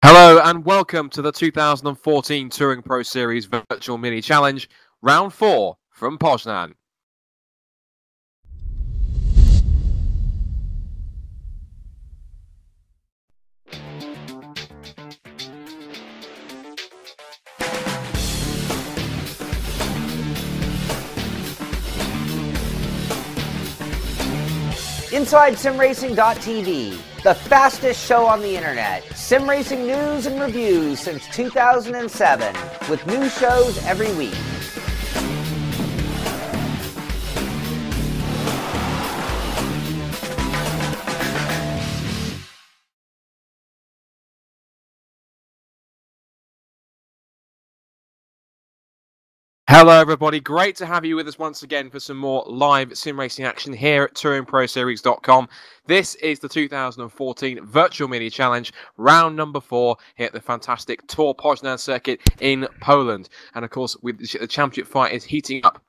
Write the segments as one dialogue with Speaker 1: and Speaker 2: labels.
Speaker 1: Hello and welcome to the 2014 Touring Pro Series Virtual Mini Challenge, Round 4 from Poznan.
Speaker 2: Inside SimRacing.tv, the fastest show on the internet. Sim racing news and reviews since 2007, with new shows every week.
Speaker 1: Hello everybody, great to have you with us once again for some more live sim racing action here at touringproseries.com. This is the 2014 Virtual Mini Challenge, round number 4 here at the fantastic Tor Poznan circuit in Poland. And of course, with the championship fight is heating up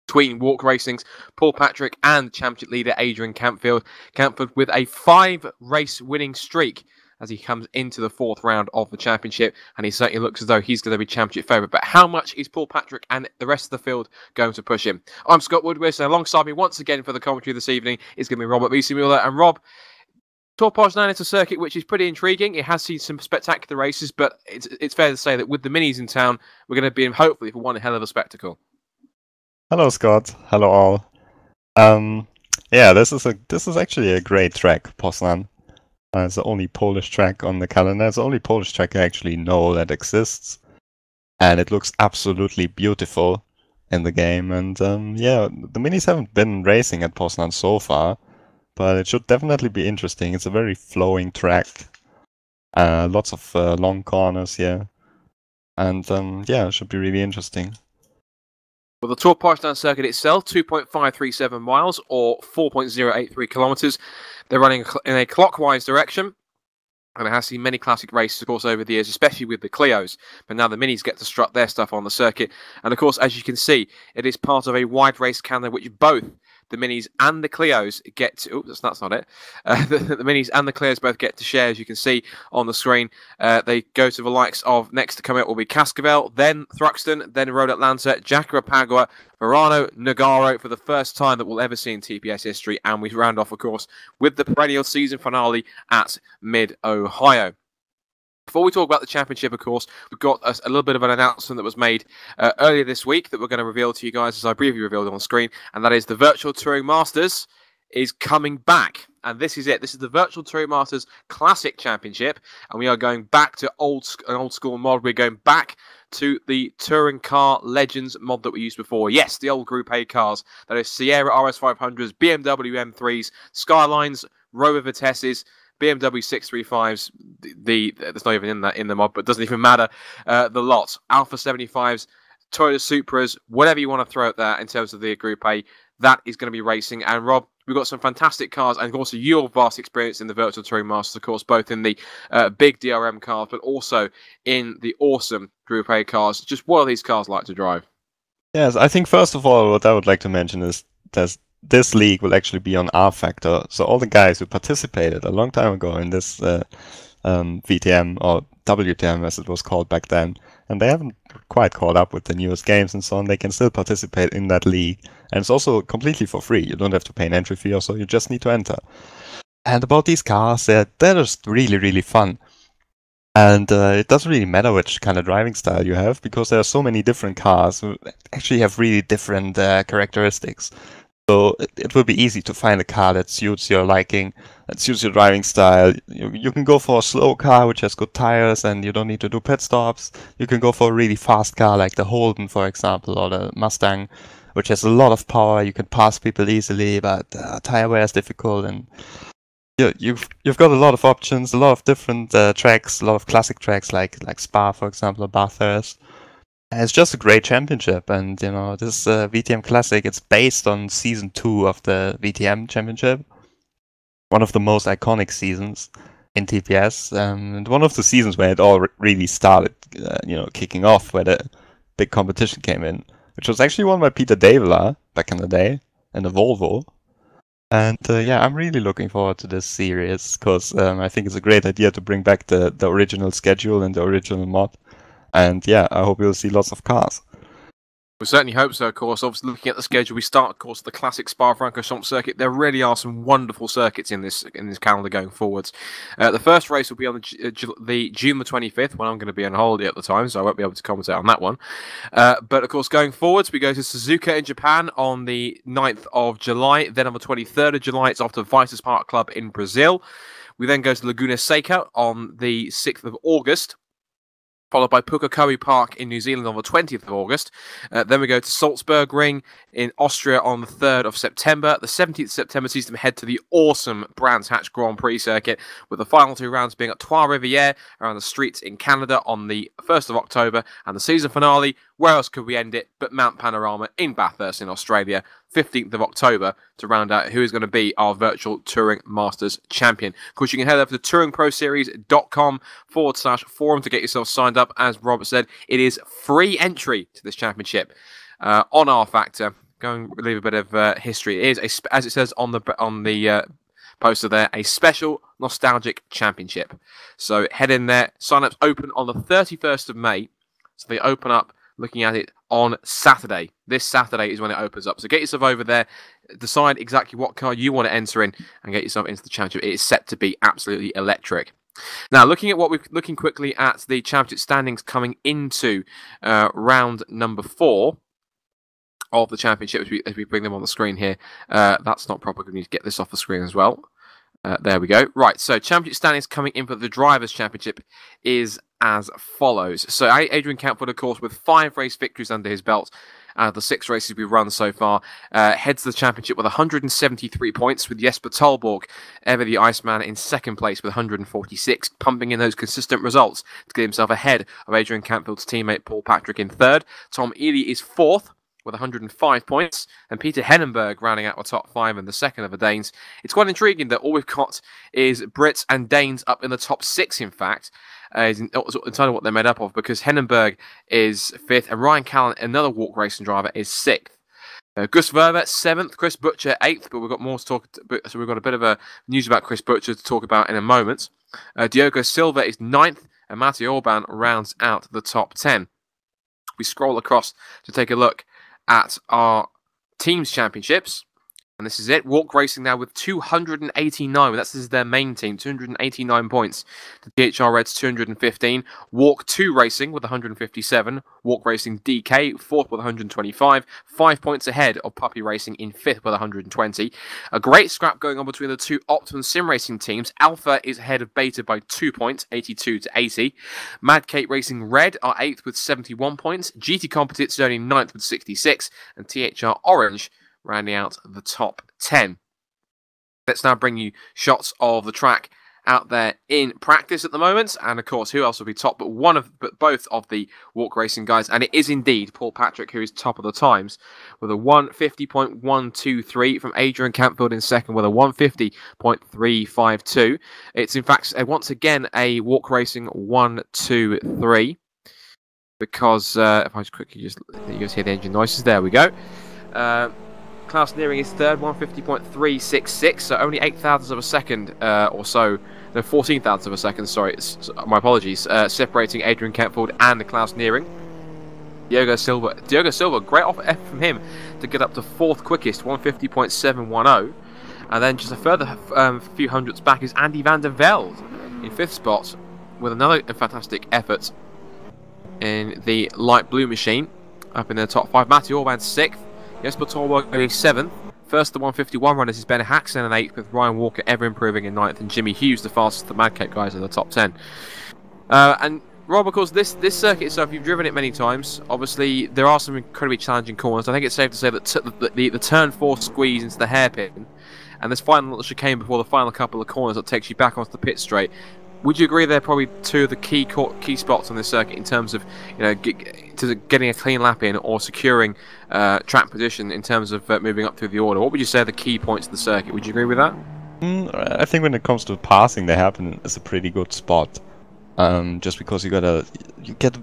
Speaker 1: between Walk Racing's Paul Patrick and championship leader Adrian Campfield. Campfield with a 5-race winning streak as he comes into the 4th round of the championship, and he certainly looks as though he's going to be championship favourite. But how much is Paul Patrick and the rest of the field going to push him? I'm Scott Woodwiss, and alongside me once again for the commentary this evening is going to be Robert Wiesenmueller. And Rob, Tor Poznan is a circuit which is pretty intriguing. It has seen some spectacular races, but it's fair to say that with the minis in town, we're going to be in hopefully for one hell of a spectacle.
Speaker 3: Hello, Scott. Hello, all. Yeah, this is actually a great track, Poznan. It's the only Polish track on the calendar. It's the only Polish track I actually know that exists, and it looks absolutely beautiful in the game. And yeah, the minis haven't been racing at Poznan so far, but it should definitely be interesting. It's a very flowing track, lots of long corners here, and yeah, it should be really interesting.
Speaker 1: Well, the Tor Poznan circuit itself, 2.537 miles or 4.083 kilometres. They're running in a clockwise direction, and it has seen many classic races, of course, over the years, especially with the Clios. But now the Minis get to strut their stuff on the circuit. And, of course, as you can see, it is part of a wide race calendar which both the Minis and the Clios get to... Oops, that's not it. The Minis and the Clios both get to share, as you can see on the screen. They go to the likes of... Next to come out will be Cascavel, then Thruxton, then Road Atlanta, Jacarapagua, Verano, Nogaro for the first time that we'll ever see in TPS history. And we round off, of course, with the perennial season finale at Mid-Ohio. Before we talk about the championship, of course, we've got a little bit of an announcement that was made earlier this week that we're going to reveal to you guys, as I briefly revealed on the screen, and that is the Virtual Touring Masters is coming back. And this is it. This is the Virtual Touring Masters Classic Championship, and we are going back to an old school mod. We're going back to the Touring Car Legends mod that we used before. Yes, the old Group A cars. That is Sierra RS500s, BMW M3s, Skylines, Rover Vitesses, BMW 635s, that's not even in the mod, but it doesn't even matter. The lot, Alpha 75s, Toyota Supras, whatever you want to throw at that in terms of the Group A, that is going to be racing. And Rob, we've got some fantastic cars, and also your vast experience in the Virtual Touring Masters, of course, both in the big DRM cars, but also in the awesome Group A cars. Just what are these cars like to drive?
Speaker 3: Yes, I think first of all, what I would like to mention is this league will actually be on R Factor. So all the guys who participated a long time ago in this VTM or WTM as it was called back then, and they haven't quite caught up with the newest games and so on, they can still participate in that league. And it's also completely for free. You don't have to pay an entry fee or so, you just need to enter. And about these cars, they're just really, really fun. And it doesn't really matter which kind of driving style you have, because there are so many different cars who actually have really different characteristics. So it will be easy to find a car that suits your liking, that suits your driving style. You can go for a slow car which has good tires and you don't need to do pit stops. You can go for a really fast car like the Holden, for example, or the Mustang, which has a lot of power. You can pass people easily, but tire wear is difficult. And you've got a lot of options, a lot of different tracks, a lot of classic tracks like Spa, for example, or Bathurst. It's just a great championship, and you know, this VTM Classic, it's based on season 2 of the VTM Championship, one of the most iconic seasons in TPS, and one of the seasons where it all really started, kicking off, where the big competition came in, which was actually won by Peter Davila back in the day in the Volvo. And yeah, I'm really looking forward to this series because I think it's a great idea to bring back the original schedule and the original mod. And yeah, I hope we'll see lots of cars.
Speaker 1: We certainly hope so, of course. Obviously, looking at the schedule, we start, of course, the classic Spa-Francorchamps circuit. There really are some wonderful circuits in this calendar going forwards. The first race will be on the June the 25th, when I'm going to be on holiday at the time, so I won't be able to commentate on that one. But, of course, going forwards, we go to Suzuka in Japan on the 9th of July. Then on the 23rd of July, it's off to Vitus Park Club in Brazil. We then go to Laguna Seca on the 6th of August. Followed by Pukekohe Park in New Zealand on the 20th of August. Then we go to Salzburg Ring in Austria on the 3rd of September. The 17th of September sees them head to the awesome Brands Hatch Grand Prix circuit, with the final 2 rounds being at Trois-Rivières around the streets in Canada on the 1st of October. And the season finale, where else could we end it but Mount Panorama in Bathurst in Australia, 15th of October, to round out who is going to be our virtual Touring Masters champion. Of course, you can head over to touringproseries.com/forum to get yourself signed up. As Robert said, it is free entry to this championship on R Factor. Go and leave a bit of history. It is, as it says on the poster there, a special nostalgic championship. So head in there. Sign-ups open on the 31st of May. So they open up, looking at it, on Saturday. This Saturday is when it opens up. So get yourself over there, decide exactly what car you want to enter in, and get yourself into the championship. It is set to be absolutely electric. Now, looking quickly at the championship standings coming into round number 4 of the championship as we bring them on the screen here. That's not proper. We need to get this off the screen as well. There we go. Right, so championship standings coming in for the Drivers' Championship is as follows. So Adrian Campford, of course, with 5 race victories under his belt out of the 6 races we've run so far, heads the championship with 173 points, with Jesper Tolborg, ever the Iceman, in second place with 146, pumping in those consistent results to get himself ahead of Adrian Campfield's teammate Paul Patrick in third. Tom Ely is fourth with 105 points, and Peter Hennenberg rounding out the top 5 and the second of the Danes. It's quite intriguing that all we've got is Brits and Danes up in the top 6, in fact, is entirely what they're made up of, because Hennenberg is 5th, and Ryan Callan, another walk racing driver, is 6th. Gus Verver, 7th, Chris Butcher, 8th, but we've got more to talk so we've got a bit of news about Chris Butcher to talk about in a moment. Diogo Silva is 9th, and Matty Orban rounds out the top 10. We scroll across to take a look at our teams championships, and this is it. Walk Racing now with 289. This is their main team, 289 points. The DHR Reds 215. Walk 2 Racing with 157. Walk Racing DK 4th with 125. 5 points ahead of Puppy Racing in 5th with 120. A great scrap going on between the 2 Optimum Sim Racing teams. Alpha is ahead of Beta by 2 points, 82 to 80. Mad Kate Racing Red are 8th with 71 points. GT Composites only 9th with 66. And THR Orange rounding out the top 10. Let's now bring you shots of the track out there in practice at the moment, and of course, who else will be top but both of the walk racing guys, and it is indeed Paul Patrick who is top of the times with a 150.123 from Adrian Campfield in second with a 150.352. It's in fact once again a walk racing 1-2-3, because if I just quickly you just hear the engine noises, there we go. Klaus Nearing is third, 150.366, so only 0.08 of a second or so. No, 0.14 of a second, sorry, my apologies, separating Adrian Campfield and Klaus Nearing. Diogo Silva, great effort from him to get up to 4th quickest, 150.710. And then just a further few hundredths back is Andy van der Velde in 5th spot with another fantastic effort in the light blue machine up in the top 5. Matty Orban 6th. Jesper Tolborg only 7th. First, the 151 runners is Ben Haxon in 8th, with Ryan Walker ever improving in 9th, and Jimmy Hughes, the fastest of the Mad Cape guys, in the top 10. And Rob, of course, this circuit itself, you've driven it many times. Obviously, there are some incredibly challenging corners. I think it's safe to say that the turn 4 squeeze into the hairpin, and this final little chicane before the final couple of corners that takes you back onto the pit straight. Would you agree they're probably 2 of the key spots on this circuit in terms of getting a clean lap in or securing track position in terms of moving up through the order? What would you say are the key points of the circuit? Would you agree with that?
Speaker 3: I think when it comes to passing, the hairpin is a pretty good spot. Just because you get a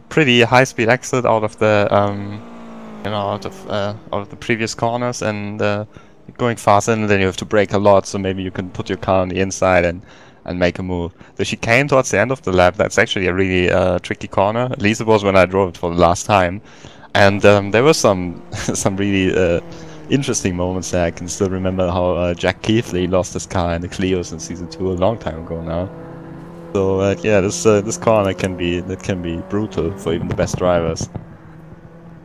Speaker 3: pretty high-speed exit out of the out of the previous corners, and going fast and then you have to brake a lot, so maybe you can put your car on the inside and make a move. The chicane towards the end of the lap, that's actually a really tricky corner. At least it was when I drove it for the last time. And there were some really interesting moments there. I can still remember how Jack Keithley lost his car in the Clios in Season 2 a long time ago now. So yeah, this corner can be brutal for even the best drivers.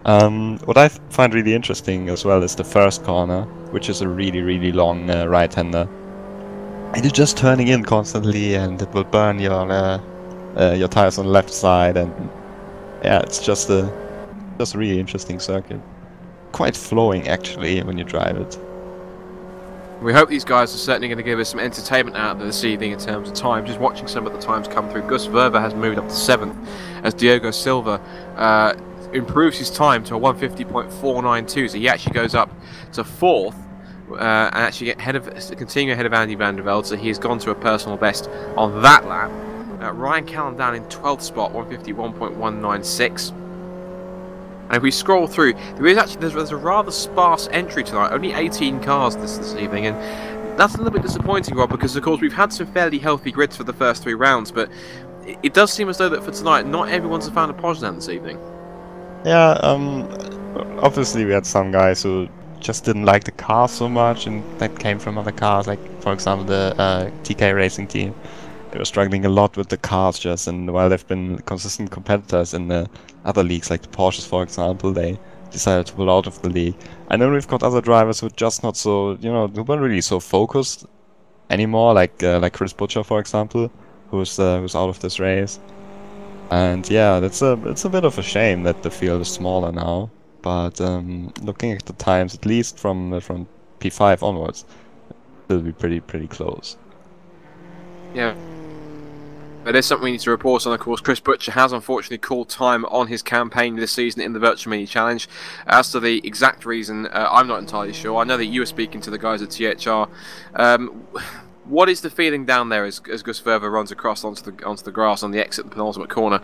Speaker 3: What I find really interesting as well is the first corner, which is a really long right-hander. And you're just turning in constantly, and it will burn your tires on the left side, and yeah, it's just a really interesting circuit. Quite flowing actually when you drive it.
Speaker 1: We hope these guys are certainly going to give us some entertainment out there this evening in terms of time. Just watching some of the times come through. Gus Verver has moved up to 7th as Diogo Silva improves his time to a 150.492, so he actually goes up to 4th. And actually continue ahead of Andy van der Velde, so he has gone to a personal best on that lap. Ryan Callan down in 12th spot, 151.196. And if we scroll through, there's a rather sparse entry tonight. Only 18 cars this evening, and that's a little bit disappointing, Rob, because of course we've had some fairly healthy grids for the first 3 rounds, but it does seem as though that for tonight, not everyone's a fan of Poznan this evening.
Speaker 3: Yeah, obviously we had some guys who just didn't like the car so much, and that came from other cars, like for example the TK Racing team. They were struggling a lot with the cars and while they've been consistent competitors in the other leagues, like the Porsches for example, they decided to pull out of the league. And then we've got other drivers who are just not so, who weren't really so focused anymore, like Chris Butcher for example, who's out of this race. And yeah, it's a bit of a shame that the field is smaller now. But looking at the times, at least from P5 onwards, it'll be pretty close.
Speaker 1: Yeah. But there's something we need to report on, of course. Chris Butcher has unfortunately called time on his campaign this season in the Virtual Mini Challenge. As to the exact reason, I'm not entirely sure. I know that you were speaking to the guys at THR. What is the feeling down there as Gus Verver runs across onto the grass on the exit of the penultimate corner?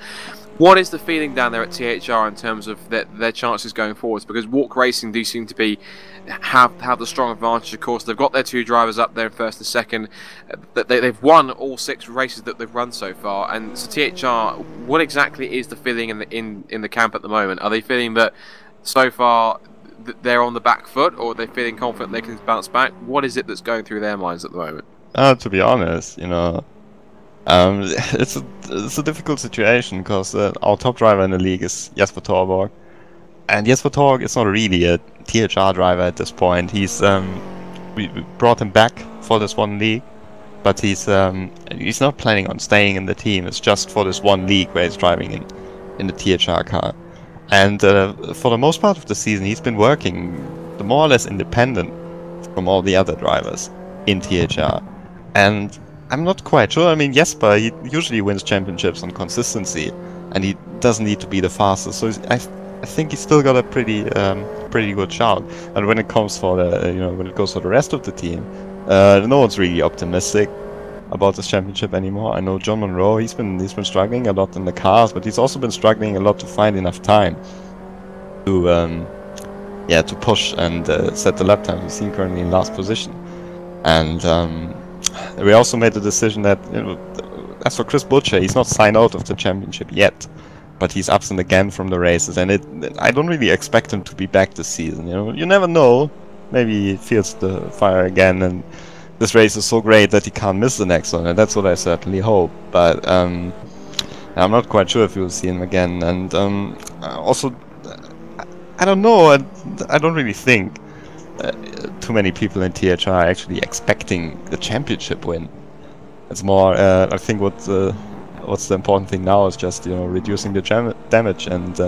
Speaker 1: What is the feeling down there at THR in terms of their chances going forwards? Because Walk Racing do seem to have the strong advantage. Of course, they've got their 2 drivers up there in first and second. They've won all 6 races that they've run so far. And so THR, what exactly is the feeling in the camp at the moment? Are they feeling that so far they're on the back foot, or are they feeling confident they can bounce back? What is it that's going through their minds at the moment?
Speaker 3: To be honest, it's a difficult situation because our top driver in the league is Jesper Torborg, and Jesper Torborg is not really a THR driver at this point. He's we brought him back for this one league, but he's not planning on staying in the team. It's just for this one league where he's driving in the THR car, and for the most part of the season he's been working more or less independent from all the other drivers in THR. And I'm not quite sure. I mean, Jesper, he usually wins championships on consistency, and he doesn't need to be the fastest. So I think he's still got a pretty good shout. And when it comes for when it goes for the rest of the team, no one's really optimistic about this championship anymore. I know John Monroe, he's been struggling a lot in the cars, but he's also been struggling a lot to find enough time to push and set the lap times. He's seen currently in last position. And we also made the decision that, as for Chris Butcher, he's not signed out of the championship yet, but he's absent again from the races, and I don't really expect him to be back this season. You never know. Maybe he feels the fire again, and this race is so great that he can't miss the next one, and that's what I certainly hope. But I'm not quite sure if we'll see him again, and also I don't know. I don't really think too many people in THR are actually expecting the championship win. It's more, I think what's the important thing now is just reducing the damage and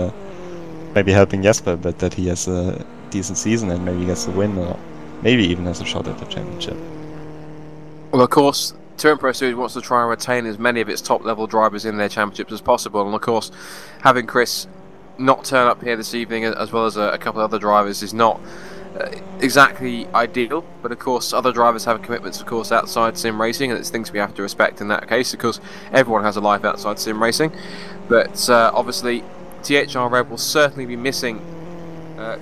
Speaker 3: maybe helping Jesper, but that he has a decent season and maybe gets the win, or maybe even has a shot at the championship.
Speaker 1: Well, of course, Touring Pro Series wants to try and retain as many of its top level drivers in their championships as possible, and of course having Chris not turn up here this evening as well as a couple of other drivers is not exactly ideal, but of course other drivers have commitments of course outside sim racing, and it's things we have to respect in that case, because everyone has a life outside sim racing. But obviously THR Red will certainly be missing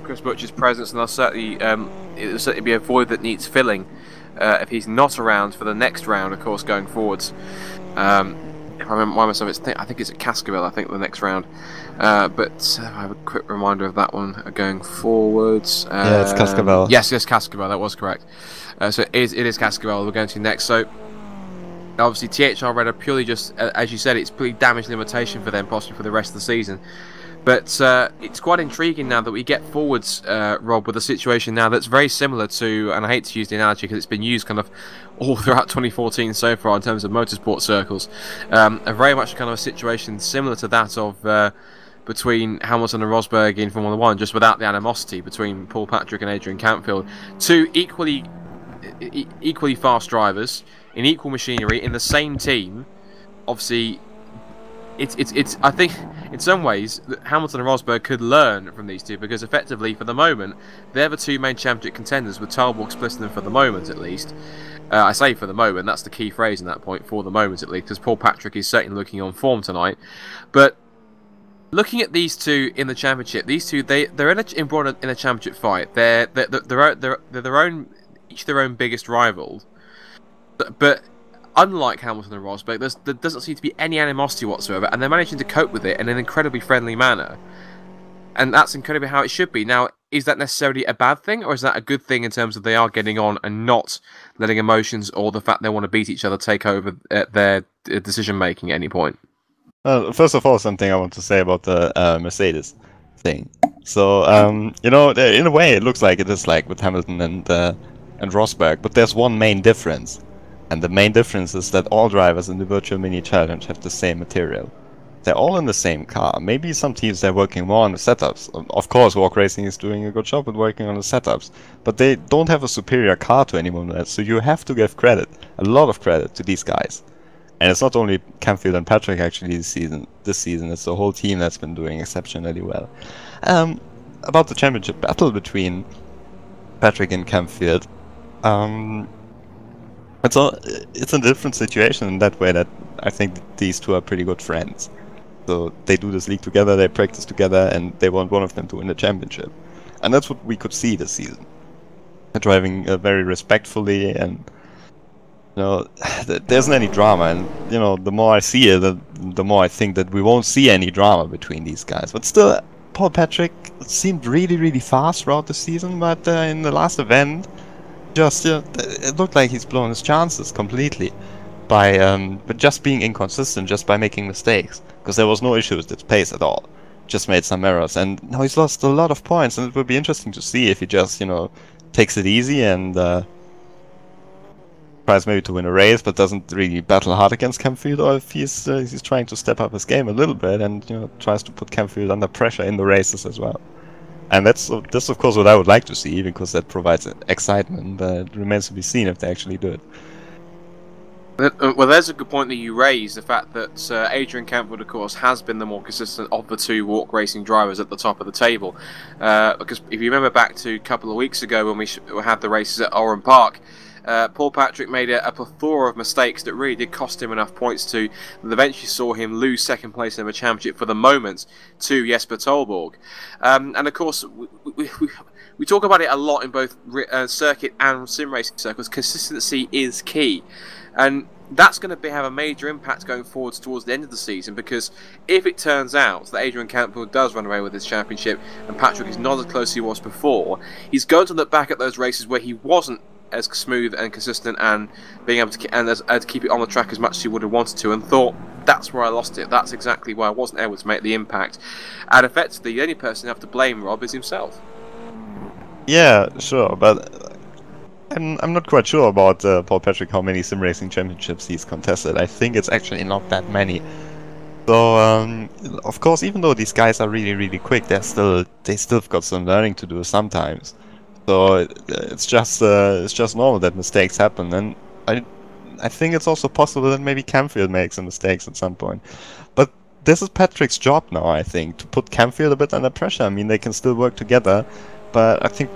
Speaker 1: Chris Butcher's presence, and it'll certainly be a void that needs filling if he's not around for the next round, of course, going forwards. If I remember myself, I think it's at Cascabel, I think, the next round. But I have a quick reminder of that one going forwards.
Speaker 3: Yeah, it's Cascabel.
Speaker 1: Yes, Cascabel, that was correct. So it is Cascabel we're going to next. So obviously THR Red are purely just, as you said, it's pretty damage limitation for them, possibly for the rest of the season. But it's quite intriguing now that we get forwards, Rob, with a situation now that's very similar to, and I hate to use the analogy because it's been used kind of all throughout 2014 so far in terms of motorsport circles, a very much kind of a situation similar to that of between Hamilton and Rosberg in Formula 1, just without the animosity between Paul Patrick and Adrian Campfield. Two equally fast drivers in equal machinery in the same team. Obviously, it's I think in some ways that Hamilton and Rosberg could learn from these two, because effectively for the moment they're the two main championship contenders, with Talbot splitting them for the moment at least. I say for the moment, that's the key phrase in that point, for the moment at least, because Paul Patrick is certainly looking on form tonight. But looking at these two in the championship, these two they're embroiled in a championship fight. They're their own, each their own biggest rival. But unlike Hamilton and Rosberg, there doesn't seem to be any animosity whatsoever, and they're managing to cope with it in an incredibly friendly manner. And that's incredibly how it should be. Now, is that necessarily a bad thing, or is that a good thing in terms of they are getting on and not letting emotions or the fact they want to beat each other take over their decision-making at any point?
Speaker 3: First of all, something I want to say about the Mercedes thing. So, you know, in a way, it looks like it is like with Hamilton and Rosberg, but there's one main difference. And the main difference is that all drivers in the Virtual Mini Challenge have the same material. They're all in the same car. Maybe some teams they're working more on the setups. Of course, Walk Racing is doing a good job at working on the setups, but they don't have a superior car to anyone else. So you have to give credit, a lot of credit, to these guys. And it's not only Campfield and Patrick actually this season. It's the whole team that's been doing exceptionally well. About the championship battle between Patrick and Campfield, it's a different situation in that way that I think these two are pretty good friends. So they do this league together, they practice together, and they want one of them to win the championship. And that's what we could see this season. They're driving very respectfully, and you know, there isn't any drama. And you know, the more I see it, the more I think that we won't see any drama between these guys. But still, Paul Patrick seemed really fast throughout the season, but in the last event, just it looked like he's blown his chances completely by but just being inconsistent, just by making mistakes, because there was no issue with his pace at all. Just made some errors, and now he's lost a lot of points, and it will be interesting to see if he just, you know, takes it easy and tries maybe to win a race but doesn't really battle hard against Campfield, or if he's trying to step up his game a little bit and, you know, tries to put Campfield under pressure in the races as well. And that's of course what I would like to see, because that provides excitement, but it remains to be seen if they actually do it.
Speaker 1: Well, there's a good point that you raised, the fact that Adrian Campfield, of course, has been the more consistent of the two Walk Racing drivers at the top of the table. Because if you remember back to a couple of weeks ago when we had the races at Oran Park, Paul Patrick made a plethora of mistakes that really did cost him enough points that eventually saw him lose second place in the championship for the moment to Jesper Tolborg. And of course, we talk about it a lot in both circuit and sim racing circles. Consistency is key. And that's going to have a major impact going forwards towards the end of the season, because if it turns out that Adrian Campfield does run away with his championship and Patrick is not as close as he was before, he's going to look back at those races where he wasn't as smooth and consistent and being able to keep it on the track as much as he would have wanted to, and thought, that's where I lost it, that's exactly why I wasn't able to make the impact. And effectively the only person you have to blame, Rob, is himself. Yeah,
Speaker 3: sure, but I'm not quite sure about Paul Patrick, how many sim racing championships he's contested. I think it's actually not that many. So of course, even though these guys are really quick, they still got some learning to do sometimes. So it's just normal that mistakes happen, and I think it's also possible that maybe Campfield makes some mistakes at some point. But this is Patrick's job now, I think, to put Campfield a bit under pressure. I mean, they can still work together, but I think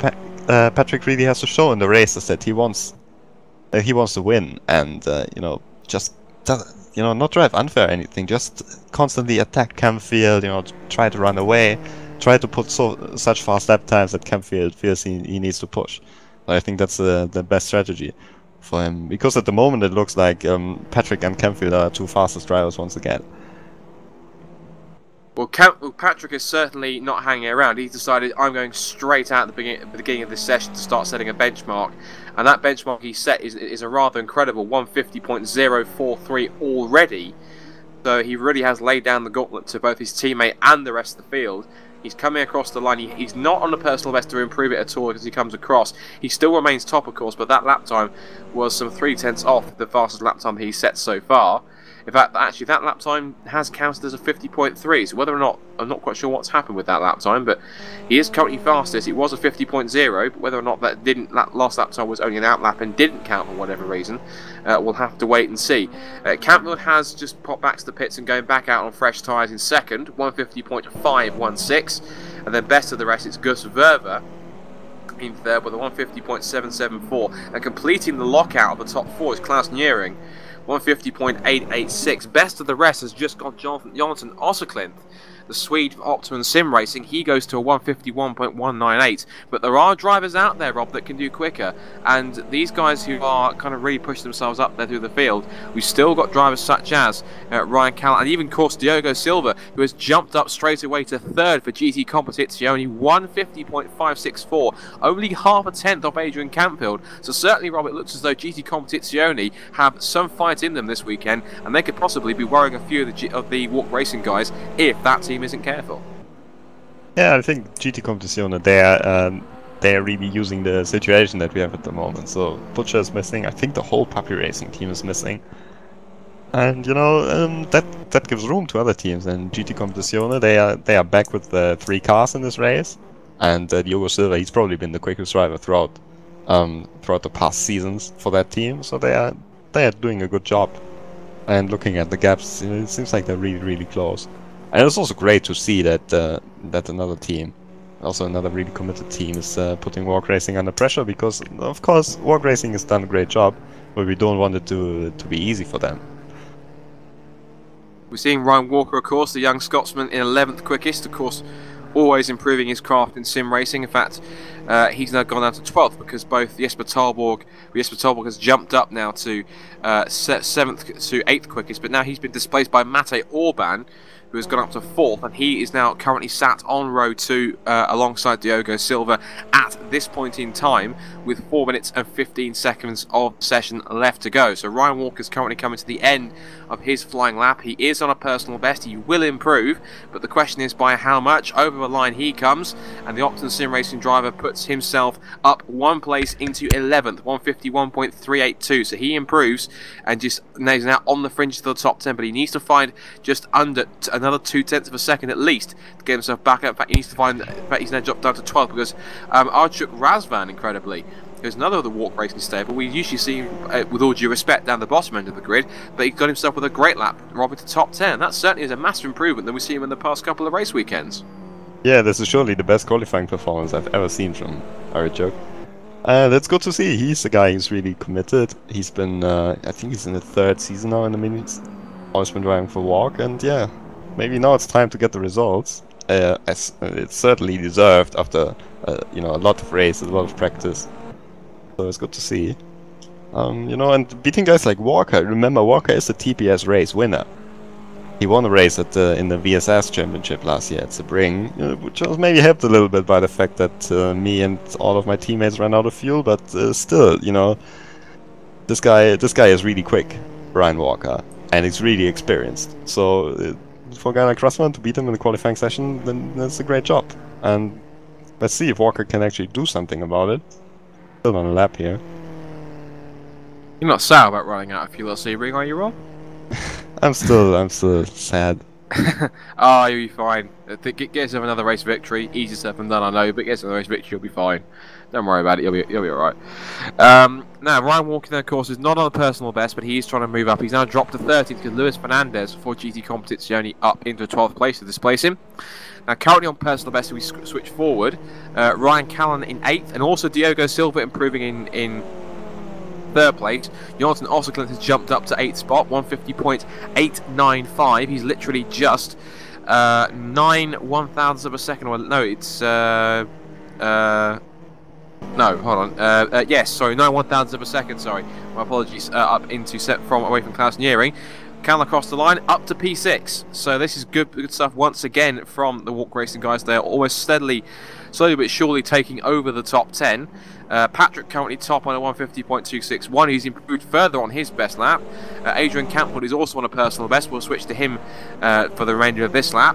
Speaker 3: Patrick really has to show in the races that he wants to win, and you know, just not drive unfair or anything, just constantly attack Campfield, you know, try to run away, try to put such fast lap times that Campfield feels he needs to push. But I think that's the best strategy for him, because at the moment it looks like Patrick and Campfield are two fastest drivers once again.
Speaker 1: Well, Patrick is certainly not hanging around. He's decided, I'm going straight out at the beginning of this session to start setting a benchmark. And that benchmark he set is a rather incredible 150.043 already. So he really has laid down the gauntlet to both his teammate and the rest of the field. He's coming across the line. He's not on the personal best to improve it at all as he comes across. He still remains top, of course, but that lap time was some 0.3 off the fastest lap time he's set so far. In fact, actually, that lap time has counted as a 50.3, so whether or not, I'm not quite sure what's happened with that lap time, but he is currently fastest. It was a 50.0, but whether or not that last lap time was only an outlap and didn't count for whatever reason, we'll have to wait and see. Campbell has just popped back to the pits and going back out on fresh tyres in second, 150.516, and then best of the rest, it's Gus Verver in third with a 150.774, and completing the lockout of the top four is Klaus Neuring, 150.886. Best of the rest has just got Jonathan Osserklint, the Swede for Optimum Sim Racing. He goes to a 151.198. But there are drivers out there, Rob, that can do quicker. And these guys who are kind of really pushing themselves up there through the field, we've still got drivers such as Ryan Callan and even, of course, Diogo Silva, who has jumped up straight away to third for GT Competizione, 150.564, only half a tenth off Adrian Campfield. So certainly, Rob, it looks as though GT Competizione have some fight in them this weekend, and they could possibly be worrying a few of the Walk Racing guys if that team isn't careful.
Speaker 3: Yeah, I think GT Competizione, they're really using the situation that we have at the moment. So Butcher is missing. I think the whole Puppy Racing team is missing, and you know that gives room to other teams. And GT Competizione, they are back with the 3 cars in this race, and Diogo Silva, he's probably been the quickest driver throughout the past seasons for that team. So they are doing a good job. And looking at the gaps, you know, it seems like they're really close. And it's also great to see that that another team, also another really committed team, is putting Walk Racing under pressure, because of course Walk Racing has done a great job, but we don't want it to be easy for them.
Speaker 1: We're seeing Ryan Walker, of course, the young Scotsman, in 11th quickest, of course, always improving his craft in sim racing. In fact, he's now gone down to 12th because both Jesper Talborg has jumped up now to 7th to 8th quickest, but now he's been displaced by Mate Orban, who has gone up to 4th, and he is now currently sat on row 2 alongside Diogo Silva at this point in time, with 4 minutes and 15 seconds of session left to go. So Ryan Walker is currently coming to the end of his flying lap. He is on a personal best. He will improve, but the question is by how much. Over the line he comes, and the Optimum Sim Racing driver puts himself up 1 place into 11th, 151.382. So he improves and just is now on the fringe to the top 10, but he needs to find just under another 0.2 of a second at least to get himself back up. In fact, he needs to find. In fact, he's now dropped down to 12th because Archuk Razvan, incredibly, who's another of the Walk Racing stable. We usually see him, with all due respect, down the bottom end of the grid, but he got himself with a great lap, robbing to top 10. That certainly is a massive improvement than we see him in the past couple of race weekends.
Speaker 3: Yeah, this is surely the best qualifying performance I've ever seen from Archuk. That's good to see. He's the guy who's really committed. He's been, I think he's in the 3rd season now in the minis. Always been driving for Walk, and yeah, maybe now it's time to get the results. As it's certainly deserved after you know, a lot of races, a lot of practice. So it's good to see. You know, and beating guys like Walker. Remember, Walker is the TPS race winner. He won a race at in the VSS Championship last year at Sebring, which was maybe helped a little bit by the fact that me and all of my teammates ran out of fuel. But still, you know, this guy is really quick, Ryan Walker, and he's really experienced. So for a guy like Russman to beat him in the qualifying session, then that's a great job. And let's see if Walker can actually do something about it. Still on a lap here.
Speaker 1: You're not sour about running out of fuel at Sebring, are you, Rob?
Speaker 3: I'm still sad.
Speaker 1: Oh, you'll be fine. Get yourself another race victory. Easy stuff and done, I know, but get yourself another race victory, you'll be fine. Don't worry about it, you'll be alright. Now, Ryan Walker, of course, is not on a personal best, but he is trying to move up. He's now dropped to 13th because Luis Fernandez for GT Competizione up into 12th place to displace him. Now, currently on personal best, we switch forward. Ryan Callan in 8th, and also Diogo Silva improving in 3rd place. Jonathan Osserklint has jumped up to 8th spot, 150.895. He's literally just 9 1,000ths of a second. Well, no, it's no, hold on. Yes, sorry, 9 1,000ths of a second. Sorry, my apologies. Up into set from away from Klaus Nearing. Can across the line up to P6. So this is good stuff once again from the Walk Racing guys. They're almost slowly but surely taking over the top 10. Patrick currently top on a 150.261. He's improved further on his best lap. Adrian Campbell is also on a personal best. We'll switch to him for the remainder of this lap.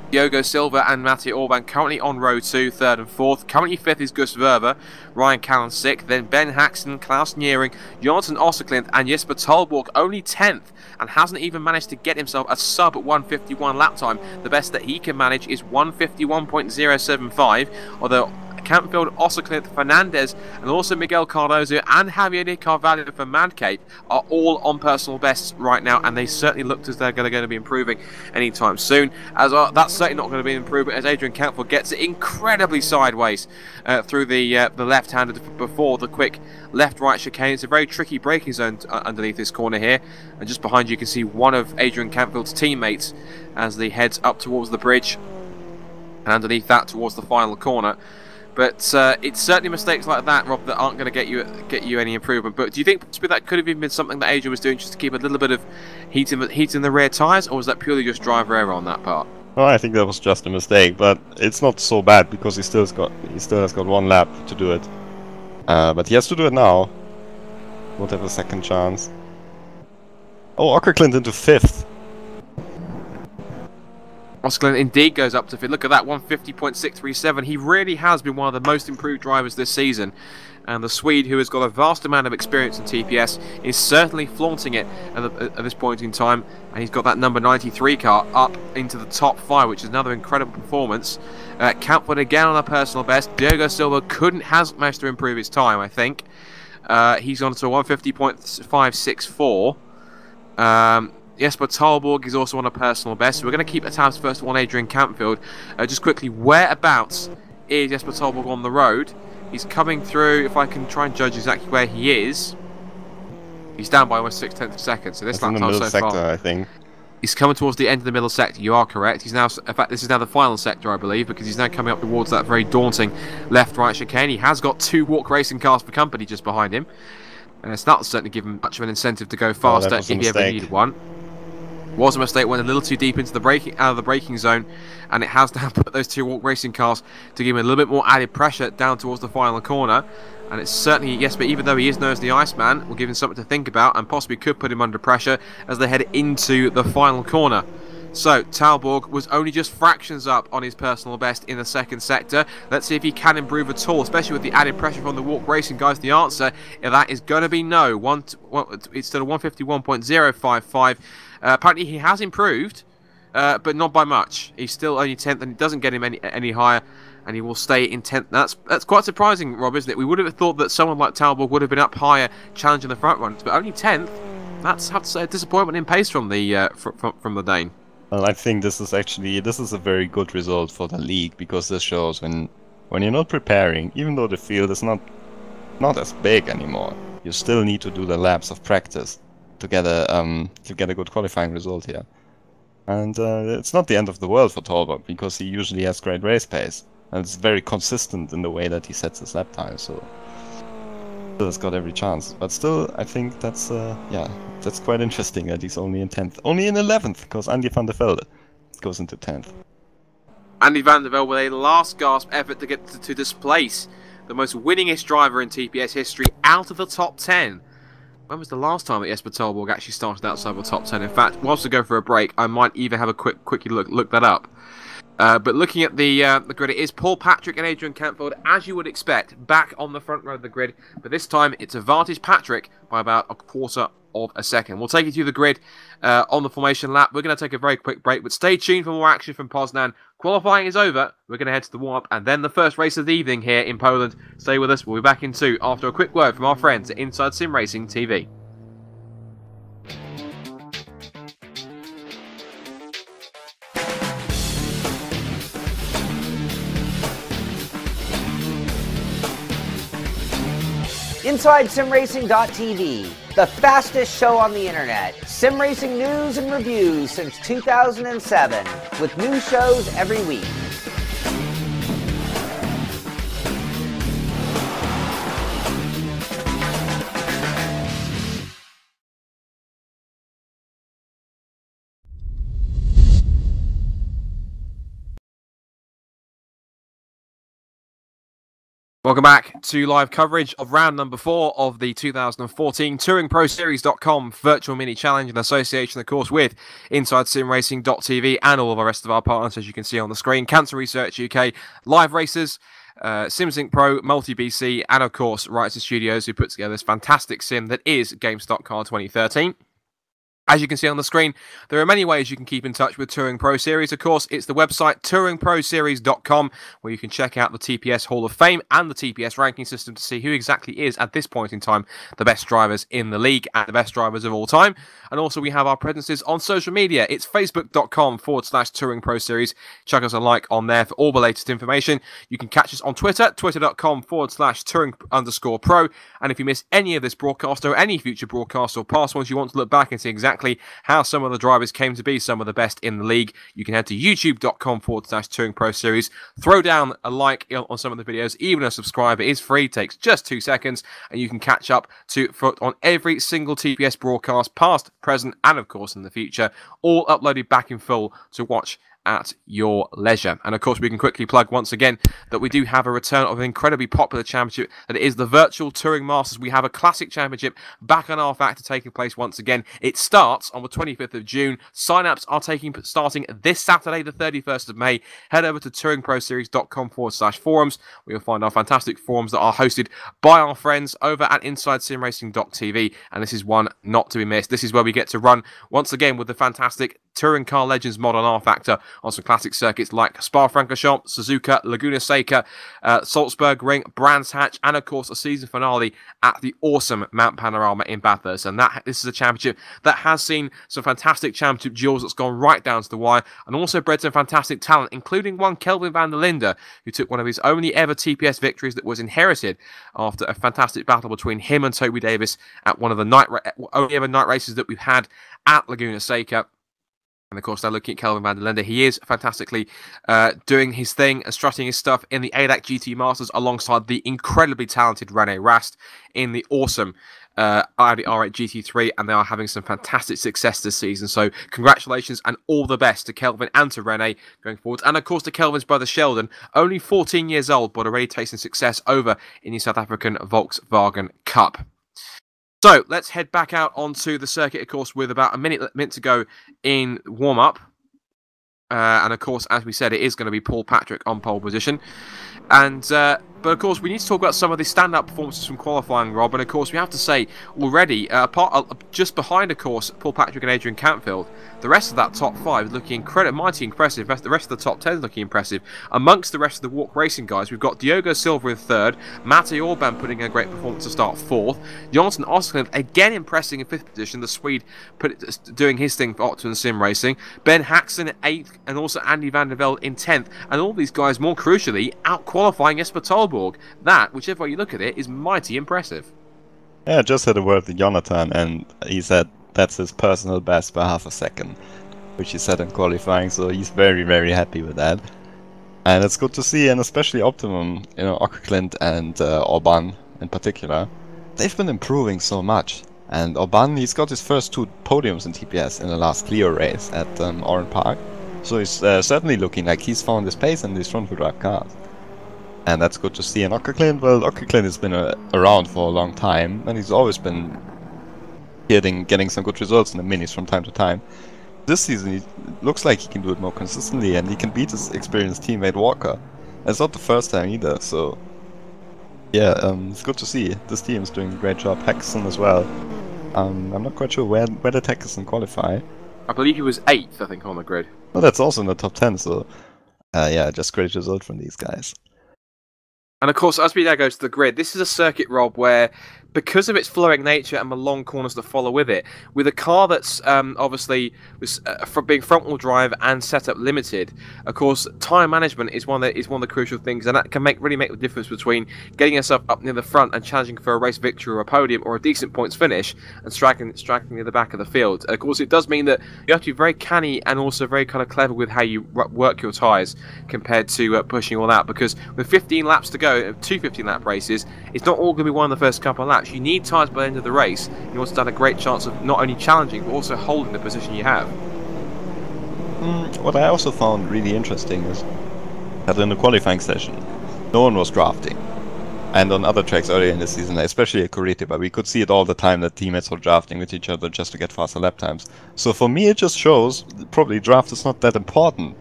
Speaker 1: Diogo Silva and Mattia Orban currently on row 2, 3rd and 4th. Currently 5th is Gus Verver, Ryan Callan 6th, then Ben Haxton, Klaus Nearing, Jonathan Osserklint and Jesper Tolborg only 10th and hasn't even managed to get himself a sub 151 lap time. The best that he can manage is 151.075, although Campfield, Osserklint, Fernandez, and also Miguel Cardozo and Javier de Carvalho for Madcape are all on personal bests right now, and they certainly look as they're going to be improving anytime soon. As that's certainly not going to be an improvement, as Adrian Campfield gets it incredibly sideways through the left-handed before the quick left-right chicane. It's a very tricky braking zone underneath this corner here, and just behind you can see one of Adrian Campfield's teammates as he heads up towards the bridge, and underneath that towards the final corner. But it's certainly mistakes like that, Rob, that aren't going to get you any improvement. But do you think possibly that could have even been something that Adrian was doing just to keep a little bit of heat in the rear tyres, or was that purely just driver error on that part?
Speaker 3: Well, I think that was just a mistake, but it's not so bad because he still has got one lap to do it. But he has to do it now. Won't have a second chance. Oh, Osserklint into 5th.
Speaker 1: Osserklint indeed goes up to 5th. Look at that, 150.637. He really has been one of the most improved drivers this season. And the Swede, who has got a vast amount of experience in TPS, is certainly flaunting it at this point in time. And he's got that number 93 car up into the top 5, which is another incredible performance. Campbell again on a personal best. Diogo Silva has managed to improve his time, I think. He's on to 150.564. Jesper Tolborg is also on a personal best. So we're going to keep a tabs first on Adrian Campfield. Just quickly, whereabouts is Jesper Tolborg on the road? He's coming through, if I can try and judge exactly where he is. He's down by almost 6/10 of a second, so this lap time so
Speaker 3: sector,
Speaker 1: far.
Speaker 3: I think.
Speaker 1: He's coming towards the end of the middle sector, you are correct. He's now, in fact, this is now the final sector, I believe, because he's now coming up towards that very daunting left-right chicane. He has got 2 Walk Racing cars for company just behind him. And it's not certainly given him much of an incentive to go faster if he ever needed one. Was a mistake, went a little too deep into the out of the braking zone, and it has now put those 2 Walk Racing cars to give him a little bit more added pressure down towards the final corner. And it's certainly, yes, but even though he is known as the Iceman, we'll give him something to think about and possibly could put him under pressure as they head into the final corner. So, Tolborg was only just fractions up on his personal best in the second sector. Let's see if he can improve at all, especially with the added pressure from the Walk Racing guys. The answer, that is going to be no. It's still a 151.055. Apparently he has improved, but not by much. He's still only 10th, and it doesn't get him any higher, and he will stay in 10th. That's quite surprising, Rob, isn't it? We would have thought that someone like Tolborg would have been up higher, challenging the front runners, but only 10th. That's, I have to say, a disappointment in pace from the from the Dane.
Speaker 3: Well, I think this is a very good result for the league, because this shows when you're not preparing, even though the field is not as big anymore, you still need to do the laps of practice to get a good qualifying result here. And it's not the end of the world for Tolborg, because he usually has great race pace, and it's very consistent in the way that he sets his lap time. So has got every chance. But still, I think that's quite interesting that he's only in 10th, only in 11th, because Andy van der Velde goes into 10th.
Speaker 1: Andy van der Velde with a last gasp effort to get to displace the most winningest driver in TPS history out of the top 10. When was the last time that Jesper Tolborg actually started outside the top 10? In fact, whilst we go for a break, I might even have a quickly look that up. But looking at the grid, it is Paul Patrick and Adrian Campfield, as you would expect, back on the front row of the grid. But this time, it's advantage Patrick by about 1/4 of a second. We'll take you through the grid on the formation lap. We're going to take a very quick break, but stay tuned for more action from Poznan. Qualifying is over. We're going to head to the warm-up and then the first race of the evening here in Poland. Stay with us. We'll be back in 2 after a quick word from our friends at Inside Sim Racing TV.
Speaker 2: InsideSimRacing.tv, the fastest show on the internet. Sim racing news and reviews since 2007, with new shows every week.
Speaker 1: Welcome back to live coverage of round number 4 of the 2014 TouringProSeries.com Virtual Mini Challenge in association, of course, with InsideSimRacing.tv and all of the rest of our partners, as you can see on the screen. Cancer Research UK, Live Racers, SimSync Pro, Multi-BC, and, of course, Writers Studios, who put together this fantastic sim that is GameStop Car 2013. As you can see on the screen, there are many ways you can keep in touch with Touring Pro Series. Of course, it's the website TouringProSeries.com, where you can check out the TPS Hall of Fame and the TPS ranking system to see who exactly is, at this point in time, the best drivers in the league and the best drivers of all time. And also, we have our presences on social media. It's Facebook.com/Touring Pro Series. Chuck us a like on there for all the latest information. You can catch us on Twitter, Twitter.com/Touring_Pro. And if you miss any of this broadcast or any future broadcasts or past ones, you want to look back and see exactly how some of the drivers came to be some of the best in the league, you can head to youtube.com/Touring Pro Series. Throw down a like on some of the videos, even a subscribe. It is free, takes just 2 seconds, and you can catch up on every single TPS broadcast, past, present, and of course in the future, all uploaded back in full to watch at your leisure. And of course, we can quickly plug once again that we do have a return of an incredibly popular championship that is the Virtual Touring Masters. We have a classic championship back on our factor taking place once again. It starts on the 25th of June. Sign-ups are starting this Saturday, the 31st of May. Head over to touringproseries.com/forums, where you'll find our fantastic forums that are hosted by our friends over at InsideSimRacing.tv, and this is one not to be missed. This is where we get to run once again with the fantastic Touring Car Legends mod on R-Factor on some classic circuits like Spa-Francorchamps, Suzuka, Laguna Seca, Salzburg Ring, Brands Hatch, and of course a season finale at the awesome Mount Panorama in Bathurst. And this is a championship that has seen some fantastic championship duels that's gone right down to the wire, and also bred some fantastic talent, including one Kelvin van der Linde, who took one of his only ever TPS victories that was inherited after a fantastic battle between him and Toby Davis at one of the only ever night races that we've had at Laguna Seca. And of course, they're looking at Kelvin van der Linde. He is fantastically doing his thing and strutting his stuff in the ADAC GT Masters alongside the incredibly talented Rene Rast in the awesome Audi R8 GT3, and they are having some fantastic success this season. So congratulations and all the best to Kelvin and to Rene going forward. And of course to Kelvin's brother Sheldon, only 14 years old, but already tasting success over in the South African Volkswagen Cup. So let's head back out onto the circuit, of course, with about a minute to go in warm-up. And of course, as we said, it is going to be Paul Patrick on pole position. And but of course, we need to talk about some of the stand-up performances from qualifying, Rob. And of course, we have to say already, just behind, of course, Paul Patrick and Adrian Campfield, the rest of that top 5 is looking mighty impressive. The rest of the top 10 is looking impressive. Amongst the rest of the Walk Racing guys, we've got Diogo Silva in 3rd, Mate Orban putting in a great performance to start 4th, Jonathan Osklund again impressing in 5th position, the Swede doing his thing for Optimum Sim Racing, Ben Haxon at 8th, and also Andy van der Velde in 10th, and all these guys, more crucially, out-qualifying Jesper Tolborg. That, whichever way you look at it, is mighty impressive.
Speaker 3: Yeah, I just had a word with Jonathan, and he said that's his personal best by half a second, which he said in qualifying, so he's very, very happy with that. And it's good to see, and especially Optimum, you know, Ockerklint and Orban in particular, they've been improving so much. And Orban, he's got his first 2 podiums in TPS in the last Clio race at Oran Park, so he's certainly looking like he's found his pace in these front-wheel drive cars. And that's good to see. And Ockerklint, well, Ockerklint has been around for a long time, and he's always been getting some good results in the minis from time to time. This season, it looks like he can do it more consistently, and he can beat his experienced teammate Walker. And it's not the first time either, so yeah, it's good to see. This team is doing a great job. Hexon as well. I'm not quite sure where did Hexon qualify.
Speaker 1: I believe he was 8th, I think, on the grid.
Speaker 3: Well, that's also in the top 10, so yeah, just great result from these guys.
Speaker 1: And of course, as we now go to the grid, this is a circuit, Rob, where because of its flowing nature and the long corners that follow with it, with a car that's obviously for being front-wheel drive and setup limited, of course, tyre management is one of the crucial things, and that can really make the difference between getting yourself up near the front and challenging for a race victory or a podium or a decent points finish, and striking near the back of the field. Of course, it does mean that you have to be very canny and also very kind of clever with how you work your tyres compared to pushing all out, because with 15 laps to go, 2 15-lap races, it's not all going to be won in the first couple of laps. You need tyres by the end of the race. You want to stand a great chance of not only challenging but also holding the position you have.
Speaker 3: What I also found really interesting is that in the qualifying session, no one was drafting. And on other tracks earlier in the season, especially at Curitiba, we could see it all the time that teammates were drafting with each other just to get faster lap times. So for me, it just shows probably draft is not that important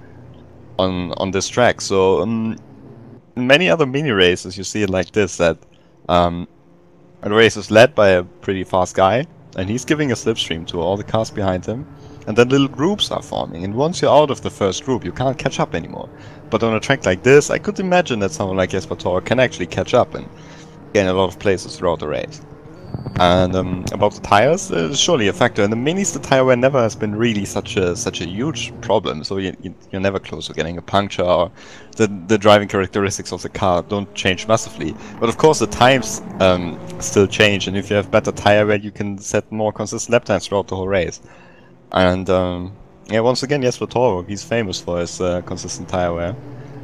Speaker 3: on this track. So in many other mini races, you see it like this, that the race is led by a pretty fast guy, and he's giving a slipstream to all the cars behind him, and then little groups are forming, and once you're out of the first group, you can't catch up anymore. But on a track like this, I could imagine that someone like Jesper Torre can actually catch up and gain a lot of places throughout the race. And about the tires, it's surely a factor. In the minis, the tire wear never has been really such a huge problem, so you're never close to getting a puncture, or the driving characteristics of the car don't change massively. But of course, the times still change, and if you have better tire wear, you can set more consistent lap times throughout the whole race. And yeah, once again, Jesper Torre, he's famous for his consistent tire wear,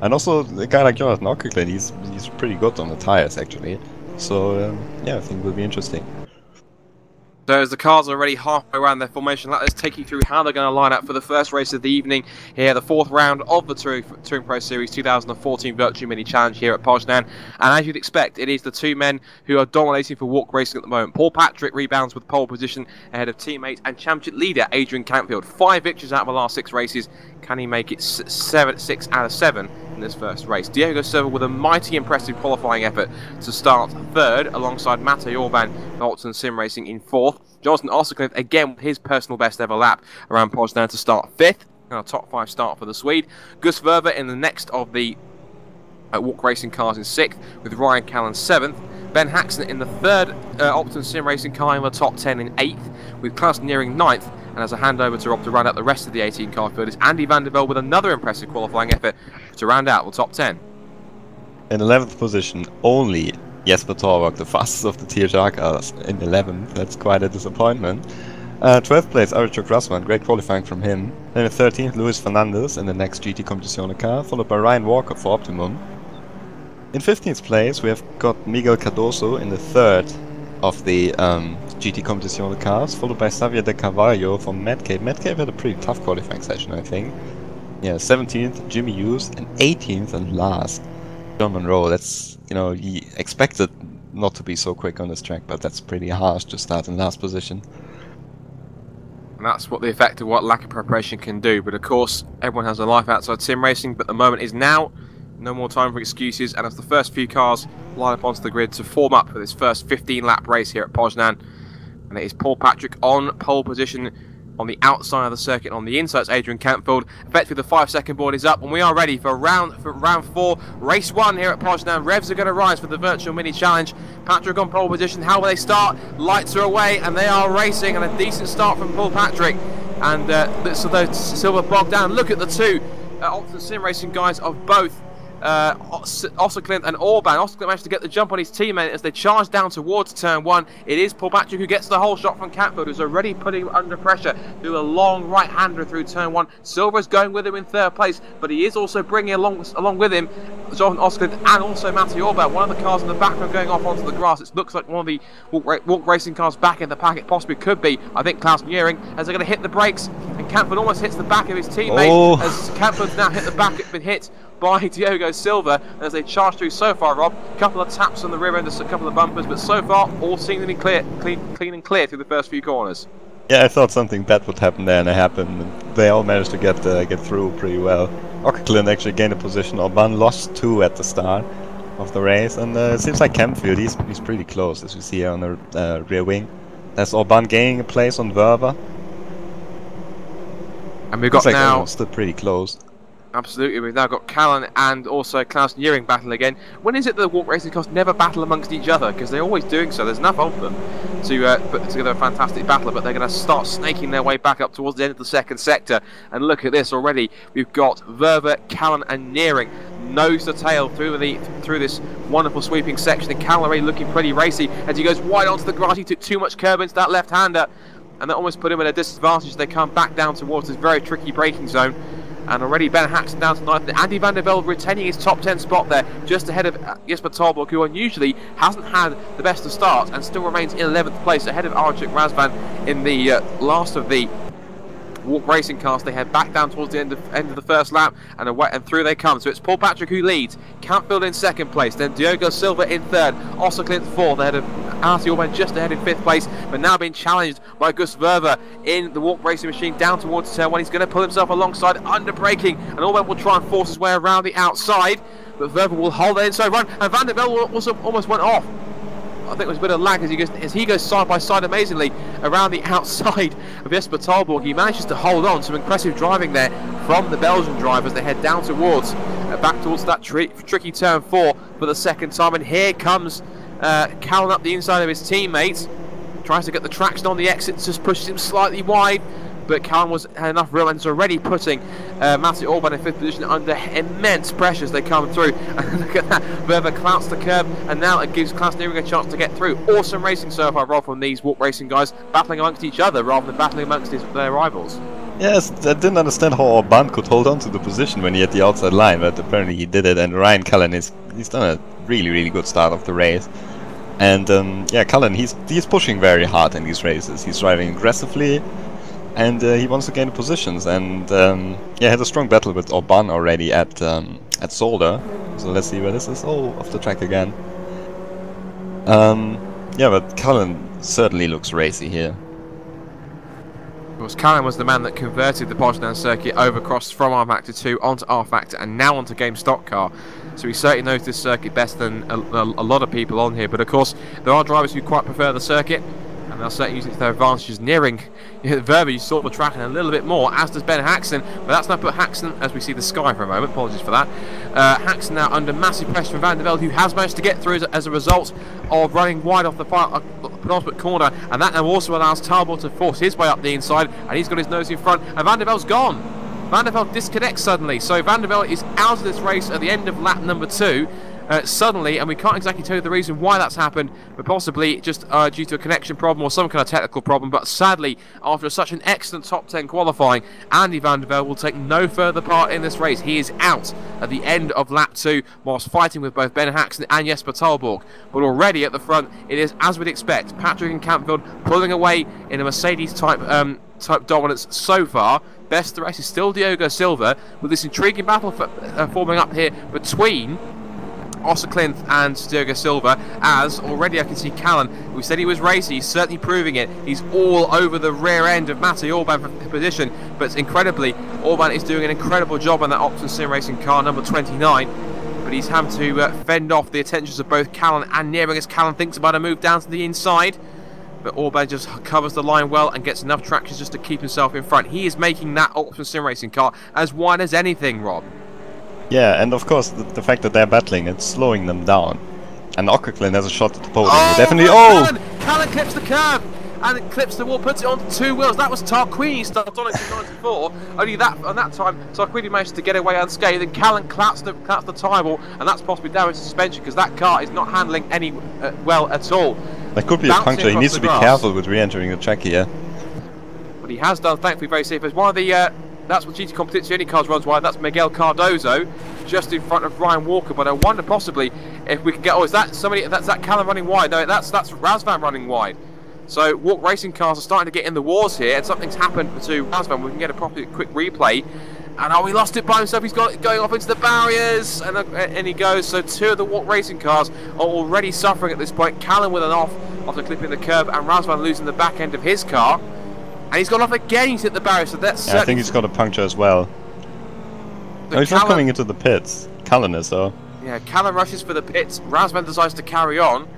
Speaker 3: and also a guy like Jonathan Ockerklin, he's pretty good on the tires actually. So yeah, I think it will be interesting.
Speaker 1: So as the cars are already halfway around their formation, let's take you through how they're going to line up for the first race of the evening here, the 4th round of the Touring Pro Series 2014 Virtual Mini Challenge here at Poznan. And as you'd expect, it is the two men who are dominating for walk racing at the moment. Paul Patrick rebounds with pole position ahead of teammate and championship leader Adrian Cantfield. 5 victories out of the last 6 races. Can he make it 6 out of 7 in this first race? Diego Silva with a mighty impressive qualifying effort to start 3rd, alongside Matej Orban and Alton Sim Racing in 4th. Jonathan Osserklint again with his personal best ever lap around Poznan to start 5th. And a top 5 start for the Swede. Gus Verver in the next of the walk racing cars in 6th, with Ryan Callan 7th. Ben Haxon in the 3rd Opton Sim Racing car in the top 10 in 8th, with Klaus nearing 9th. And as a handover to Rob to round out the rest of the 18 car field is Andy van der Velde with another impressive qualifying effort to round out the top 10.
Speaker 3: In 11th position, only Jesper Torvak, the fastest of the THR cars, in 11th. That's quite a disappointment. 12th place, Archuk Rasman, great qualifying from him. Then in 13th, Luis Fernandez in the next GT Competizione car, followed by Ryan Walker for Optimum. In 15th place, we have got Miguel Cardoso in the 3rd of the GT Competizione cars, followed by Xavier de Carvalho from Medcave. Medcave had a pretty tough qualifying session, I think. Yeah, 17th, Jimmy Hughes, and 18th and last, John Monroe. That's, you know, he expected not to be so quick on this track, but that's pretty harsh to start in last position.
Speaker 1: And that's what the effect of what lack of preparation can do. But of course, everyone has a life outside sim racing, but the moment is now. No more time for excuses, and as the first few cars line up onto the grid to form up for this first 15-lap race here at Poznan, and it is Paul Patrick on pole position on the outside of the circuit. On the inside, it's Adrian Cantfield. Effectively, the 5-second board is up, and we are ready for round 4, race 1 here at Poznan. Revs are going to rise for the Virtual Mini Challenge. Patrick on pole position. How will they start? Lights are away, and they are racing, and a decent start from Paul Patrick. And so those Silver bogged down. Look at the two Opton Sim Racing guys of both Osserklint and Orban. Osserklint managed to get the jump on his teammate as they charge down towards turn 1. It is Paul Patrick who gets the whole shot from Cantfield, who's already putting him under pressure through a long right-hander through turn 1. Silver's going with him in 3rd place, but he is also bringing along with him Jonathan Osserklint and also Matej Orban. One of the cars in the background going off onto the grass. It looks like one of the walk racing cars back in the pack. It possibly could be, I think, Klaus Muering, as they're going to hit the brakes, and Cantfield almost hits the back of his teammate as Cantfield's now hit the back, been hit by Diego Silva as they charge through so far, Rob. A couple of taps on the rear end, just a couple of bumpers, but so far all seem to be clean and clear through the first few corners.
Speaker 3: Yeah, I thought something bad would happen there, and it happened. They all managed to get through pretty well. Ockerklin actually gained a position. Orban lost 2 at the start of the race, and it seems like Cantfield, he's pretty close, as we see here on the rear wing. That's Orban gaining a place on Verver.
Speaker 1: And we've got now
Speaker 3: still pretty close.
Speaker 1: Absolutely, we've now got Callan and also Klaus Nearing battling again. When is it that the Walk Racing cars never battle amongst each other? Because they're always doing so. There's enough of them to put together a fantastic battle, but they're going to start snaking their way back up towards the end of the second sector. And look at this already. We've got Verver, Callan and Nearing nose to tail through this wonderful sweeping section. And Callan already looking pretty racy as he goes wide onto the grass. He took too much curb into that left-hander, and that almost put him at a disadvantage. They come back down towards this very tricky braking zone. And already Ben Haxton down to 9th. Andy van der Velde retaining his top 10 spot there, just ahead of Jesper Tolborg, who unusually hasn't had the best of starts and still remains in 11th place, ahead of Archuk Razvan in the last of the Walk Racing cars. They head back down towards the end of the first lap, and through they come. So it's Paul Patrick who leads, Campfield in 2nd place, then Diogo Silva in 3rd, Oscar Clint 4th, ahead of Artie Orban just ahead in 5th place, but now being challenged by Gus Verver in the Walk Racing machine down towards turn 1. He's going to pull himself alongside, under braking, and Orban will try and force his way around the outside, but Verver will hold the inside run, and Van der Velde also almost went off. I think there was a bit of lag as he goes side by side amazingly around the outside of Jesper Tolborg. He manages to hold on. Some impressive driving there from the Belgian drivers. They head down towards back towards that tricky turn 4 for the second time, and here comes Callan up the inside of his teammates, tries to get the traction on the exits, just pushes him slightly wide, but Callan had enough room and is already putting Matti Orban in 5th position under immense pressure as they come through. And look at that, Verver clouts the curb, and now it gives Klaus Nearing a chance to get through. Awesome racing so far, Rob, from these Walk Racing guys, battling amongst each other rather than battling amongst their rivals.
Speaker 3: Yes, I didn't understand how Orban could hold on to the position when he had the outside line, but apparently he did it, and Ryan Callan he's done a really good start of the race. And yeah, Callan, he's pushing very hard in these races. He's driving aggressively, and he wants to gain the positions, and yeah, had a strong battle with Orban already at Zolder. So let's see where this is. Oh, off the track again. Yeah, but Callan certainly looks racy here.
Speaker 1: Of course, Callan was the man that converted the Poznan circuit over crossed from R-Factor 2 onto R-Factor and now onto Game Stock Car. So he certainly knows this circuit better than a lot of people on here. But of course, there are drivers who quite prefer the circuit, and they'll certainly use it to their advantages. Nearing Verver, you saw the track and a little bit more, as does Ben Haxton, but that's now put Haxton, as we see the sky for a moment, apologies for that, Haxton now under massive pressure from Van der Velde, who has managed to get through as a result of running wide off the penultimate corner, and that now also allows Tolborg to force his way up the inside, and he's got his nose in front, and Van der Velde's gone. Van der Velde disconnects suddenly, so Van der Velde is out of this race at the end of lap number 2. Suddenly, and we can't exactly tell you the reason why that's happened, but possibly just due to a connection problem or some kind of technical problem. But sadly, after such an excellent top 10 qualifying, Andy van der Velde will take no further part in this race. He is out at the end of lap 2 whilst fighting with both Ben Haxton and Jesper Tolborg. But already at the front, it is as we'd expect. Patrick and Campfield pulling away in a Mercedes type dominance so far. Best of the race is still Diogo Silva, with this intriguing battle forming up here between Oscar Clint and Diogo Silva, as already I can see Callan, we said he was racy, he's certainly proving it. He's all over the rear end of Matti Orban for position, but incredibly, Orban is doing an incredible job on that Option Sim Racing car, number 29. But he's having to fend off the attentions of both Callan and Nearing as Callan thinks about a move down to the inside. But Orban just covers the line well and gets enough traction just to keep himself in front. He is making that Option Sim Racing car as wide as anything, Rob.
Speaker 3: Yeah, and of course the fact that they're battling, it's slowing them down. And Ockerklin has a shot at the podium. Definitely.
Speaker 1: Callan clips the curb and it clips the wall, puts it onto 2 wheels. That was Tarquini started on it in 94. Only that on that time, Tarquini managed to get away unscathed. Then Callan claps the tyre wall, and that's possibly damaged suspension because that car is not handling any well at all.
Speaker 3: That could be a puncture. He needs to be careful with re-entering the track here.
Speaker 1: But he has done, thankfully, very safe. As one of the that's what GT Competizione cars runs wide. That's Miguel Cardozo, just in front of Ryan Walker. But I wonder possibly if we can get. Oh, is that somebody? That's that Callan running wide? No, that's Razvan running wide. So Walk Racing cars are starting to get in the wars here, and something's happened to Razvan. We can get a proper quick replay. And oh, he lost it by himself. He's got it going off into the barriers, and he goes. So 2 of the Walk Racing cars are already suffering at this point. Callan with an off after clipping the curb, and Razvan losing the back end of his car. And he's gone off again, he's hit the barrier, so that's...
Speaker 3: Yeah, I think he's got a puncture as well. No, he's not coming into the pits. Callan is, though.
Speaker 1: Yeah, Callan rushes for the pits. Razvan decides to carry on.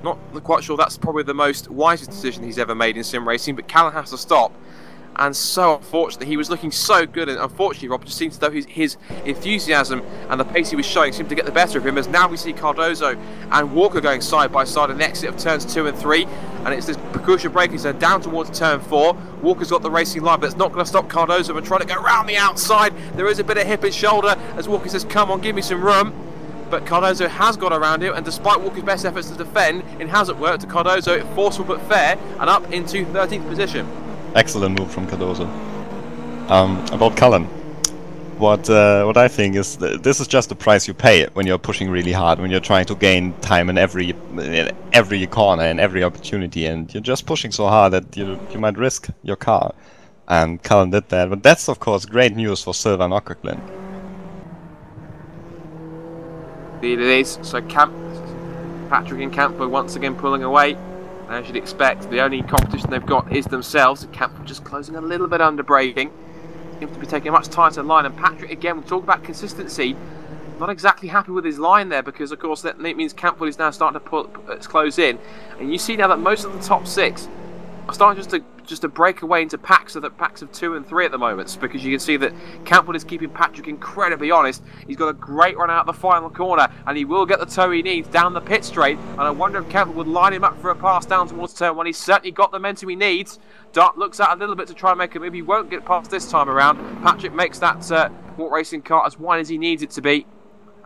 Speaker 1: Not quite sure that's probably the most wisest decision he's ever made in sim racing, but Callan has to stop. And so unfortunately, he was looking so good, and unfortunately, Rob just seems to know his enthusiasm and the pace he was showing seemed to get the better of him. As now we see Cardozo and Walker going side by side in the exit of turns 2 and 3, and it's this precaution braking zone down towards turn 4. Walker's got the racing line, but it's not going to stop Cardozo from trying to go around the outside. There is a bit of hip and shoulder as Walker says, "Come on, give me some room." But Cardozo has got around it, and despite Walker's best efforts to defend, it hasn't worked. To Cardozo, forceful but fair, and up into 13th position.
Speaker 3: Excellent move from Cardozo. About Cullen, what I think is this is just the price you pay when you're pushing really hard, when you're trying to gain time in every corner and every opportunity, and you're just pushing so hard that you might risk your car. And Cullen did that, but that's of course great news for Silver and Ockerglin.
Speaker 1: Indeed it is. So Patrick and Campbell once again pulling away. As you'd expect, the only competition they've got is themselves. Campbell just closing a little bit under braking. Seems to be taking a much tighter line. And Patrick, again, we talk about consistency. Not exactly happy with his line there, because of course that means Campbell is now starting to close in. And you see now that most of the top 6 are starting just to break away into packs of 2 and 3 at the moment, because you can see that Campbell is keeping Patrick incredibly honest. He's got a great run out the final corner, and he will get the toe he needs down the pit straight. And I wonder if Campbell would line him up for a pass down towards turn 1. He's certainly got the momentum he needs. Dart looks out a little bit to try and make a move. He won't get past this time around. Patrick makes that walk racing car as wide as he needs it to be,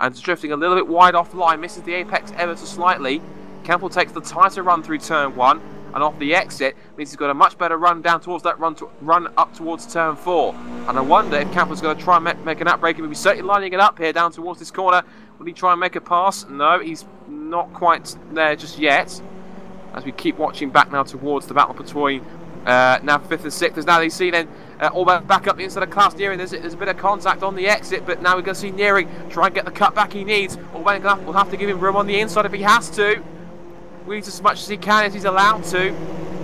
Speaker 1: and is drifting a little bit wide off line, misses the apex ever so slightly. Campbell takes the tighter run through turn 1. And off the exit means he's got a much better run down towards that run up towards turn 4. And I wonder if Campbell's going to try and make an outbreak. He'll be certainly lining it up here down towards this corner. Will he try and make a pass? No, he's not quite there just yet. As we keep watching back now towards the battle between now 5th and 6th. As now they see then all back up the inside of Klaus Nearing. There's a bit of contact on the exit, but now we're going to see Nearing try and get the cut back he needs. Orban will have to give him room on the inside if he has to. Weeds as much as he can, as he's allowed to,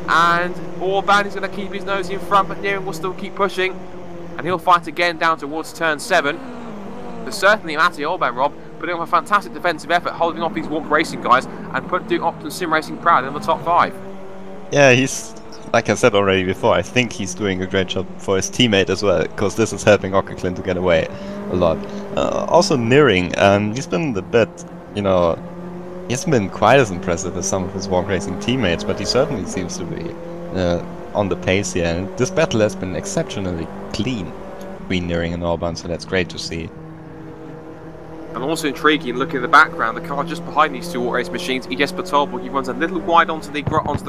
Speaker 1: and Orban is going to keep his nose in front, but Nearing will still keep pushing, and he'll fight again down towards turn 7. But certainly Matty Orban, Rob, putting on a fantastic defensive effort, holding off these walk racing guys and doing Optimum Sim Racing proud in the top 5.
Speaker 3: Yeah, he's, like I said already before, I think he's doing a great job for his teammate as well, because this is helping Ockerglin to get away a lot. Also Nearing, he's been a bit, you know, he hasn't been quite as impressive as some of his walk racing teammates, but he certainly seems to be on the pace here. And this battle has been exceptionally clean between Nearing and Orban, so that's great to see.
Speaker 1: And also intriguing, looking at the background, the car just behind these two walk race machines, Jesper Tolborg, he runs a little wide onto the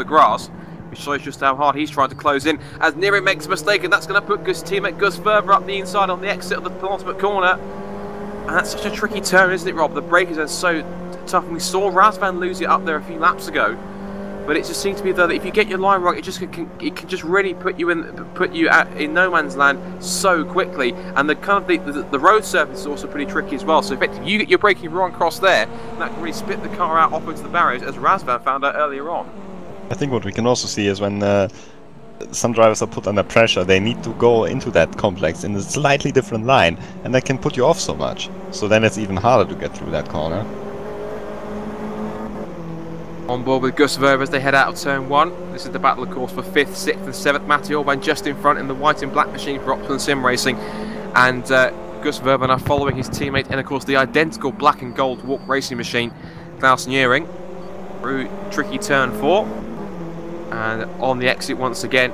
Speaker 1: grass, which shows just how hard he's trying to close in. As Nearing makes a mistake, and that's going to put Gus' teammate Gus further up the inside on the exit of the penultimate corner. And that's such a tricky turn, isn't it, Rob? The braking are so tough, and we saw Razvan lose it up there a few laps ago, but it just seems to be though that if you get your line right, it can just really put you in no man's land so quickly. And the road surface is also pretty tricky as well, so effectively you get your braking wrong across there, and that can really spit the car out off into the barriers, as Razvan found out earlier on.
Speaker 3: I think what we can also see is when some drivers are put under pressure, they need to go into that complex in a slightly different line, and that can put you off so much, so then it's even harder to get through that corner.
Speaker 1: On board with Gus Verve as they head out of turn 1. This is the battle, of course, for 5th, 6th and 7th. Matty Orban just in front in the white and black machine for Optimum Sim Racing. And Gus Verve are following his teammate in, of course, the identical black and gold walk racing machine, Klaus Nearing, through tricky turn 4. And on the exit once again,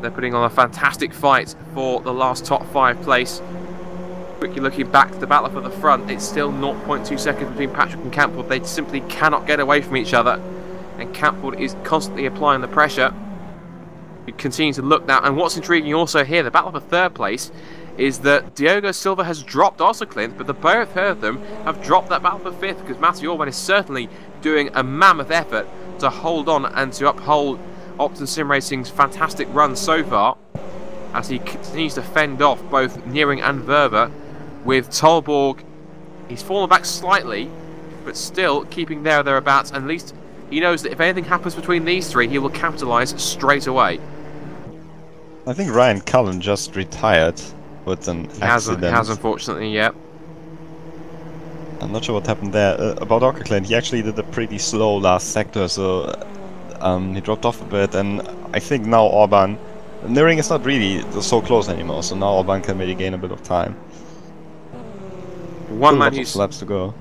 Speaker 1: they're putting on a fantastic fight for the last top 5 place. Quickly looking back to the battle for the front, it's still 0.2 seconds between Patrick and Campbell. They simply cannot get away from each other, and Campbell is constantly applying the pressure. We continue to look now, and what's intriguing also here, the battle for 3rd place, is that Diogo Silva has dropped Ockerglin, but the both of them have dropped that battle for 5th, because Matty Orban is certainly doing a mammoth effort to hold on and to uphold Optimum Sim Racing's fantastic run so far, as he continues to fend off both Nearing and Verve. With Tolborg, he's fallen back slightly, but still keeping there or thereabouts, and at least he knows that if anything happens between these 3, he will capitalise straight away.
Speaker 3: I think Ryan Cullen just retired with an accident.
Speaker 1: He has unfortunately, yeah.
Speaker 3: I'm not sure what happened there. About Ockerglin, he actually did a pretty slow last sector, so he dropped off a bit, and I think now Orban Nearing is not really so close anymore, so now Orban can maybe gain a bit of time.
Speaker 1: One man who's
Speaker 3: laps to go.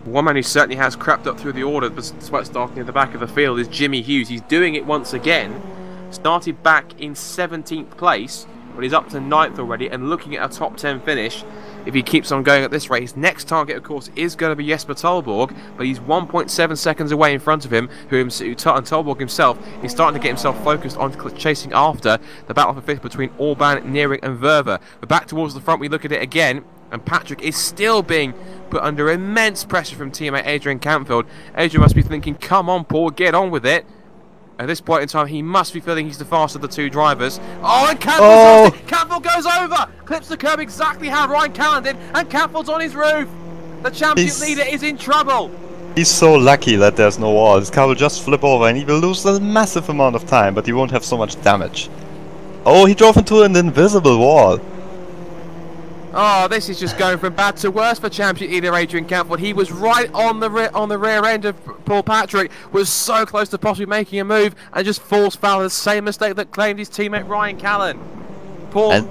Speaker 1: One man who certainly has crept up through the order, despite starting at the back of the field, is Jimmy Hughes. He's doing it once again. Started back in 17th place, but he's up to 9th already, and looking at a top 10 finish. If he keeps on going at this rate, his next target, of course, is going to be Jesper Tolborg, but he's 1.7 seconds away in front of him, and Tolborg himself is starting to get himself focused on chasing after the battle for 5th between Orban, Nearing and Verver. But back towards the front, we look at it again, and Patrick is still being put under immense pressure from teammate Adrian Campfield. Adrian must be thinking, come on, Paul, get on with it. At this point in time, he must be feeling he's the fastest of the two drivers. Oh, and Campfield goes over! Clips the curb exactly how Ryan Callan did, and Campfield's on his roof! The champion leader is in trouble!
Speaker 3: He's so lucky that there's no wall. His car will just flip over and he will lose a massive amount of time, but he won't have so much damage. Oh, he drove into an invisible wall.
Speaker 1: Oh, this is just going from bad to worse for champion leader Adrian Campfield. He was right on the rear end of Paul Patrick, was so close to possibly making a move, and just falls foul of the same mistake that claimed his teammate Ryan Callan.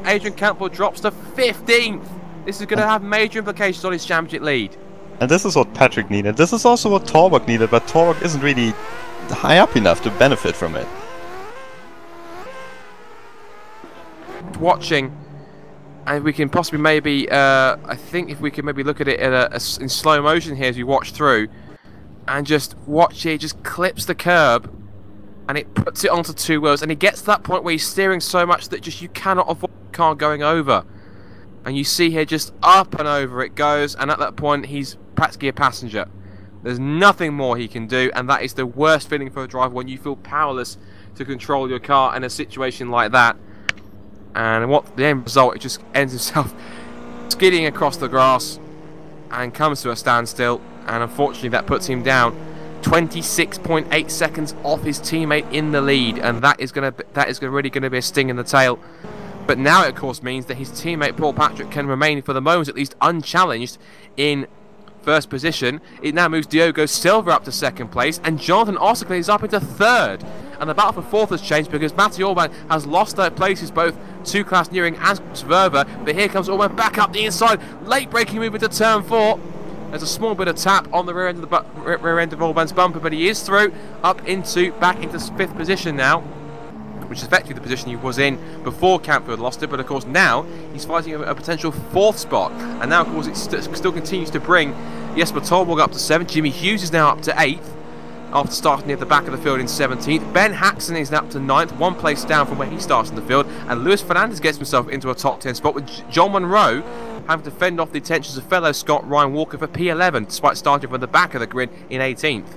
Speaker 1: Adrian Campfield drops to 15th. This is going to have major implications on his championship lead.
Speaker 3: And this is what Patrick needed. This is also what Tolborg needed, but Tolborg isn't really high up enough to benefit from it.
Speaker 1: Watching. And we can possibly maybe, I think if we can maybe look at it in slow motion here as we watch through, and just watch it, just clips the curb, and it puts it onto two wheels, and he gets to that point where he's steering so much that just you cannot avoid the car going over. And you see here just up and over it goes, and at that point he's practically a passenger. There's nothing more he can do, and that is the worst feeling for a driver when you feel powerless to control your car in a situation like that. And what the end result, it just ends himself skidding across the grass and comes to a standstill, and unfortunately that puts him down 26.8 seconds off his teammate in the lead, and that is really going to be a sting in the tail. But now it of course means that his teammate Paul Patrick can remain, for the moment at least, unchallenged in first position. It now moves Diogo Silva up to second place, and Jonathan Osterklin is up into third. And the battle for fourth has changed because Matti Orban has lost their places both to Klaus Nearing and Verver. But here comes Orban back up the inside, late braking move into turn 4. There's a small bit of tap on the rear end of Orban's bumper, but he is through back into 5th position now, which is effectively the position he was in before Campfield lost it. But of course now he's fighting a potential 4th spot, and now of course it still continues to bring Jesper Tolborg up to 7th. Jimmy Hughes is now up to 8th after starting near the back of the field in 17th. Ben Haxon is now up to 9th, 1 place down from where he starts in the field, and Luis Fernandez gets himself into a top 10 spot, with John Monroe having to fend off the attentions of fellow Scot Ryan Walker for P11, despite starting from the back of the grid in 18th.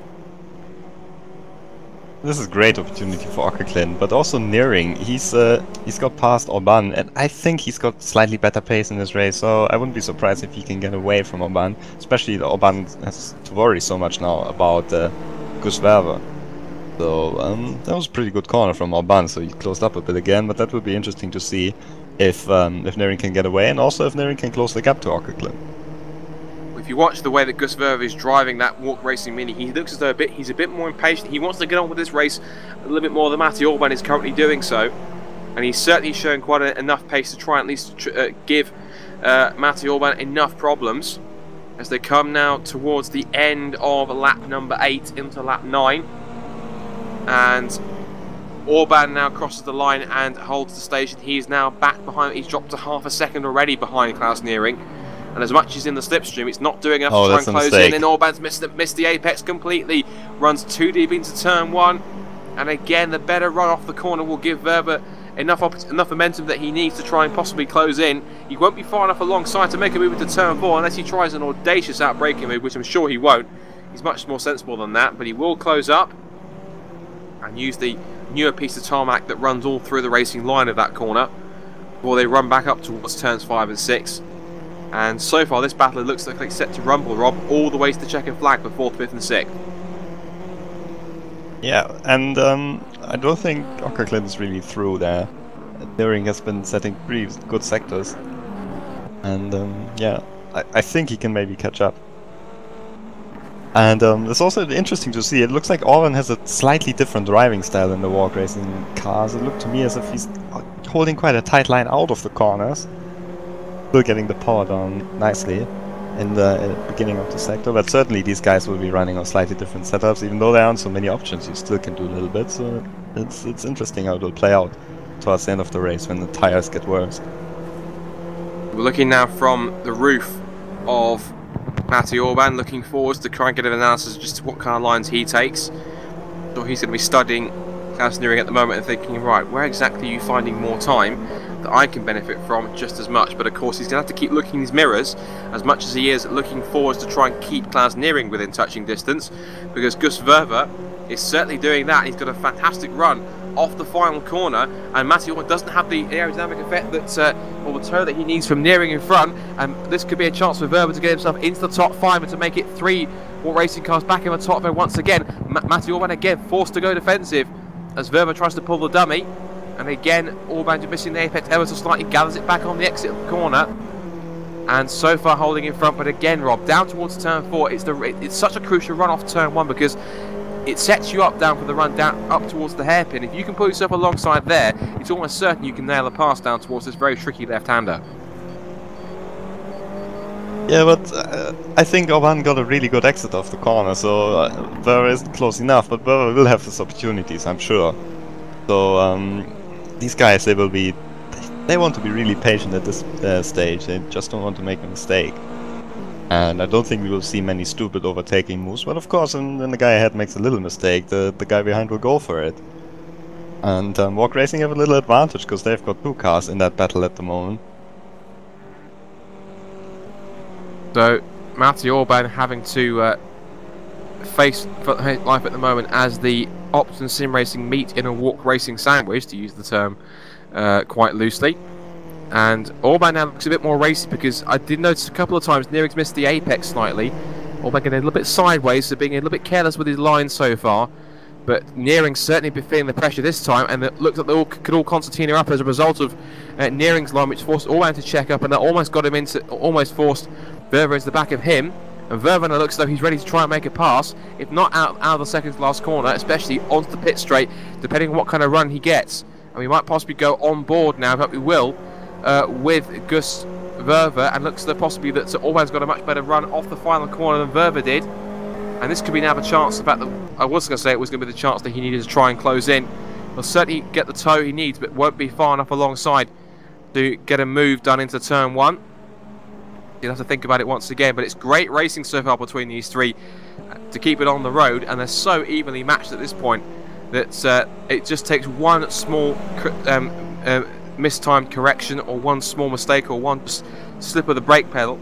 Speaker 3: This is a great opportunity for Osterklin, but also Nearing. He's got past Orban, and I think he's got slightly better pace in this race, so I wouldn't be surprised if he can get away from Orban, especially that Orban has to worry so much now about Gus Verver. So that was a pretty good corner from Orban, so he closed up a bit again, but that would be interesting to see if Nearing can get away, and also if Nearing can close the gap to Osterklin.
Speaker 1: If you watch the way that Gus Verver is driving that Walk Racing Mini, he looks as though he's a bit more impatient. He wants to get on with this race a little bit more than Matti Orban is currently doing so, and he's certainly showing quite enough pace to try and at least give Matti Orban enough problems as they come now towards the end of lap number 8 into lap 9, and Orban now crosses the line and holds the station. He is now back behind. He's dropped to half a second already behind Klaus Nearing. And as much as he's in the slipstream, it's not doing enough to try and close in. And Orban's missed the apex completely. Runs too deep into turn 1. And again, the better run off the corner will give Verver enough momentum that he needs to try and possibly close in. He won't be far enough alongside to make a move into turn 4 unless he tries an audacious out-braking move, which I'm sure he won't. He's much more sensible than that, but he will close up and use the newer piece of tarmac that runs all through the racing line of that corner before they run back up towards turns 5 and 6. And so far this battle looks like it's set to rumble, Rob, all the way to the checkered flag for 4th, 5th and 6th.
Speaker 3: Yeah, and I don't think Osterklin is really through there. Nearing has been setting pretty good sectors. And yeah, I think he can maybe catch up. And it's also interesting to see. It looks like Orban has a slightly different driving style in the walk racing cars. It looked to me as if he's holding quite a tight line out of the corners, still getting the power down nicely in the beginning of the sector. But certainly these guys will be running on slightly different setups. Even though there aren't so many options, you still can do a little bit. So it's interesting how it will play out towards the end of the race when the tires get worse.
Speaker 1: We're looking now from the roof of Matty Orban, looking forwards to try and get an analysis of just what kind of lines he takes. So he's going to be studying class steering at the moment and thinking, right, where exactly are you finding more time that I can benefit from just as much? But of course he's going to have to keep looking in his mirrors as much as he is looking forwards to try and keep Klaus Nearing within touching distance, because Gus Verver is certainly doing that. He's got a fantastic run off the final corner, and Matty Orban doesn't have the aerodynamic effect that or the toe that he needs from Nearing in front, and this could be a chance for Verver to get himself into the top 5 and to make it 3 Walk Racing cars back in the top 5 once again. Matty Orban again forced to go defensive as Verver tries to pull the dummy, and again Orban just missing the apex ever so slightly, gathers it back on the exit of the corner, and so far holding in front. But again, Rob, down towards turn 4, it's such a crucial run off turn 1 because it sets you up down for the run down up towards the hairpin. If you can pull yourself alongside there, it's almost certain you can nail a pass down towards this very tricky left-hander.
Speaker 3: Yeah, but I think Orban got a really good exit off the corner, so Verver isn't close enough, but Verver will have his opportunities, I'm sure. So these guys, they want to be really patient at this stage. They just don't want to make a mistake. And I don't think we will see many stupid overtaking moves, but of course when the guy ahead makes a little mistake, the guy behind will go for it. And Walk Racing have a little advantage because they've got 2 cars in that battle at the moment.
Speaker 1: So Matty Orban having to face life at the moment as the Opt and Sim Racing meet in a Walk Racing sandwich, to use the term quite loosely. And Orban now looks a bit more racy because I did notice a couple of times Nearing's missed the apex slightly. Orban getting a little bit sideways, so being a little bit careless with his line so far. But Nearing's certainly been feeling the pressure this time, and it looks like they could all concertina up as a result of Nearing's line, which forced Orban to check up, and that almost got him into, almost forced Verver into the back of him. And Verver now looks as though he's ready to try and make a pass, if not out of the second last corner, especially onto the pit straight, depending on what kind of run he gets. And we might possibly go on board now, but we will, with Gus Verver, and looks as though possibly that Orban's got a much better run off the final corner than Verver did. And this could be now the chance, the fact that I was going to say it was going to be the chance that he needed to try and close in. He'll certainly get the toe he needs, but won't be far enough alongside to get a move done into turn 1. You'll have to think about it once again, but it's great racing so far between these 3 to keep it on the road, and they're so evenly matched at this point that it just takes one small mistimed correction, or one small mistake, or one slip of the brake pedal.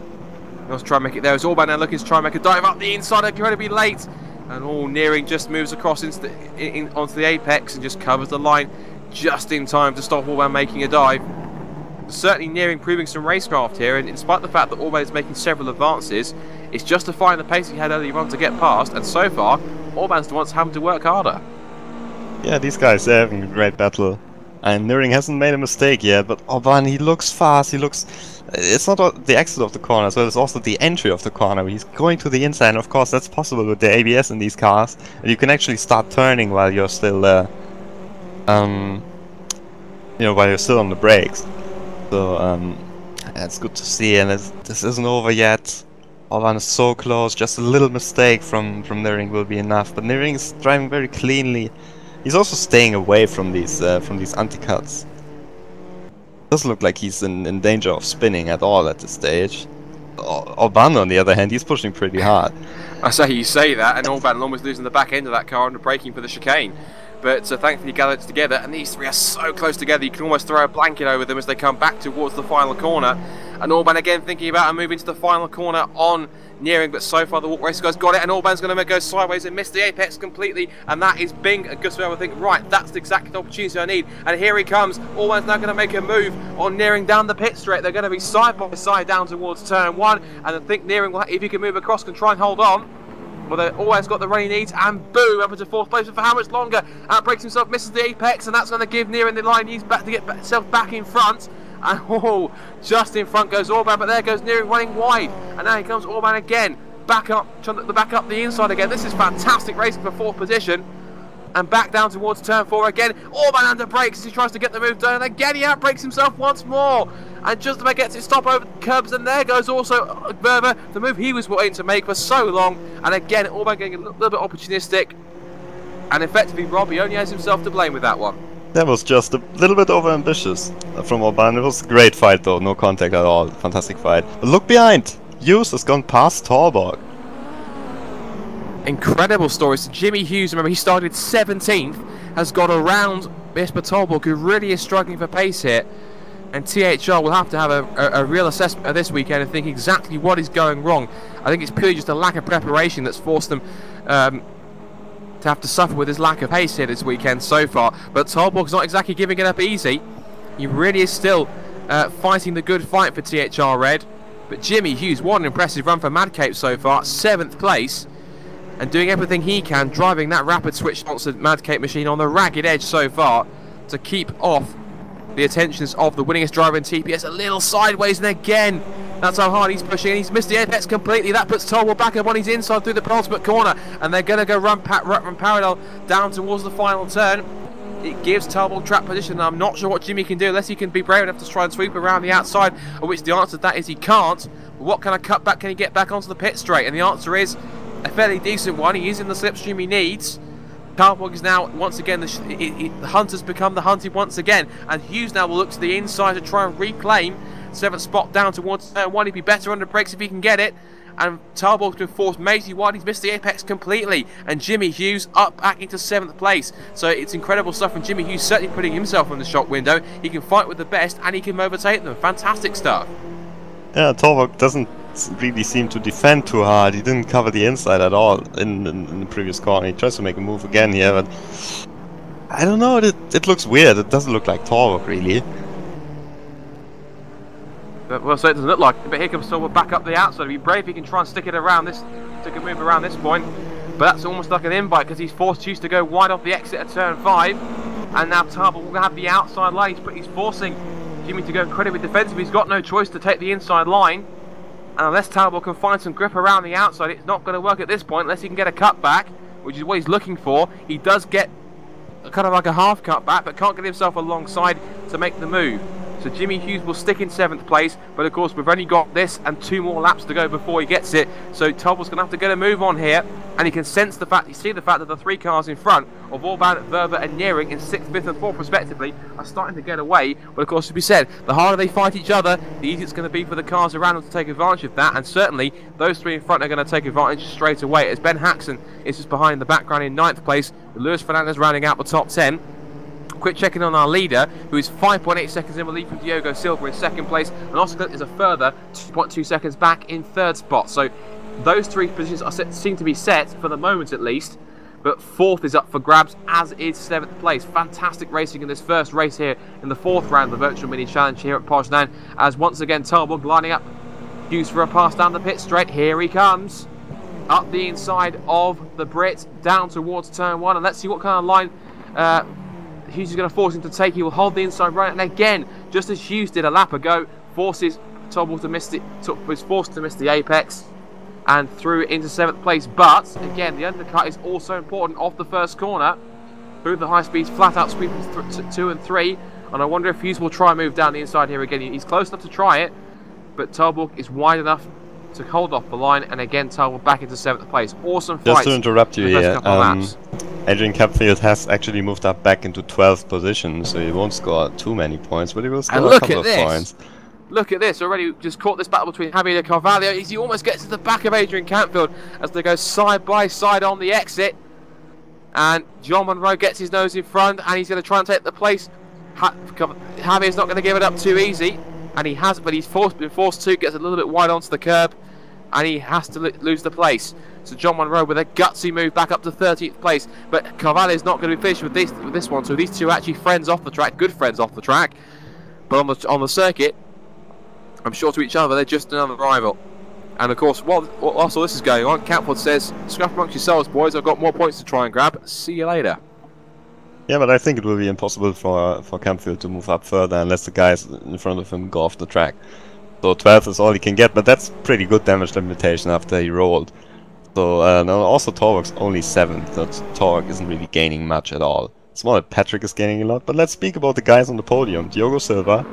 Speaker 1: Let's try and make it there. It's Orban now looking to try and make a dive up the inside, incredibly late, and all Nearing just moves across into onto the apex and just covers the line just in time to stop Orban making a dive. Certainly Nearing proving some racecraft here, and in spite of the fact that Orban is making several advances, it's justifying the pace he had earlier on to get past, and so far Orban's the one that's having to work harder.
Speaker 3: Yeah, these guys are having a great battle, and Nearing hasn't made a mistake yet, but Orban, he looks fast, he looks... It's not the exit of the corner as well, it's also the entry of the corner. He's going to the inside, and of course that's possible with the ABS in these cars, and you can actually start turning while you're still while you're still on the brakes. So that's good to see, and this isn't over yet. Orban is so close, just a little mistake from Nearing will be enough, but Nearing is driving very cleanly. He's also staying away from these anti-cuts. Doesn't look like he's in danger of spinning at all at this stage. Orban, on the other hand, he's pushing pretty hard.
Speaker 1: I say you say that, and Orban almost losing the back end of that car under braking for the chicane. But thankfully gathered together, and these 3 are so close together you can almost throw a blanket over them as they come back towards the final corner. And Orban again thinking about a move into the final corner on Nearing, but so far the Walk Racing guy's got it, and Orban's going to go sideways and miss the apex completely, and that is Bing. And Gus Verver think, right, that's exactly the opportunity I need, and here he comes. Orban's now going to make a move on Nearing down the pit straight. They're going to be side by side down towards turn 1, and I think Nearing, if he can move across, can try and hold on. Well, they've always got the run he needs, and boom, up into 4th place. But for how much longer? Outbreaks himself, misses the apex, and that's going to give Nearing the line he needs back to get himself back in front. And just in front goes Orban, but there goes Nearing running wide. And now here comes Orban again. back up the inside again. This is fantastic racing for 4th position. And back down towards turn 4 again. Orban under brakes as he tries to get the move done. And again, he outbrakes himself once more. And just about gets it stop over the curbs. And there goes also Verver, the move he was waiting to make for so long. And again, Orban getting a little bit opportunistic. And effectively, Robbie only has himself to blame with that one.
Speaker 3: That was just a little bit overambitious from Orban. It was a great fight though, no contact at all. Fantastic fight. But look behind. Hughes has gone past Torborg.
Speaker 1: Incredible stories. So Jimmy Hughes, remember, he started 17th, has got around Jesper Torborg, who really is struggling for pace here. And THR will have to have a real assessment of this weekend and think exactly what is going wrong. I think it's purely just a lack of preparation that's forced them to have to suffer with his lack of pace here this weekend so far. But Torborg's not exactly giving it up easy. He really is still fighting the good fight for THR Red. But Jimmy Hughes, what an impressive run for Madcape so far, 7th place. And doing everything he can, driving that rapid switch sponsored Madcape machine on the ragged edge so far to keep off the attentions of the winningest driver in TPS. A little sideways, and again, that's how hard he's pushing, and he's missed the apex completely. That puts Torborg back up on his inside through the penultimate corner, and they're going to go run parallel down towards the final turn. It gives Torborg track position, and I'm not sure what Jimmy can do unless he can be brave enough to try and sweep around the outside, of which the answer to that is he can't. But what kind of cutback can he get back onto the pit straight? And the answer is a fairly decent one. He is in the slipstream he needs. Torborg is now, once again, the hunter's become the hunted once again. And Hughes now will look to the inside to try and reclaim 7th spot down towards turn 1. He'd be better under brakes if he can get it. And Torborg's been forced majorly wide. He's missed the apex completely. And Jimmy Hughes up back into 7th place. So it's incredible stuff. And Jimmy Hughes certainly putting himself in the shop window. He can fight with the best and he can overtake them. Fantastic stuff.
Speaker 3: Yeah, Torborg doesn't really seem to defend too hard. He didn't cover the inside at all in the previous corner. He tries to make a move again here, but I don't know. It looks weird. It doesn't look like Torborg really.
Speaker 1: Well, so it doesn't look like it, but here comes Torborg back up the outside. Be brave, he can try and stick it around this, take a move around this point, but that's almost like an invite because he's forced Hughes to go wide off the exit at turn 5, and now Torborg will have the outside line. He's forcing Jimmy to go incredibly defensive. He's got no choice to take the inside line, and unless Torborg can find some grip around the outside, it's not going to work at this point unless he can get a cutback, which is what he's looking for. He does get kind of like a half cutback, but can't get himself alongside to make the move. So Jimmy Hughes will stick in 7th place, but of course we've only got this and 2 more laps to go before he gets it. So Torborg's going to have to get a move on here, and he can sense the fact, see the fact that the 3 cars in front of Orban, Verver and Nearing in 6th, 5th and 4th respectively are starting to get away. But of course, as we said, the harder they fight each other, the easier it's going to be for the cars around them to take advantage of that, and certainly those 3 in front are going to take advantage straight away, as Ben Haxon is just behind the background in 9th place, with Luis Fernandez rounding out the top 10. Quick checking on our leader, who is 5.8 seconds in the lead from Diogo Silva in 2nd place, and Oscar is a further 2.2 seconds back in 3rd spot. So those 3 positions seem to be set, for the moment at least, but 4th is up for grabs, as is 7th place. Fantastic racing in this first race here in the 4th round of the Virtual Mini Challenge here at Poznan, as once again Torborg lining up Hughes for a pass down the pit straight. Here he comes, up the inside of the Brit, down towards turn 1, and let's see what kind of line Hughes is going to force him to take. He will hold the inside right, and again, just as Hughes did a lap ago, forces Torborg to miss was forced to miss the apex and through into 7th place. But again, the undercut is also important off the first corner through the high speeds, flat out sweeping 2 and 3. And I wonder if Hughes will try and move down the inside here again. He's close enough to try it, but Torborg is wide enough to hold off the line, and again Torborg back into 7th place. Awesome fight.
Speaker 3: Just to interrupt you here, Adrian Capfield has actually moved up back into 12th position, so he won't score too many points, but he will score a couple of points.
Speaker 1: Look at this, already just caught this battle between Javier Carvalho. He almost gets to the back of Adrian Campfield as they go side by side on the exit. And John Monroe gets his nose in front, and he's going to try and take the place. Javier's not going to give it up too easy, and he has, but he's been forced to, gets a little bit wide onto the curb, and he has to lose the place. So John Monroe with a gutsy move back up to 13th place, but Carvalho's not going to be finished with this one. So these two are actually friends off the track, good friends off the track, but on the circuit, I'm sure to each other they're just another rival. And of course, while all this is going on, Campford says, "Scrap amongst yourselves, boys. I've got more points to try and grab. See you later."
Speaker 3: Yeah, but I think it will be impossible for Campfield to move up further unless the guys in front of him go off the track. So 12th is all he can get, but that's pretty good damage limitation after he rolled. So now also Torvald's only 7th, so Torvald isn't really gaining much at all. It's more that Patrick is gaining a lot, but let's speak about the guys on the podium. Diogo Silva,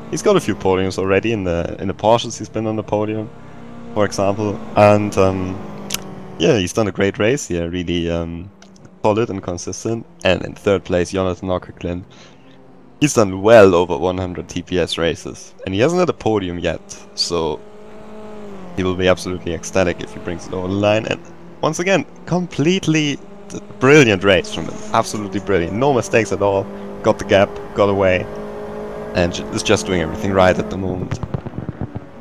Speaker 3: he's got a few podiums already in the Porsches. He's been on the podium, for example, and yeah, he's done a great race here, really solid and consistent. And in 3rd place, Jonathan Ockerklin. He's done well over 100 TPS races, and he hasn't had a podium yet, so he will be absolutely ecstatic if he brings it over the line. And once again, completely brilliant race from him. Absolutely brilliant. No mistakes at all. Got the gap, got away, and is just doing everything right at the moment.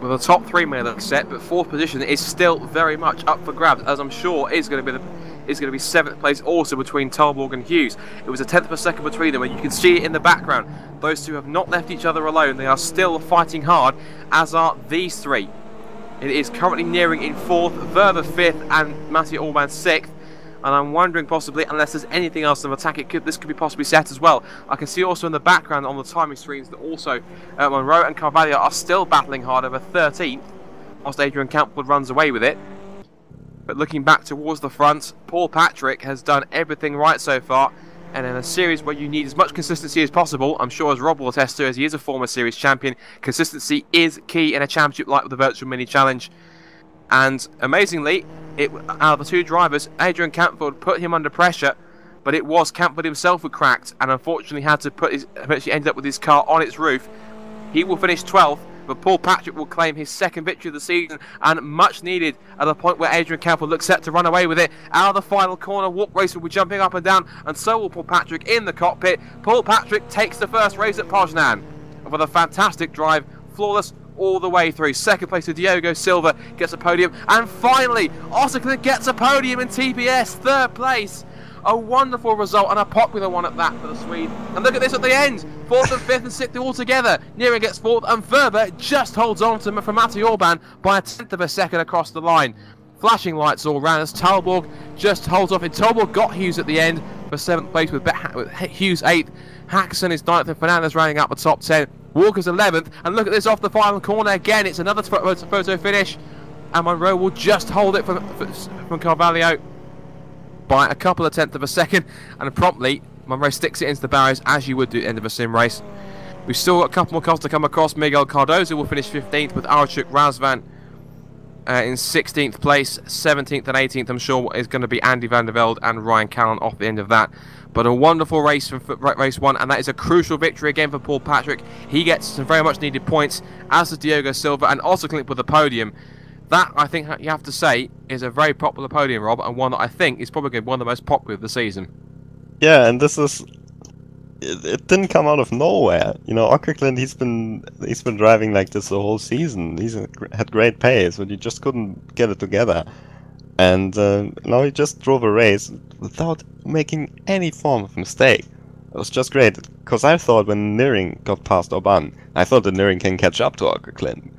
Speaker 1: Well, the top 3 may look set, but 4th position is still very much up for grabs, as I'm sure is going to be 7th place also between Talborg and Hughes. It was a 10th of a second between them, and you can see it in the background. Those two have not left each other alone. They are still fighting hard, as are these 3. It is currently nearing in 4th, Verba 5th, and Mattia Orban 6th. And I'm wondering possibly, unless there's anything else in attack, this could be possibly set as well. I can see also in the background on the timing screens that also Monroe and Carvalho are still battling hard over 13th, whilst Adrian Campbell runs away with it. But looking back towards the front, Paul Patrick has done everything right so far. And in a series where you need as much consistency as possible, I'm sure as Rob will attest to, as he is a former series champion, consistency is key in a championship like the Virtual Mini Challenge. And amazingly, out of the 2 drivers, Adrian Campfield put him under pressure, but it was Campfield himself who cracked, and unfortunately had to eventually ended up with his car on its roof. He will finish 12th, but Paul Patrick will claim his 2nd victory of the season, and much needed at a point where Adrian Campfield looks set to run away with it. Out of the final corner, Walk Race will be jumping up and down, and so will Paul Patrick in the cockpit. Paul Patrick takes the first race at Poznan with a fantastic drive, flawless all the way through. 2nd place to Diogo Silva, gets a podium, and finally Otterklint gets a podium in TPS, 3rd place. A wonderful result, and a popular one at that for the Swede. And look at this at the end, 4th and 5th and 6th all together. Nearing gets 4th, and Verba just holds on to Mattia Orban by a 10th of a second across the line. Flashing lights all round as Talborg just holds off. And Talborg got Hughes at the end for 7th place with Hughes 8th. Hackson is 9th, and Fernandez rounding up the top 10. Walker's 11th, and look at this off the final corner again. It's another photo finish, and Monroe will just hold it from Carvalho by a couple of 10th of a second, and promptly Monroe sticks it into the barriers as you would do at the end of a sim race. We've still got a couple more cars to come across. Miguel Cardozo will finish 15th with Archuk Razvan in 16th place. 17th and 18th I'm sure is going to be Andy van der Velde and Ryan Callan off the end of that. But a wonderful race from race 1, and that is a crucial victory again for Paul Patrick. He gets some very much needed points, as does Diogo Silva, and also Clint with the podium. That, I think you have to say, is a very popular podium, Rob, and one that I think is probably going to be one of the most popular of the season.
Speaker 3: Yeah, and this is... It didn't come out of nowhere. You know, Ockerklint, he's been driving like this the whole season. He's had great pace, but he just couldn't get it together. And now he just drove a race without making any form of mistake. It was just great, because I thought when Nearing got past Orban, I thought that Nearing can catch up to Ockerklint.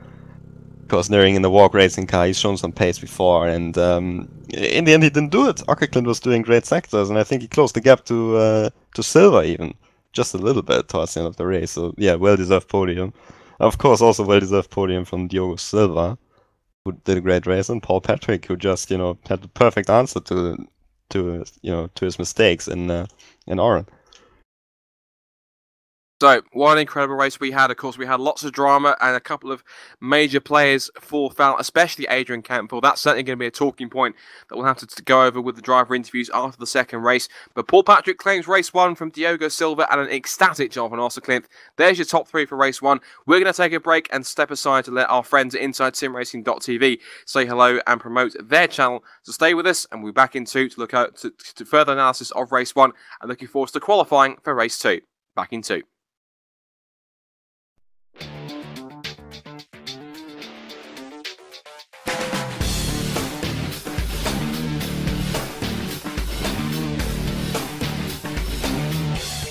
Speaker 3: Because Nearing in the walk racing car, he's shown some pace before, and in the end he didn't do it. Ockerklint was doing great sectors, and I think he closed the gap to Silva even, just a little bit towards the end of the race. So yeah, well-deserved podium. Of course, also well-deserved podium from Diogo Silva, who did a great race, and Paul Patrick, who just had the perfect answer to his mistakes in Oran.
Speaker 1: So, what an incredible race we had. Of course, we had lots of drama and a couple of major players fall foul, especially Adrian Campbell. That's certainly going to be a talking point that we'll have to go over with the driver interviews after the second race. But Paul Patrick claims race 1 from Diogo Silva and an ecstatic job on Otterklint. There's your top 3 for race 1. We're going to take a break and step aside to let our friends at InsideSimRacing.tv say hello and promote their channel. So stay with us, and we'll be back in 2 to look at to further analysis of race 1 and looking forward to qualifying for race 2. Back in 2.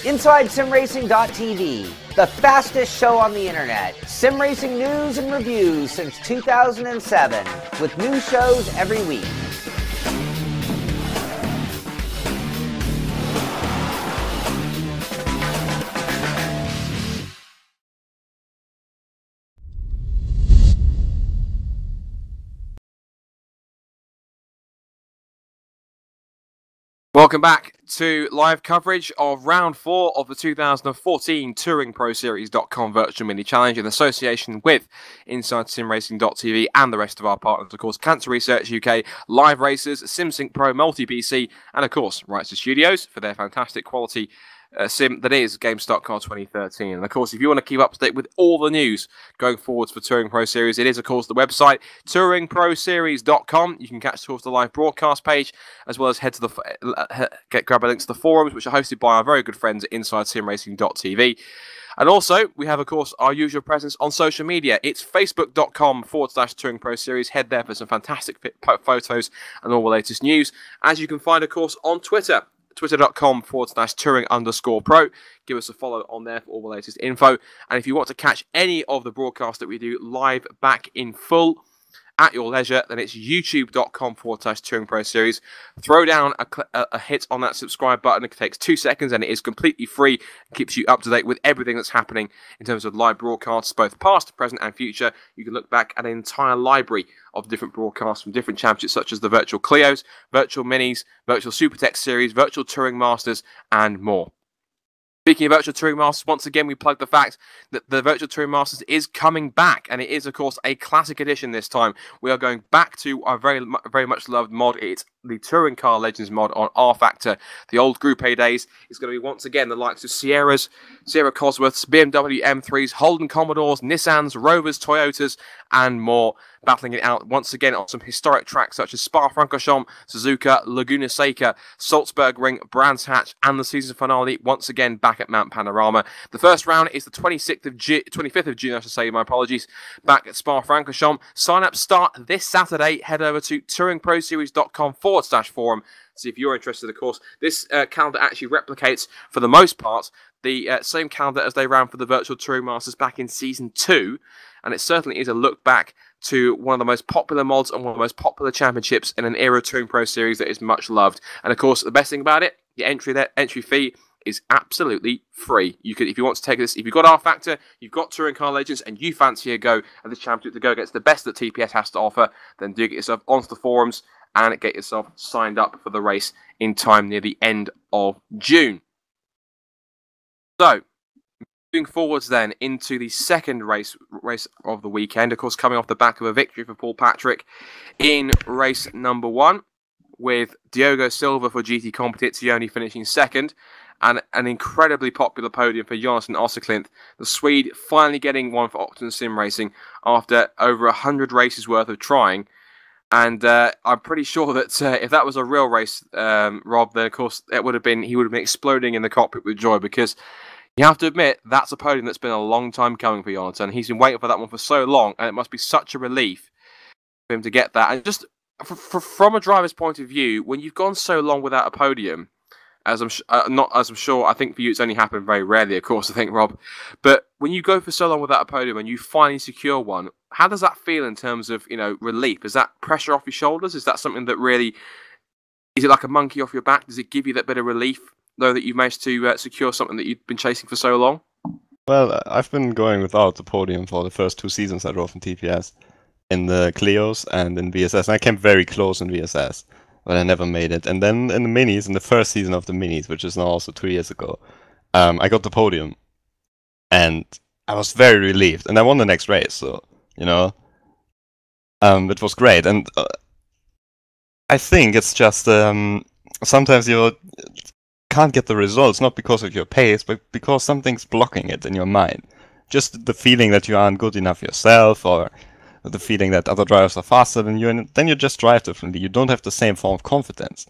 Speaker 2: InsideSimRacing.tv, the fastest show on the internet. Sim racing news and reviews since 2007, with new shows every week.
Speaker 1: Welcome back to live coverage of round 4 of the 2014 TouringProSeries.com Virtual Mini Challenge in association with InsideSimRacing.tv and the rest of our partners, of course, Cancer Research UK, Live Racers, SimSync Pro, Multi-PC, and of course, Rights to Studios for their fantastic quality sim that is GameStop 2013. And of course, if you want to keep up to date with all the news going forwards for Touring Pro Series, it is of course the website TouringProSeries.com. You can catch, of course, the live broadcast page, as well as head to the grab a link to the forums, which are hosted by our very good friends at InsideSimRacing.tv. And also, we have, of course, our usual presence on social media. It's Facebook.com/Touring Pro Series. Head there for some fantastic photos and all the latest news. As you can find, of course, on Twitter. Twitter.com/Touring_Pro. Give us a follow on there for all the latest info. And if you want to catch any of the broadcasts that we do live back in full at your leisure, then it's youtube.com/Touring Pro Series. Throw down a hit on that subscribe button. It takes 2 seconds and it is completely free. It keeps you up to date with everything that's happening in terms of live broadcasts, both past, present, and future. You can look back at an entire library of different broadcasts from different championships, such as the Virtual Clios, Virtual Minis, Virtual Supertech Series, Virtual Touring Masters, and more. Speaking of Virtual Touring Masters, once again, we plug the fact that the Virtual Touring Masters is coming back, and it is, of course, a classic edition this time. We are going back to our very much loved mod. It's the Touring Car Legends mod on R-Factor. The old Group A days is going to be, once again, the likes of Sierra Cosworths, BMW M3s, Holden Commodores, Nissans, Rovers, Toyotas, and more, battling it out once again on some historic tracks such as Spa-Francorchamps, Suzuka, Laguna Seca, Salzburg Ring, Brands Hatch, and the season finale once again back at Mount Panorama. The first round is the 25th of June, I should say, my apologies, back at Spa-Francorchamps. Sign-ups start this Saturday. Head over to touringproseries.com/forum. So if you're interested, of course, this calendar actually replicates, for the most part, the same calendar as they ran for the Virtual Touring Masters back in Season 2. And it certainly is a look back to one of the most popular mods and one of the most popular championships in an era of Touring Pro Series that is much loved. And of course, the best thing about it, the entry fee is absolutely free. You could, if you want to take this, if you've got R-Factor, you've got Touring Car Legends, and you fancy a go at this championship to go against the best that TPS has to offer, then do get yourself onto the forums and get yourself signed up for the race in time near the end of June. So, moving forwards then into the second race of the weekend, of course, coming off the back of a victory for Paul Patrick in race number 1, with Diogo Silva for GT Competizione finishing second, and an incredibly popular podium for Jonathan Osserklint, the Swede finally getting one for Octon Sim Racing after over 100 races worth of trying. And I'm pretty sure that if that was a real race, Rob, then of course he would have been exploding in the cockpit with joy, because you have to admit that's a podium that's been a long time coming for Jonathan. He's been waiting for that one for so long, and it must be such a relief for him to get that. And just from a driver's point of view, when you've gone so long without a podium, as I'm sure, I think for you it's only happened very rarely, of course, I think, Rob. But when you go for so long without a podium and you finally secure one, how does that feel in terms of, relief? Is that pressure off your shoulders? Is that something that really, is it like a monkey off your back? Does it give you that bit of relief, though, that you've managed to secure something that you've been chasing for so long?
Speaker 3: Well, I've been going without the podium for the first 2 seasons I drove in TPS, in the Clios and in VSS. And I came very close in VSS, but I never made it. And then in the Minis, in the first season of the Minis, which is now also 2 years ago, I got the podium. And I was very relieved. And I won the next race, so, it was great. And I think it's just, sometimes you can't get the results, not because of your pace, but because something's blocking it in your mind. Just the feeling that you aren't good enough yourself, or the feeling that other drivers are faster than you, and then you just drive differently. You don't have the same form of confidence.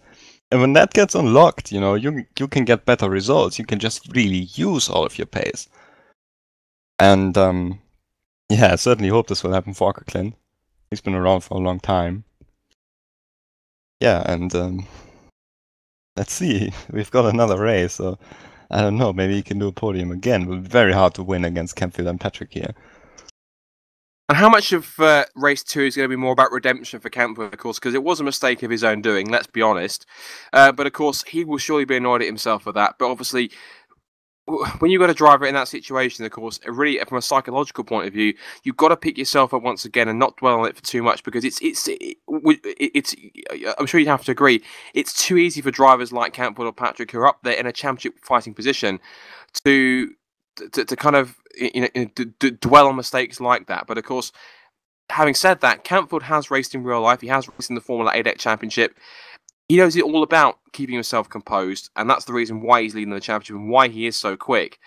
Speaker 3: And when that gets unlocked, you can get better results. You can just really use all of your pace. And I certainly hope this will happen for Osserklint. He's been around for a long time. Yeah, and let's see. We've got another race, so I don't know. Maybe he can do a podium again. It will be very hard to win against Kempfield and Patrick here.
Speaker 1: And how much of race 2 is going to be more about redemption for Kempfield, of course, because it was a mistake of his own doing, let's be honest. But of course, he will surely be annoyed at himself for that. But obviously, when you've got a driver in that situation, of course, really from a psychological point of view, you've got to pick yourself up once again and not dwell on it for too much, because it's I'm sure you'd have to agree, it's too easy for drivers like Campbell or Patrick, who are up there in a championship fighting position, to kind of dwell on mistakes like that. But of course, having said that, Campbell has raced in real life. He has raced in the Formula ADEC Championship. He knows it all about keeping himself composed, and that's the reason why he's leading the championship and why he is so quick.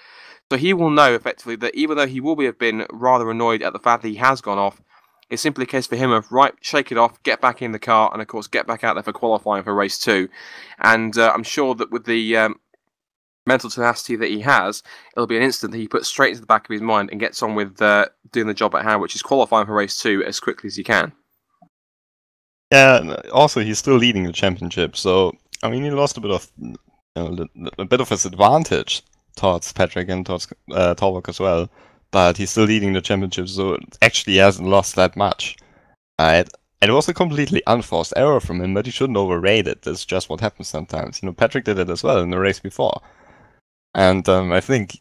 Speaker 1: So he will know effectively that even though he will have been rather annoyed at the fact that he has gone off, it's simply a case for him of, right, shake it off, get back in the car, and of course get back out there for qualifying for race 2. And I'm sure that with the mental tenacity that he has, it'll be an instant that he puts straight into the back of his mind and gets on with doing the job at hand, which is qualifying for race 2 as quickly as he can.
Speaker 3: Yeah, also he's still leading the championship, so I mean he lost a bit of his advantage towards Patrick and towards Torvik as well, but he's still leading the championship, so actually he hasn't lost that much. And it was a completely unforced error from him, but he shouldn't overrate it. That's just what happens sometimes. You know, Patrick did it as well in the race before, and I think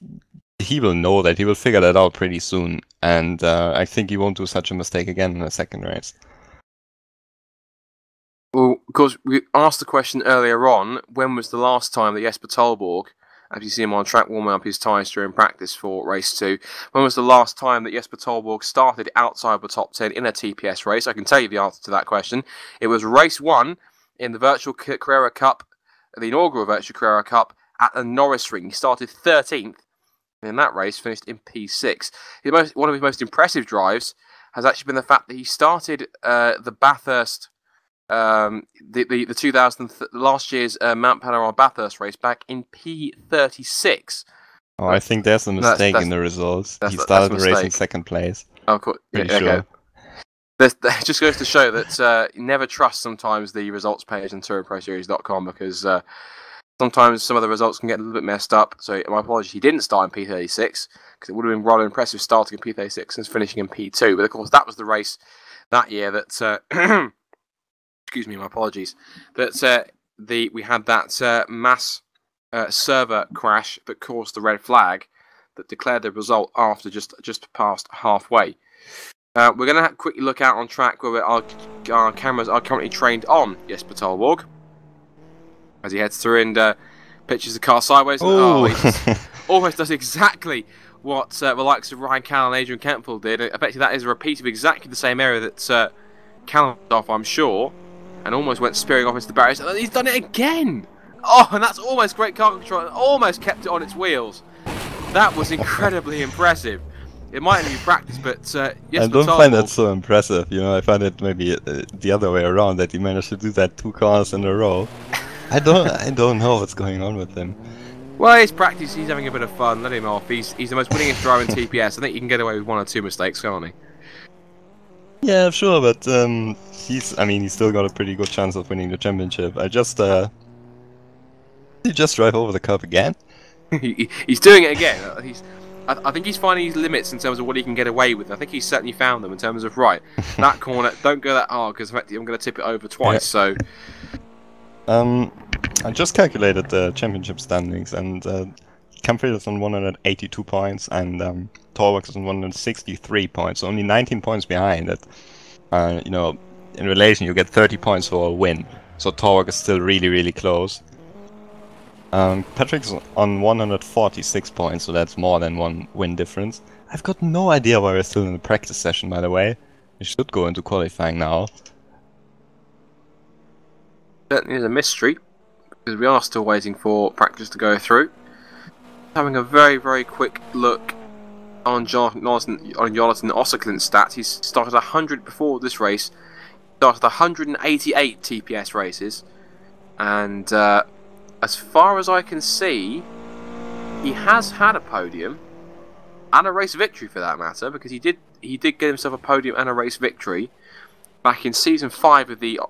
Speaker 3: he will know that. He will figure that out pretty soon, and I think he won't do such a mistake again in the second race.
Speaker 1: Well, because we asked the question earlier on, when was the last time that Jesper Tolborg, as you see him on track warming up his tyres during practice for race 2, when was the last time that Jesper Tolborg started outside the top 10 in a TPS race? I can tell you the answer to that question. It was race 1 in the Virtual Carrera Cup, the inaugural Virtual Carrera Cup at the Norris Ring. He started 13th in that race, finished in P6. One of his most impressive drives has actually been the fact that he started the Bathurst, last year's Mount Panorama Bathurst race back in P36.
Speaker 3: Oh, I think there's a mistake in the results. He started the race in second place.
Speaker 1: Oh, cool.
Speaker 3: Pretty sure.
Speaker 1: That just goes to show that never trust sometimes the results page on TouringProSeries.com, because sometimes some of the results can get a little bit messed up. So my apologies, he didn't start in P36, because it would have been rather impressive starting in P36 and finishing in P2. But of course, that was the race that year that... excuse me, my apologies. That we had that mass server crash that caused the red flag that declared the result after just past halfway. We're going to quickly look out on track where our cameras are currently trained on Jesper Tolborg as he heads through and pitches the car sideways.
Speaker 3: Oh,
Speaker 1: he almost does exactly what the likes of Ryan Callan and Adrian Kempfel did. Effectively, that is a repeat of exactly the same area that Callan was off, I'm sure, and almost went spearing off into the barriers. And he's done it again! Oh, and that's almost great car control, and almost kept it on its wheels. That was incredibly impressive. It might only be practice, but yes,
Speaker 3: I don't find that so impressive. You know, I find it maybe the other way around, that he managed to do that 2 cars in a row. I don't know what's going on with him.
Speaker 1: Well, it's practice. He's having a bit of fun. Let him off. He's the most winningest driver in TPS. I think he can get away with 1 or 2 mistakes, can't he?
Speaker 3: Yeah, sure, but he's still got a pretty good chance of winning the championship. Did he just drive over the curb again?
Speaker 1: He's doing it again. I think he's finding his limits in terms of what he can get away with. I think he's certainly found them in terms of, right, that corner, don't go that hard, because effectively I'm going to tip it over twice.
Speaker 3: Yeah.
Speaker 1: So,
Speaker 3: I just calculated the championship standings, and Campfield is on 182 points, and Torvik is on 163 points, so only 19 points behind it. You know, in relation, you get 30 points for a win, so Torvik is still really, really close. Patrick's on 146 points, so that's more than 1 win difference. I've got no idea why we're still in the practice session, by the way. We should go into qualifying now.
Speaker 1: Certainly is a mystery, because we are still waiting for practice to go through. Having a very, very quick look on Jonathan Osseklin's stats. He's started 100 before this race. He started 188 TPS races, and as far as I can see, he has had a podium and a race victory, for that matter, because he did get himself a podium and a race victory back in season 5 of the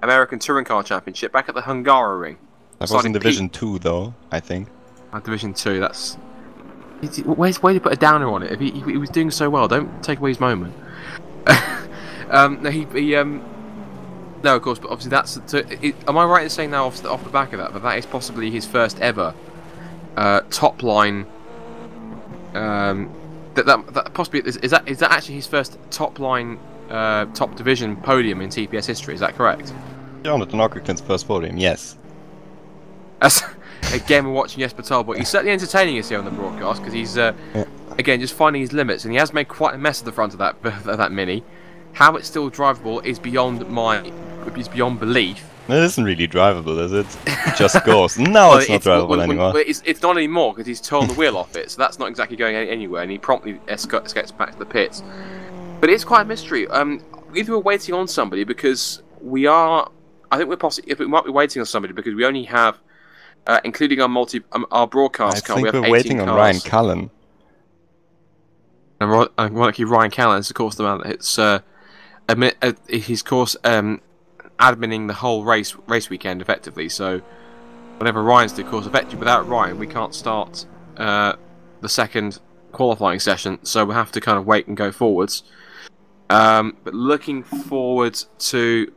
Speaker 1: American Touring Car Championship back at the Hungaroring.
Speaker 3: That was in Division 2, though, I think.
Speaker 1: Division 2, that's... Where's way to put a downer on it? If he was doing so well, don't take away his moment. No, of course, but obviously that's... am I right in saying now off the back of that, that is possibly his first ever top line. That possibly is that actually his first top line, top division podium in TPS history? Is that correct?
Speaker 3: Jonathan Ockerklin's first podium, yes.
Speaker 1: That's, again, we're watching Jesper Talbot. He's certainly entertaining us here on the broadcast because he's again just finding his limits, and he has made quite a mess at the front of that Mini. How it's still drivable is beyond belief.
Speaker 3: It isn't really drivable, is it? It just goes. No, well, it's not drivable anymore.
Speaker 1: It's not anymore because he's torn the wheel off it, so that's not exactly going anywhere, and he promptly escapes back to the pits. But it's quite a mystery. Either we're waiting on somebody because we are. I think we might be waiting on somebody because we only have, including our broadcast car, we have 18 cars.
Speaker 3: I think we're waiting on Ryan Cullen.
Speaker 1: And ironically, Ryan Cullen is, of course, the man that his course. Adminning the whole race weekend effectively, so whenever Ryan's the course effective, without Ryan we can't start the second qualifying session, so we have to kind of wait and go forwards. But looking forward to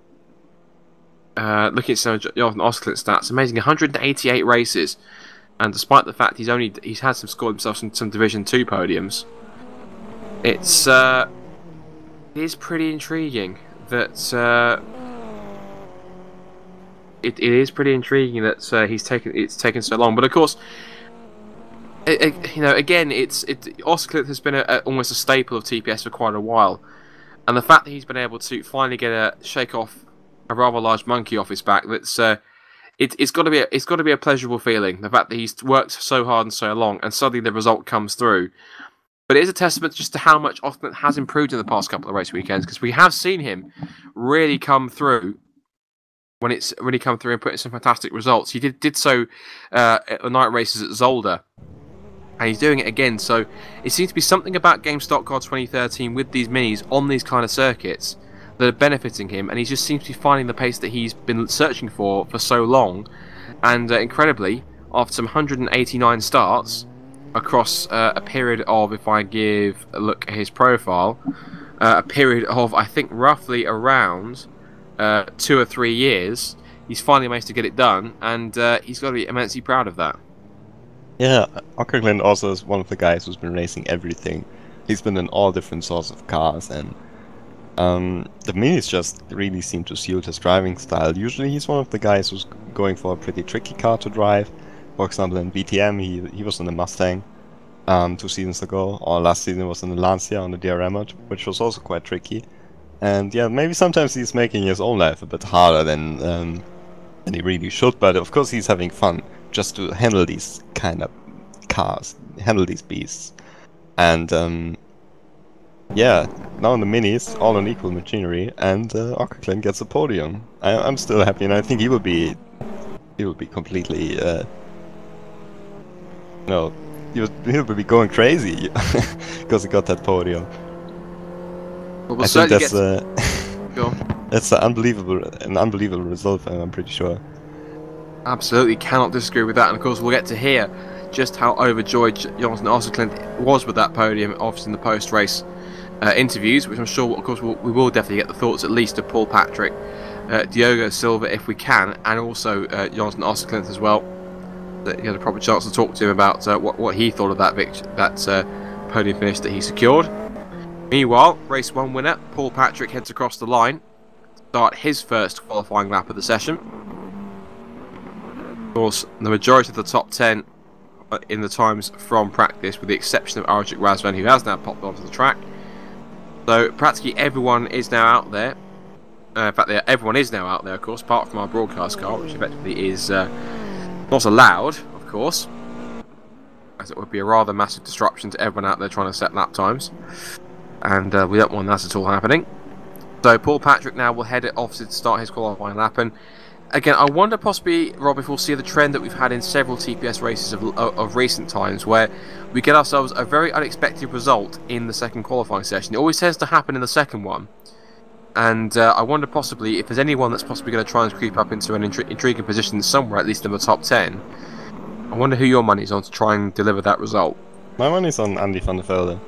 Speaker 1: looking at some of Jonathan Ockerklin's stats, amazing 188 races, and despite the fact he's scored himself some Division 2 podiums, it is pretty intriguing that it is pretty intriguing that it's taken so long. But of course, you know, again, Ockerklin has been almost a staple of TPS for quite a while, and the fact that he's been able to finally shake off a rather large monkey off his back, it's got to be a pleasurable feeling. The fact that he's worked so hard and so long, and suddenly the result comes through. But it is a testament just to how much Ockerklin has improved in the past couple of race weekends, because we have seen him really come through. When it's really come through and put in some fantastic results. He did so at the night races at Zolder, and he's doing it again. So it seems to be something about Game Stock Car 2013 with these minis on these kind of circuits that are benefiting him, and he just seems to be finding the pace that he's been searching for so long. And incredibly, after some 189 starts across a period of, if I give a look at his profile, a period of, I think, roughly around 2 or 3 years, he's finally managed to get it done, and he's got to be immensely proud of that.
Speaker 3: Yeah, Ockerklin also is one of the guys who's been racing everything. He's been in all different sorts of cars, and the minis just really seem to suit his driving style. Usually he's one of the guys who's going for a pretty tricky car to drive. For example, in VTM he was in the Mustang 2 seasons ago, or last season was in the Lancia on the DRM, which was also quite tricky. And yeah, maybe sometimes he's making his own life a bit harder than he really should, but of course he's having fun just to handle these kind of cars, handle these beasts. And yeah, now in the minis, all on equal machinery, and Ockerklin gets a podium. I'm still happy, and I think he will be completely no, he'll be going crazy because he got that podium.
Speaker 1: Well,
Speaker 3: I think that's that's an unbelievable result. I'm pretty sure.
Speaker 1: Absolutely, cannot disagree with that. And of course, we'll get to hear just how overjoyed Jonathan Ockerklin was with that podium, obviously in the post-race interviews, which I'm sure, of course, we will definitely get the thoughts at least of Paul Patrick, Diogo Silva, if we can, and also Jonathan Ockerklin as well. That he had a proper chance to talk to him about what he thought of that podium finish that he secured. Meanwhile, race 1 winner Paul Patrick heads across the line to start his first qualifying lap of the session. Of course, the majority of the top 10 in the times from practice, with the exception of Arjik Razvan, who has now popped onto the track. So practically everyone is now out there. In fact, everyone is now out there, of course, apart from our broadcast car, which effectively is not allowed, of course, as it would be a rather massive disruption to everyone out there trying to set lap times. And we don't want that at all happening. So Paul Patrick now will head it off to start his qualifying lap. And again, I wonder possibly, Rob, if we'll see the trend that we've had in several TPS races of recent times, where we get ourselves a very unexpected result in the second qualifying session. It always tends to happen in the second one. And I wonder possibly if there's anyone that's possibly going to try and creep up into an intriguing position somewhere, at least in the top 10. I wonder who your money's on to try and deliver that result.
Speaker 3: My money's on Andy van der Velde.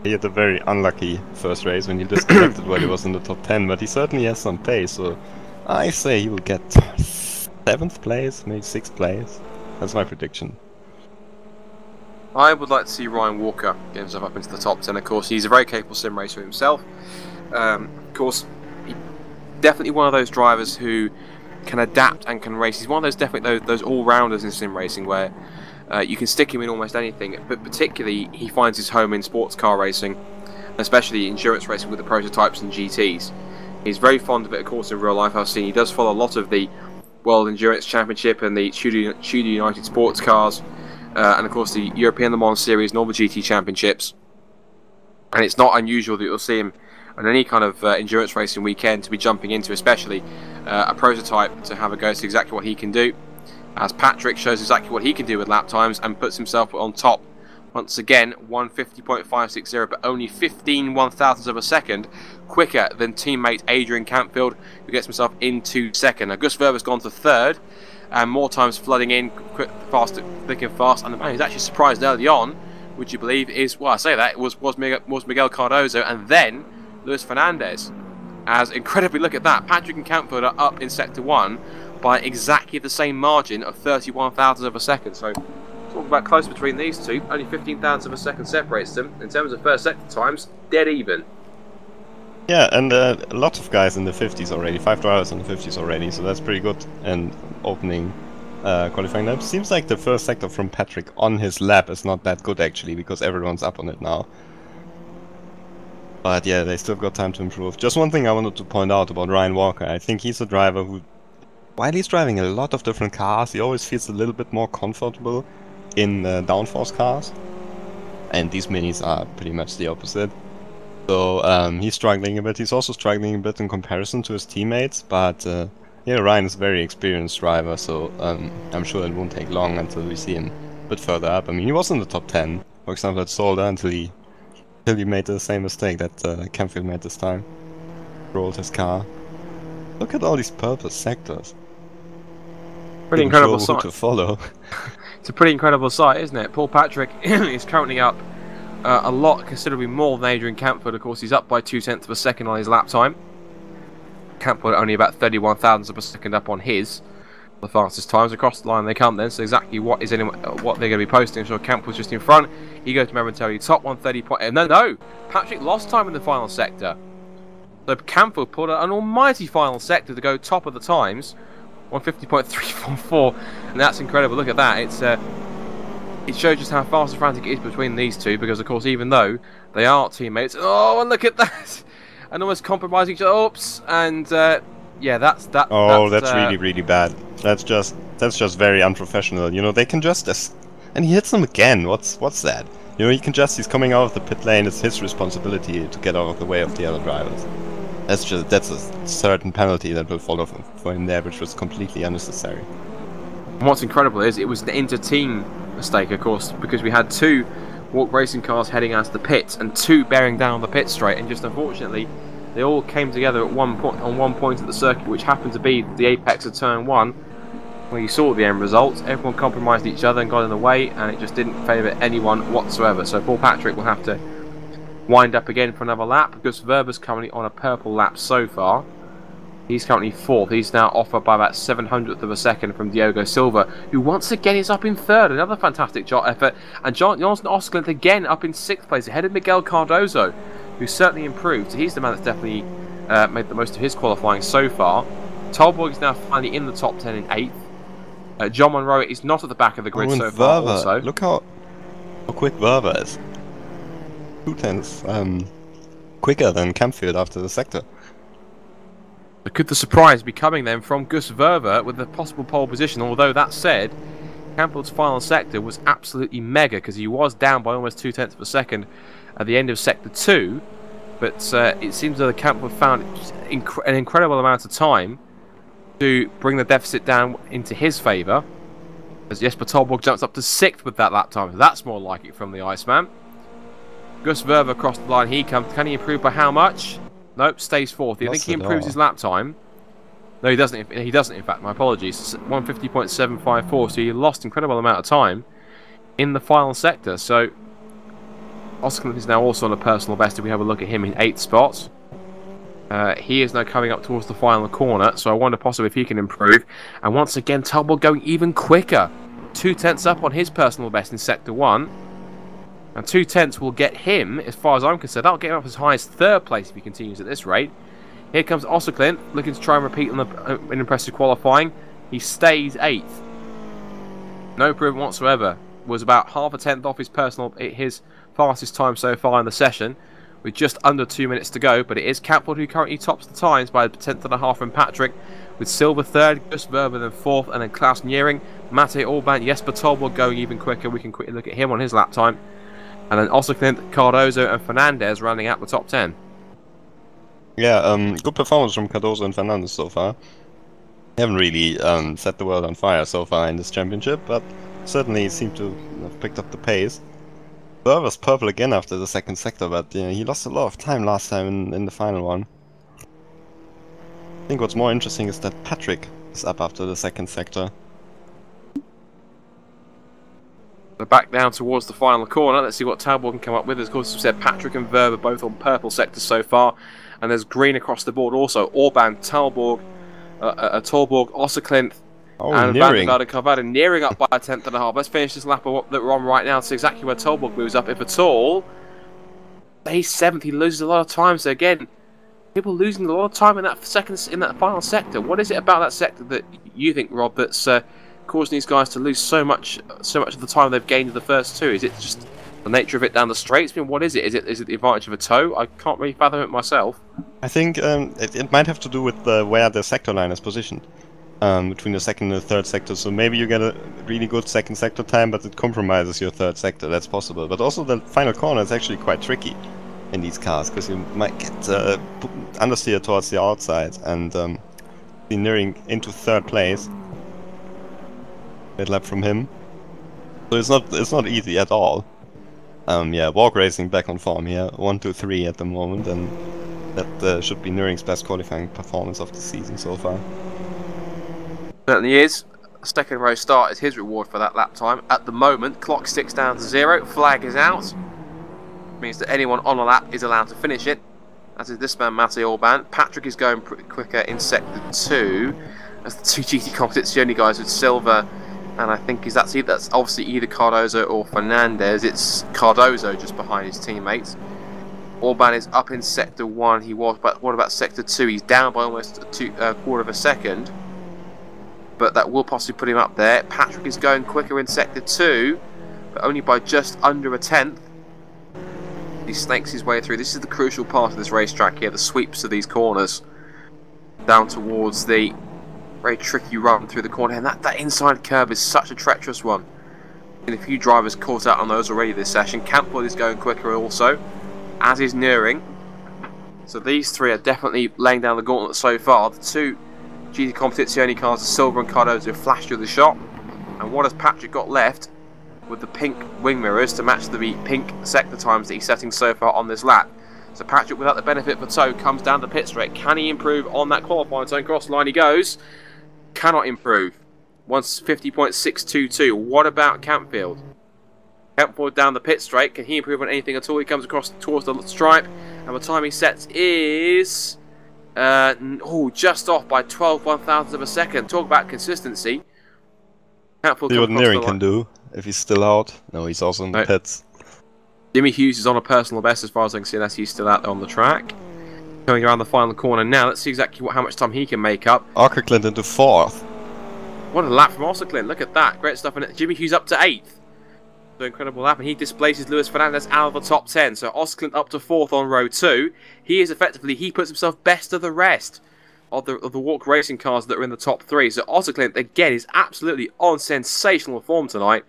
Speaker 3: He had a very unlucky first race when he disconnected while he was in the top 10, but he certainly has some pace, so I say he will get 7th place, maybe 6th place. That's my prediction.
Speaker 1: I would like to see Ryan Walker get himself up into the top 10. Of course, he's a very capable sim racer himself. Of course, he's definitely one of those drivers who can adapt and can race. He's one of those definitely those all-rounders in sim racing where you can stick him in almost anything. But particularly, he finds his home in sports car racing, especially endurance racing with the prototypes and GTs. He's very fond of it, of course, in real life. I've seen he does follow a lot of the World Endurance Championship and the Tudor United Sports Cars, and of course the European Le Mans Series and all the GT Championships. And it's not unusual that you'll see him on any kind of endurance racing weekend to be jumping into, especially a prototype, to have a go, see exactly what he can do. As Patrick shows exactly what he can do with lap times and puts himself on top. Once again, 150.560, but only 15 1,000ths of a second quicker than teammate Adrian Campfield, who gets himself into second. Now, Gus Verver's gone to third, and more times flooding in, quick, fast, thick and fast. And the man who's actually surprised early on, would you believe, is, well, I say that, was Miguel Cardozo, and then Luis Fernandez. As incredibly, look at that, Patrick and Campfield are up in Sector 1 by exactly the same margin of 31 thousandths of a second. So, talk about close between these two, only 15 thousandths of a second separates them. In terms of first sector times, dead even.
Speaker 3: Yeah, and a lot of guys in the 50s already, 5 drivers in the 50s already, so that's pretty good. And opening qualifying lap. Seems like the first sector from Patrick on his lap is not that good actually, because everyone's up on it now. But yeah, they still got time to improve. Just one thing I wanted to point out about Ryan Walker. I think he's a driver who, while he's driving a lot of different cars, he always feels a little bit more comfortable in downforce cars. And these minis are pretty much the opposite. So he's struggling a bit. He's also struggling a bit in comparison to his teammates. But yeah, Ryan is a very experienced driver, so I'm sure it won't take long until we see him a bit further up. I mean, he was in the top 10, for example, at Solda until he made the same mistake that Campfield made this time. Rolled his car. Look at all these purple sectors.
Speaker 1: Pretty incredible sight
Speaker 3: to follow.
Speaker 1: It's a pretty incredible sight, isn't it? Paul Patrick is currently up a lot, considerably more than Adrian Campfield. Of course, he's up by 0.2 of a second on his lap time. Campfield only about 31 thousandths of a second up on his. The fastest times across the line they come then. So exactly what they're going to be posting. I'm sure Campfield's just in front. He goes momentarily top 130. No, Patrick lost time in the final sector. So Campfield pulled an almighty final sector to go top of the times. 150.344, and that's incredible. Look at that. It shows just how fast and frantic it is between these two, because of course, even though they are teammates, oh, and look at that, and almost compromising each other. Oops, and yeah, that's that.
Speaker 3: Oh, that's really bad. That's just very unprofessional. You know, they can just and he hits them again. What's that? You know, he's coming out of the pit lane. It's his responsibility to get out of the way of the other drivers. That's a certain penalty that will follow for him there, which was completely unnecessary.
Speaker 1: And what's incredible is it was an inter-team mistake, of course, because we had 2 walk racing cars heading out of the pits and 2 bearing down the pit straight, and just unfortunately they all came together at one point at the circuit, which happened to be the apex of turn 1. Well, you saw the end result. Everyone compromised each other and got in the way, and it just didn't favour anyone whatsoever. So Paul Patrick will have to wind up again for another lap. Gus Verver's currently on a purple lap so far. He's currently 4th. He's now off by about 700th of a second from Diogo Silva, who once again is up in 3rd. Another fantastic effort. And Jonathan Osklint again up in 6th place, ahead of Miguel Cardozo, who's certainly improved. So he's the man that's definitely made the most of his qualifying so far. Tolborg is now finally in the top 10 in 8th. John Monroe is not at the back of the grid so far also.
Speaker 3: Look how quick Verver is. 0.2 quicker than Campfield after the sector.
Speaker 1: But could the surprise be coming then from Gus Verver with a possible pole position? Although that said, Campfield's final sector was absolutely mega, because he was down by almost 0.2 of a second at the end of sector 2. But it seems that Campfield found an incredible amount of time to bring the deficit down into his favour, as Jesper Tolborg jumps up to 6th with that lap time. That's more like it from the Iceman. Gus Verver across the line, he comes. Can he improve by how much? Nope, stays 4th. Do you think he improves his lap time? No, he doesn't. He doesn't, in fact. My apologies. 150.754, so he lost an incredible amount of time in the final sector. So Oscar is now also on a personal best if we have a look at him in 8th spot. He is now coming up towards the final corner, so I wonder possibly if he can improve. And once again, Tolborg going even quicker. 0.2 up on his personal best in Sector 1. And 2/10 will get him, as far as I'm concerned, that'll get him up as high as 3rd place if he continues at this rate. Here comes Osserklint, looking to try and repeat on an impressive qualifying. He stays 8th. No improvement whatsoever. Was about half a tenth off his fastest time so far in the session, with just under 2 minutes to go. But it is Campfield who currently tops the times by a tenth and a half from Patrick, with Silver 3rd, Gus Verber then 4th, and then Klaus Niering, Mate Orban, Jesper Tolborg going even quicker. We can quickly look at him on his lap time. And then Osserklint, Cardozo and Fernandez rounding out the top 10.
Speaker 3: Yeah, good performance from Cardozo and Fernandez so far. They haven't really set the world on fire so far in this championship, but certainly seem to have picked up the pace. Burr was purple again after the 2nd sector, but he lost a lot of time last time in the final one. I think what's more interesting is that Patrick is up after the 2nd sector.
Speaker 1: We're back down towards the final corner. Let's see what Talbot can come up with. As of course, we said Patrick and Verber both on purple sectors so far, and there's green across the board also. Orban, Talborg, Tolborg, Osserklint, and Van der Carvalho nearing up by a tenth and a half. Let's finish this lap that we're on right now to see exactly where Tolborg moves up, if at all. He's 7th. He loses a lot of time. So again, people losing a lot of time in that final sector. What is it about that sector that you think, Rob, that's causing these guys to lose so much of the time they've gained in the first 2? Is it just the nature of it down the straights? I mean, what is it? Is it the advantage of a toe? I can't really fathom it myself.
Speaker 3: I think it might have to do with where the sector line is positioned. Between the 2nd and the 3rd sector, so maybe you get a really good 2nd sector time, but it compromises your 3rd sector. That's possible. But also the final corner is actually quite tricky in these cars, because you might get understeer towards the outside and be nearing into 3rd place. Mid lap from him, so it's not easy at all. Yeah, Walk Racing back on form here, 1, 2, 3 at the moment, and that should be Niering's best qualifying performance of the season so far.
Speaker 1: Certainly is. A 2nd row start is his reward for that lap time. At the moment, clock sticks down to 0. Flag is out. Means that anyone on a lap is allowed to finish it. As is this man, Mate Orban. Patrick is going pretty quicker in sector 2. As the 2 GT Competizione guys with Silver, and I think that's obviously either Cardozo or Fernandez. It's Cardozo just behind his teammates. Orban is up in sector 1. He was, but what about sector 2? He's down by almost a quarter of a second. But that will possibly put him up there. Patrick is going quicker in sector 2, but only by just under a tenth. He snakes his way through. This is the crucial part of this racetrack here, the sweeps of these corners down towards the very tricky run through the corner. And that inside curve is such a treacherous one. And a few drivers caught out on those already this session. Campfield is going quicker also, as is Niering. So these 3 are definitely laying down the gauntlet so far. The 2 GT Competizione cars, the Silver and Cardozo, have flashed through the shot. And what has Patrick got left with the pink wing mirrors to match the pink sector times that he's setting so far on this lap? So Patrick, without the benefit for toe, comes down the pit straight. Can he improve on that qualifying zone? Cross line he goes. Cannot improve. Once 50.622. What about Campfield? Campfield down the pit straight. Can he improve on anything at all? He comes across towards the stripe, and the time he sets is just off by 12/1000 of a second. Talk about consistency.
Speaker 3: See what Niering can do if he's still out. No, he's also in the pits.
Speaker 1: Jimmy Hughes is on a personal best as far as I can see, unless he's still out there on the track. Coming around the final corner now. Let's see exactly how much time he can make up.
Speaker 3: Osserklint into 4th.
Speaker 1: What a lap from Osserklint. Look at that. Great stuff. And Jimmy Hughes up to 8th. So incredible lap, and he displaces Luis Fernandez out of the top 10. So Osserklint up to 4th on row 2. He puts himself best of the rest of the Walk Racing cars that are in the top 3. So Osserklint again is absolutely on sensational form tonight.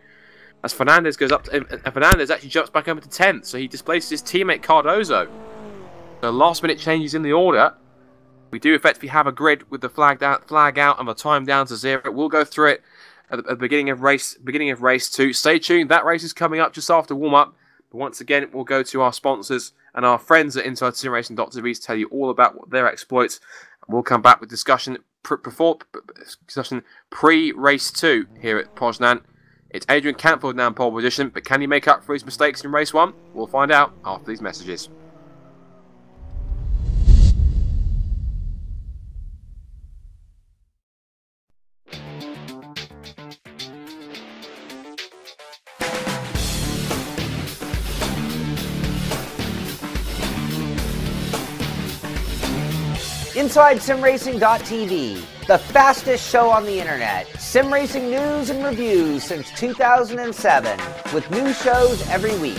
Speaker 1: As Fernandez goes up to, and Fernandez actually jumps back over to 10th. So he displaces his teammate Cardozo. So last minute changes in the order. We do effectively have a grid with the flag out and the time down to 0. We'll go through it at the beginning of race 2. Stay tuned. That race is coming up just after warm up. But once again, we'll go to our sponsors and our friends at InsideSimRacing.tv to tell you all about their exploits. And we'll come back with discussion pre-race 2 here at Poznan. It's Adrian Campfield now in pole position, but can he make up for his mistakes in race 1? We'll find out after these messages.
Speaker 2: InsideSimRacing.tv, the fastest show on the internet. Sim racing news and reviews since 2007, with new shows every week.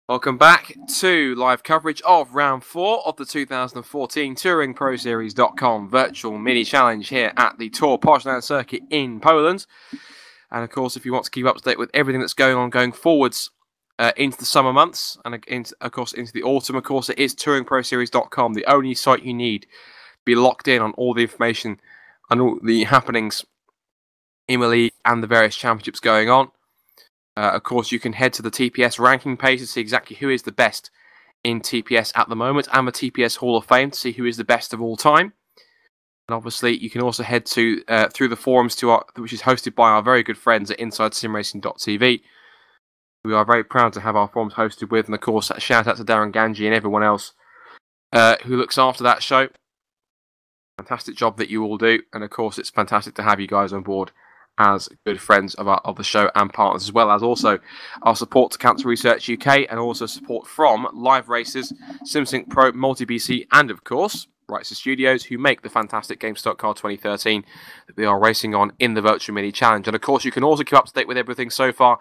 Speaker 1: Welcome back to live coverage of round 4 of the 2014 TouringProSeries.com virtual mini challenge here at the Tour Poznan circuit in Poland. And of course, if you want to keep up to date with everything that's going on going forwards into the summer months and of course into the autumn, of course, it is TouringProSeries.com, the only site you need to be locked in on all the information and all the happenings in the league and the various championships going on. Of course, you can head to the TPS ranking page to see exactly who is the best in TPS at the moment, and the TPS Hall of Fame to see who is the best of all time. And obviously, you can also head to through the forums which is hosted by our very good friends at InsideSimRacing.tv. We are very proud to have our forums hosted with, and of course, a shout out to Darren Ganji and everyone else who looks after that show. Fantastic job that you all do, and of course, it's fantastic to have you guys on board as good friends of the show and partners, as well as also our support to Cancer Research UK and also support from Live Races, SimSync Pro, MultiBC, and of course Rights Studios, who make the fantastic GameStop Car 2013 that we are racing on in the Virtual Mini Challenge. And of course, you can also keep up to date with everything so far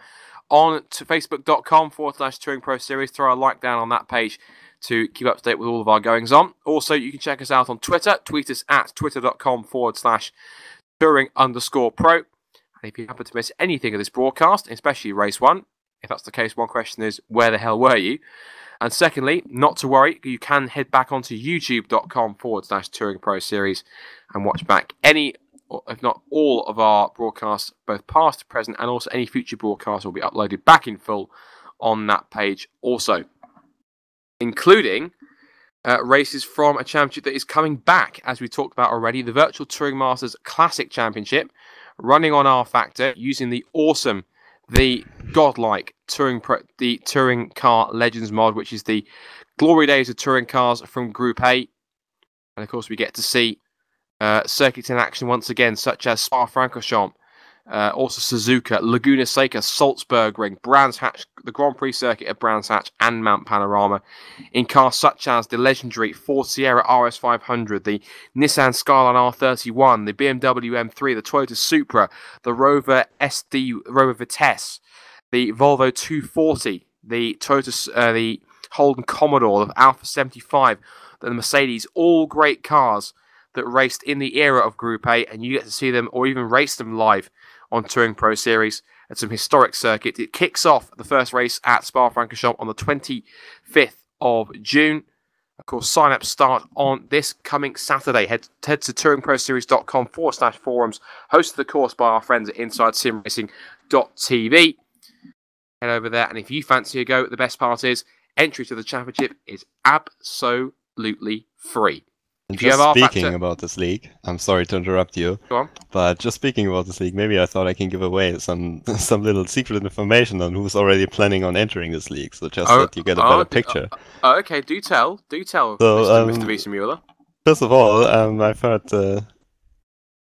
Speaker 1: on to facebook.com/Touring Pro Series. Throw a like down on that page to keep up to date with all of our goings on. Also, you can check us out on Twitter. Tweet us at twitter.com/Touring_Pro. And if you happen to miss anything of this broadcast, especially race 1, if that's the case, one question is, where the hell were you? And secondly, not to worry, you can head back onto youtube.com/Touring Pro Series and watch back any, if not all, of our broadcasts, both past, present, and also any future broadcasts will be uploaded back in full on that page also, including races from a championship that is coming back, as we talked about already, the Virtual Touring Masters Classic Championship, running on R Factor, using the awesome, the godlike the Touring Car Legends mod, which is the glory days of touring cars from Group A. And of course, we get to see circuits in action once again, such as Spa-Francorchamps, also Suzuka, Laguna Seca, Salzburg Ring, Brands Hatch, the Grand Prix circuit of Brands Hatch, and Mount Panorama, in cars such as the legendary Ford Sierra RS500, the Nissan Skyline R31, the BMW M3, the Toyota Supra, the Rover Vitesse, the Volvo 240, the Toyota, the Holden Commodore, the Alfa 75, the Mercedes, all great cars that raced in the era of Group A, and you get to see them or even race them live on Touring Pro Series at some historic circuits. It kicks off the first race at Spa-Francorchamps on the 25th of June. Of course, sign-ups start on this coming Saturday. Head to touringproseries.com/forums, hosted the course by our friends at InsideSimRacing.tv. Head over there, and if you fancy a go, the best part is entry to the championship is absolutely free.
Speaker 3: Just speaking about this league, I'm sorry to interrupt you,
Speaker 1: go on.
Speaker 3: But just speaking about this league, maybe I thought I can give away some little secret information on who's already planning on entering this league, so just that you get a better picture.
Speaker 1: Okay, do tell, so, Mr. Wiesenmueller.
Speaker 3: First of all, I've heard I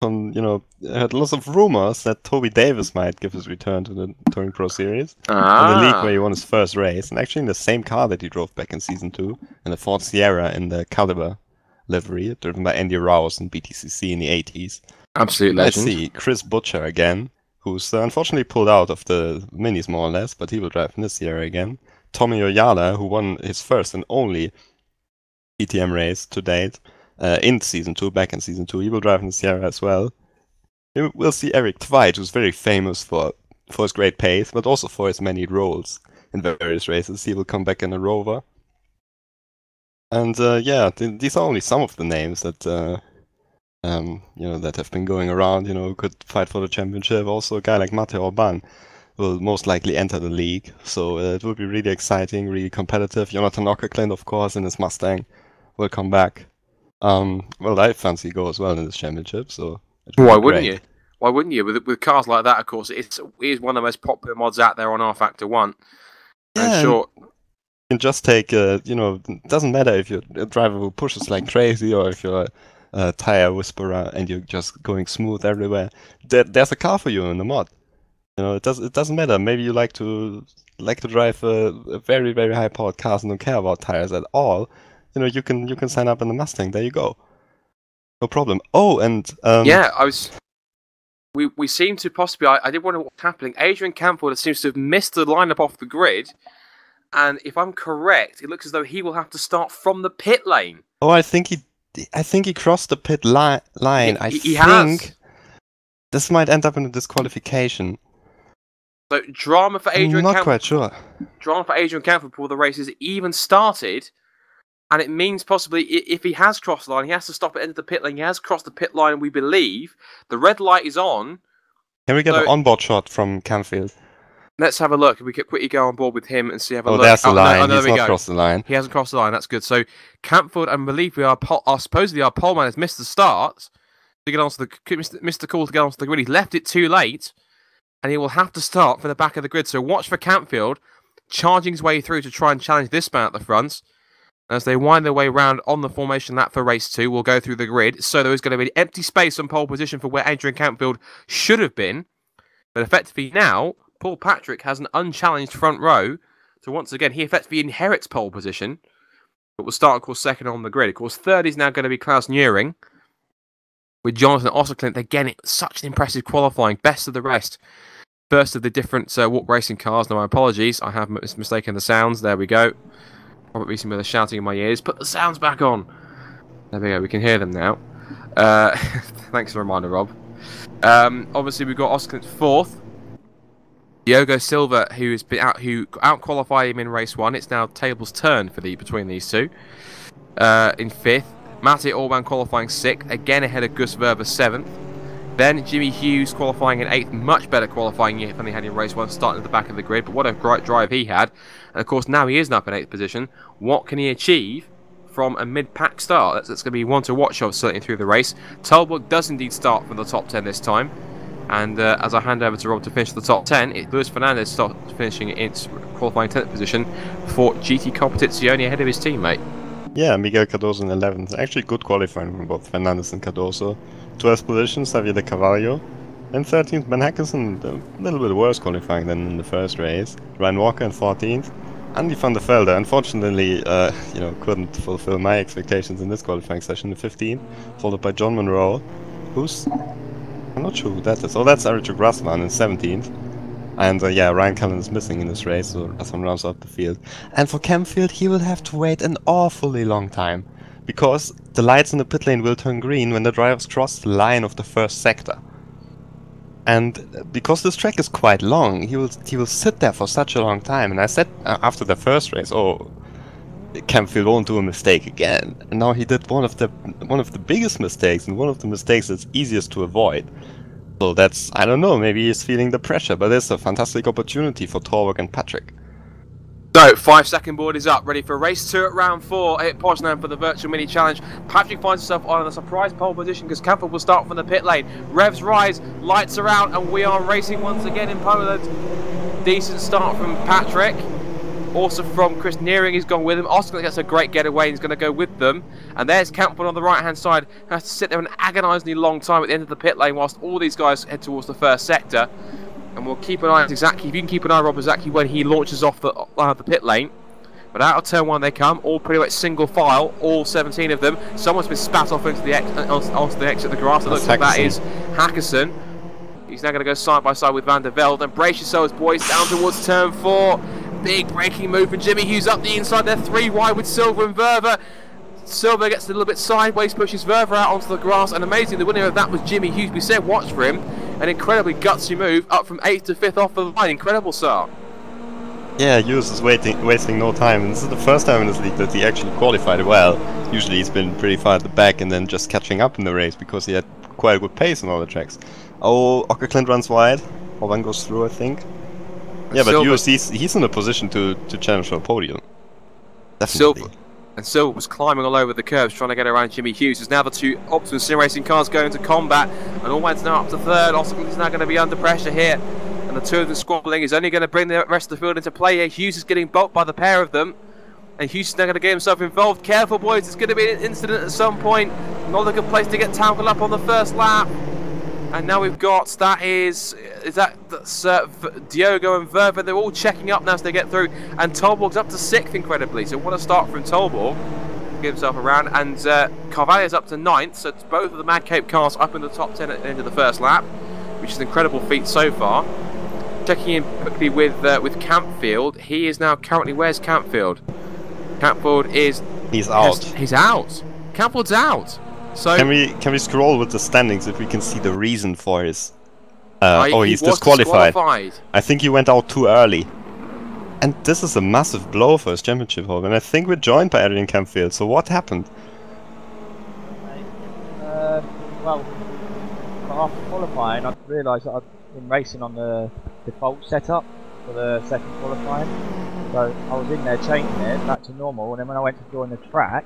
Speaker 3: heard lots of rumors that Toby Davis might give his return to the Touring Pro Series in the league where he won his first race, and actually in the same car that he drove back in Season 2, in the Ford Sierra in the Caliber livery, driven by Andy Rouse and BTCC in the 80s.
Speaker 1: Absolute legend.
Speaker 3: I see Chris Butcher again, who's unfortunately pulled out of the minis more or less, but he will drive in this Sierra again. Tommy Oyala, who won his first and only PTM race to date in Season 2, back in Season 2, he will drive in the Sierra as well. We'll see Eric Tveit, who's very famous for his great pace, but also for his many roles in various races. He will come back in a Rover. And these are only some of the names that that have been going around. Who could fight for the championship. Also, a guy like Matteo Orban will most likely enter the league, so it will be really exciting, really competitive. Jonathan Ockerklint, of course, in his Mustang will come back. Well, I fancy go as well in this championship. So
Speaker 1: why wouldn't you? Why wouldn't you? With cars like that, of course, it is one of the most popular mods out there on R Factor 1.
Speaker 3: Yeah,
Speaker 1: and sure.
Speaker 3: Can just take, it doesn't matter if you're a driver who pushes like crazy or if you're tire whisperer and you're just going smooth everywhere, there's a car for you in the mod. You know, it doesn't matter. Maybe you like to drive a very, very high powered cars and don't care about tires at all. You know, you can sign up in the Mustang. There you go. No problem. Oh, and
Speaker 1: yeah, we seem to possibly. I did wonder what's happening. Adrian Campfield seems to have missed the lineup off the grid, and if I'm correct, it looks as though he will have to start from the pit lane.
Speaker 3: Oh, I think he crossed the pit line.
Speaker 1: He has.
Speaker 3: This might end up in a disqualification.
Speaker 1: So drama for Adrian.
Speaker 3: I'm not quite sure.
Speaker 1: Drama for Adrian Campfield before the race is even started. And it means possibly, if he has crossed the line, he has to stop at the end of the pit lane. He has crossed the pit line, we believe. The red light is on.
Speaker 3: Can we get an onboard shot from Campfield?
Speaker 1: Let's have a look. We could quickly go on board with him and see. Have a look.
Speaker 3: There's the line. He's not crossed the line.
Speaker 1: He hasn't crossed the line. That's good. So Campfield, I believe supposedly our pole man has missed the start to get onto missed the call to get onto the grid. He's left it too late, and he will have to start from the back of the grid. So watch for Campfield charging his way through to try and challenge this man at the front. As they wind their way around on the formation lap for race 2, we'll go through the grid. So there is going to be an empty space on pole position for where Adrian Campfield should have been. But effectively now, Paul Patrick has an unchallenged front row. So once again, he effectively inherits pole position. But will start, of course, second on the grid. Of course, third is now going to be Klaus Neuring. With Jonathan Osserklint, again, it was such an impressive qualifying. Best of the rest. First of the different walk racing cars. Now, my apologies. I have mistaken the sounds. There we go. Robert Wiesenmueller shouting in my ears. Put the sounds back on. There we go. We can hear them now. Thanks for the reminder, Rob. Obviously, we've got Oscar fourth. Diogo Silva, who out qualified him in race 1. It's now table's turn between these two. In fifth, Matej Orban qualifying 6th, again ahead of Gus Verver 7th. Then Jimmy Hughes qualifying in 8th, much better qualifying than he had in race 1, starting at the back of the grid. But what a great drive he had. And of course, now he is up in 8th position. What can he achieve from a mid-pack start? That's going to be one to watch of, certainly through the race. Talbot does indeed start from the top 10 this time. And as I hand over to Rob to finish the top 10, Luis Fernandez starts finishing in qualifying 10th position for GT Competizione ahead of his teammate.
Speaker 3: Yeah, Miguel Cardoso in 11th. Actually good qualifying from both Fernandez and Cardoso. 12th position, Xavier de Carvalho. And 13th, Ben Hackison, a little bit worse qualifying than in the first race. Ryan Walker in 14th. Andy van der Velde, unfortunately, couldn't fulfill my expectations in this qualifying session in 15th. Followed by John Monroe, who's... I'm not sure who that is. Oh, that's Eric Grassman in 17th. And Ryan Cullen is missing in this race, so Grassman rounds out the field. And for Campfield, he will have to wait an awfully long time. Because the lights in the pit lane will turn green when the drivers cross the line of the first sector. And because this track is quite long, he will sit there for such a long time. And I said after the first race, oh, Campfield won't do a mistake again. And now he did one of the biggest mistakes, and one of the mistakes that's easiest to avoid. So that's, I don't know, maybe he's feeling the pressure, but it's a fantastic opportunity for Torvik and Patrick.
Speaker 1: So, 5-second board is up, ready for race 2 at round 4 at Poznan for the virtual mini challenge. Patrick finds himself on a surprise pole position because Campfield will start from the pit lane. Revs rise, lights are out, and we are racing once again in Poland. Decent start from Patrick. Also from Chris Nearing, he's gone with him. Oscar gets a great getaway, he's going to go with them. And there's Campfield on the right-hand side, who has to sit there an agonisingly long time at the end of the pit lane whilst all these guys head towards the first sector. And we'll keep an eye on exactly, if you can keep an eye on Rob exactly when he launches off the pit lane. But out of turn 1 they come, all pretty much single file, all 17 of them. Someone's been spat off into the onto the exit of the grass. It looks like that is Hackison. He's now going to go side by side with Van der Velde. And brace yourselves, boys, down towards turn 4. Big braking move from Jimmy Hughes up the inside. They're 3 wide with Silva and Verver. Silva gets a little bit sideways, pushes Verver out onto the grass, and amazingly, the winner of that was Jimmy Hughes. We said watch for him. An incredibly gutsy move, up from 8th to 5th off the line. Incredible start.
Speaker 3: Yeah, Hughes is wasting no time. And this is the first time in this league that he actually qualified well. Usually he's been pretty far at the back and then just catching up in the race because he had quite a good pace on all the tracks. Oh, Ockerklint runs wide. Orban goes through, I think. Yeah, but Hughes, he's in a position to challenge for a podium. Definitely.
Speaker 1: Silva was climbing all over the curves trying to get around Jimmy Hughes. As now the two Optimus Sim Racing cars go into combat, and Allman's now up to 3rd. Oscar is now going to be under pressure here, and the two of them squabbling is only going to bring the rest of the field into play here. Hughes is getting bulked by the pair of them, And Houston's now going to get himself involved. Careful, boys, it's going to be an incident at some point. Not a good place to get tangled up on the first lap. And now we've got, that's Diogo and Verva. They're all checking up now as they get through. And Tolborg's up to 6th, incredibly. So what a start from Tolborg. Give himself around. And Carvalho's up to 9th. So it's both of the Mad Cape cars up in the top 10 at the end of the first lap, which is an incredible feat so far. Checking in quickly with Campfield. He is now currently, where's Campfield? Campfield is...
Speaker 3: He's out.
Speaker 1: He's out. Campfield's out. So
Speaker 3: can we scroll with the standings if we can see the reason for his... he's
Speaker 1: was
Speaker 3: disqualified.
Speaker 1: disqualified.
Speaker 3: I think he went out too early. And this is a massive blow for his championship hope. And I think we're joined by Adrian Campfield. So what happened?
Speaker 4: Well, after qualifying, I realised that I'd been racing on the default setup for the second qualifying. So I was in there changing it back to normal, and then when I went to join the track,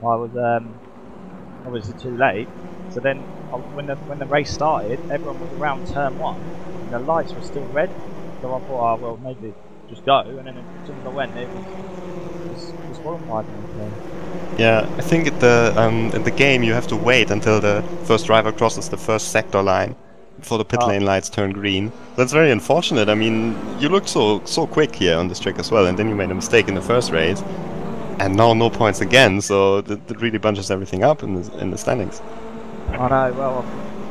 Speaker 4: I was obviously too late. So then when the race started, everyone was around turn 1 and the lights were still red. So I thought, oh, well, maybe just go, and then as soon as I went, it was disqualified.
Speaker 3: Yeah, I think in the game you have to wait until the first driver crosses the first sector line before the pit lane lights turn green. That's very unfortunate. I mean, you looked so quick here on this track as well, and then you made a mistake in the first race, and now no points again. So that really bunches everything up in the standings.
Speaker 4: I know. Well,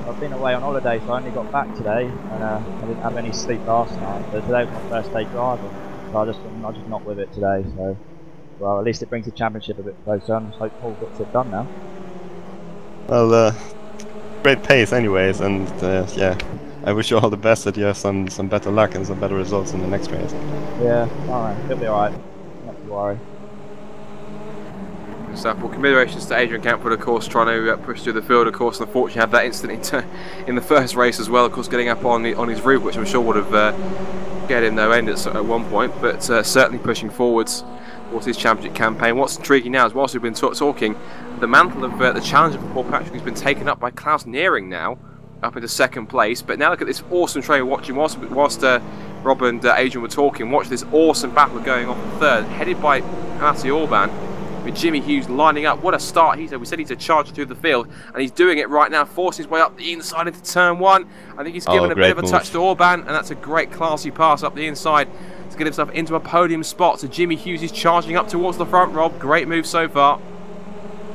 Speaker 4: I've been away on holiday, so I only got back today, and I didn't have any sleep last night. So today was my first day driving, so I'm just not with it today. So, well, at least it brings the championship a bit closer, and I hope Paul gets it done now.
Speaker 3: Well, great pace anyways, and yeah, I wish you all the best, that you have some better luck and some better results in the next race.
Speaker 4: Yeah, alright, it'll be alright, not to worry.
Speaker 1: Well, commiserations to Adrian Campfield, of course, trying to push through the field, of course, and unfortunately had that incident in the first race as well, of course, getting up on his roof, which I'm sure would have get him no end at one point, but certainly pushing forwards towards his championship campaign. What's intriguing now is, whilst we've been talking, the mantle of the challenger for Paul Patrick has been taken up by Klaus Nearing now, up into 2nd place. But now look at this awesome train watching, whilst Rob and Adrian were talking, watch this awesome battle going on for 3rd, headed by Hanati Orban, with Jimmy Hughes lining up. What a start he said. We said he's a charger through the field, and he's doing it right now, forcing his way up the inside into turn 1. I think he's given a bit of a touch to Orban, and that's a great classy pass up the inside to get himself into a podium spot. So Jimmy Hughes is charging up towards the front, Rob. Great move so far.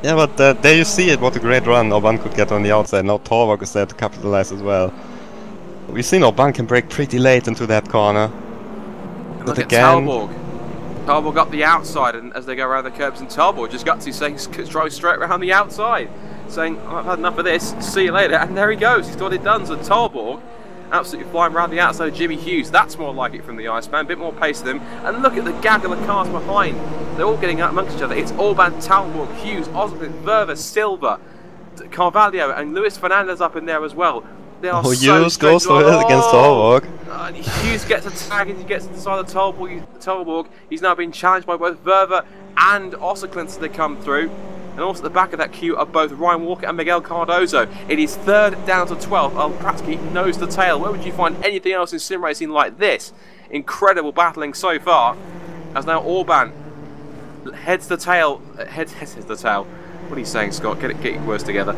Speaker 3: Yeah, but there you see it, what a great run Orban could get on the outside. Now Torvak is there to capitalize as well. We've seen Orban can break pretty late into that corner.
Speaker 1: Look at Talborg. Talborg up the outside, and as they go around the curbs, and Talborg just got to saying, drive straight around the outside, saying, I've had enough of this, see you later, and there he goes, he's got it done. So Talborg absolutely flying around the outside of Jimmy Hughes. That's more like it from the Iceman, a bit more pace to them. And look at the gaggle of cars behind. They're all getting out amongst each other. It's Orban, Talborg, Hughes, Oswald, Verva, Silva, Carvalho, and Luis Fernandez up in there as well. They are
Speaker 3: Hughes goes for it against Talborg.
Speaker 1: Hughes gets a tag as he gets inside the Talborg. He's now being challenged by both Verva and Osserklint as they come through. And also at the back of that queue are both Ryan Walker and Miguel Cardozo. It is 3rd down to 12th. Practically nose to tail. Where would you find anything else in sim racing like this? Incredible battling so far. As now Orban heads the tail. Heads the tail. What are you saying, Scott? Get your words together.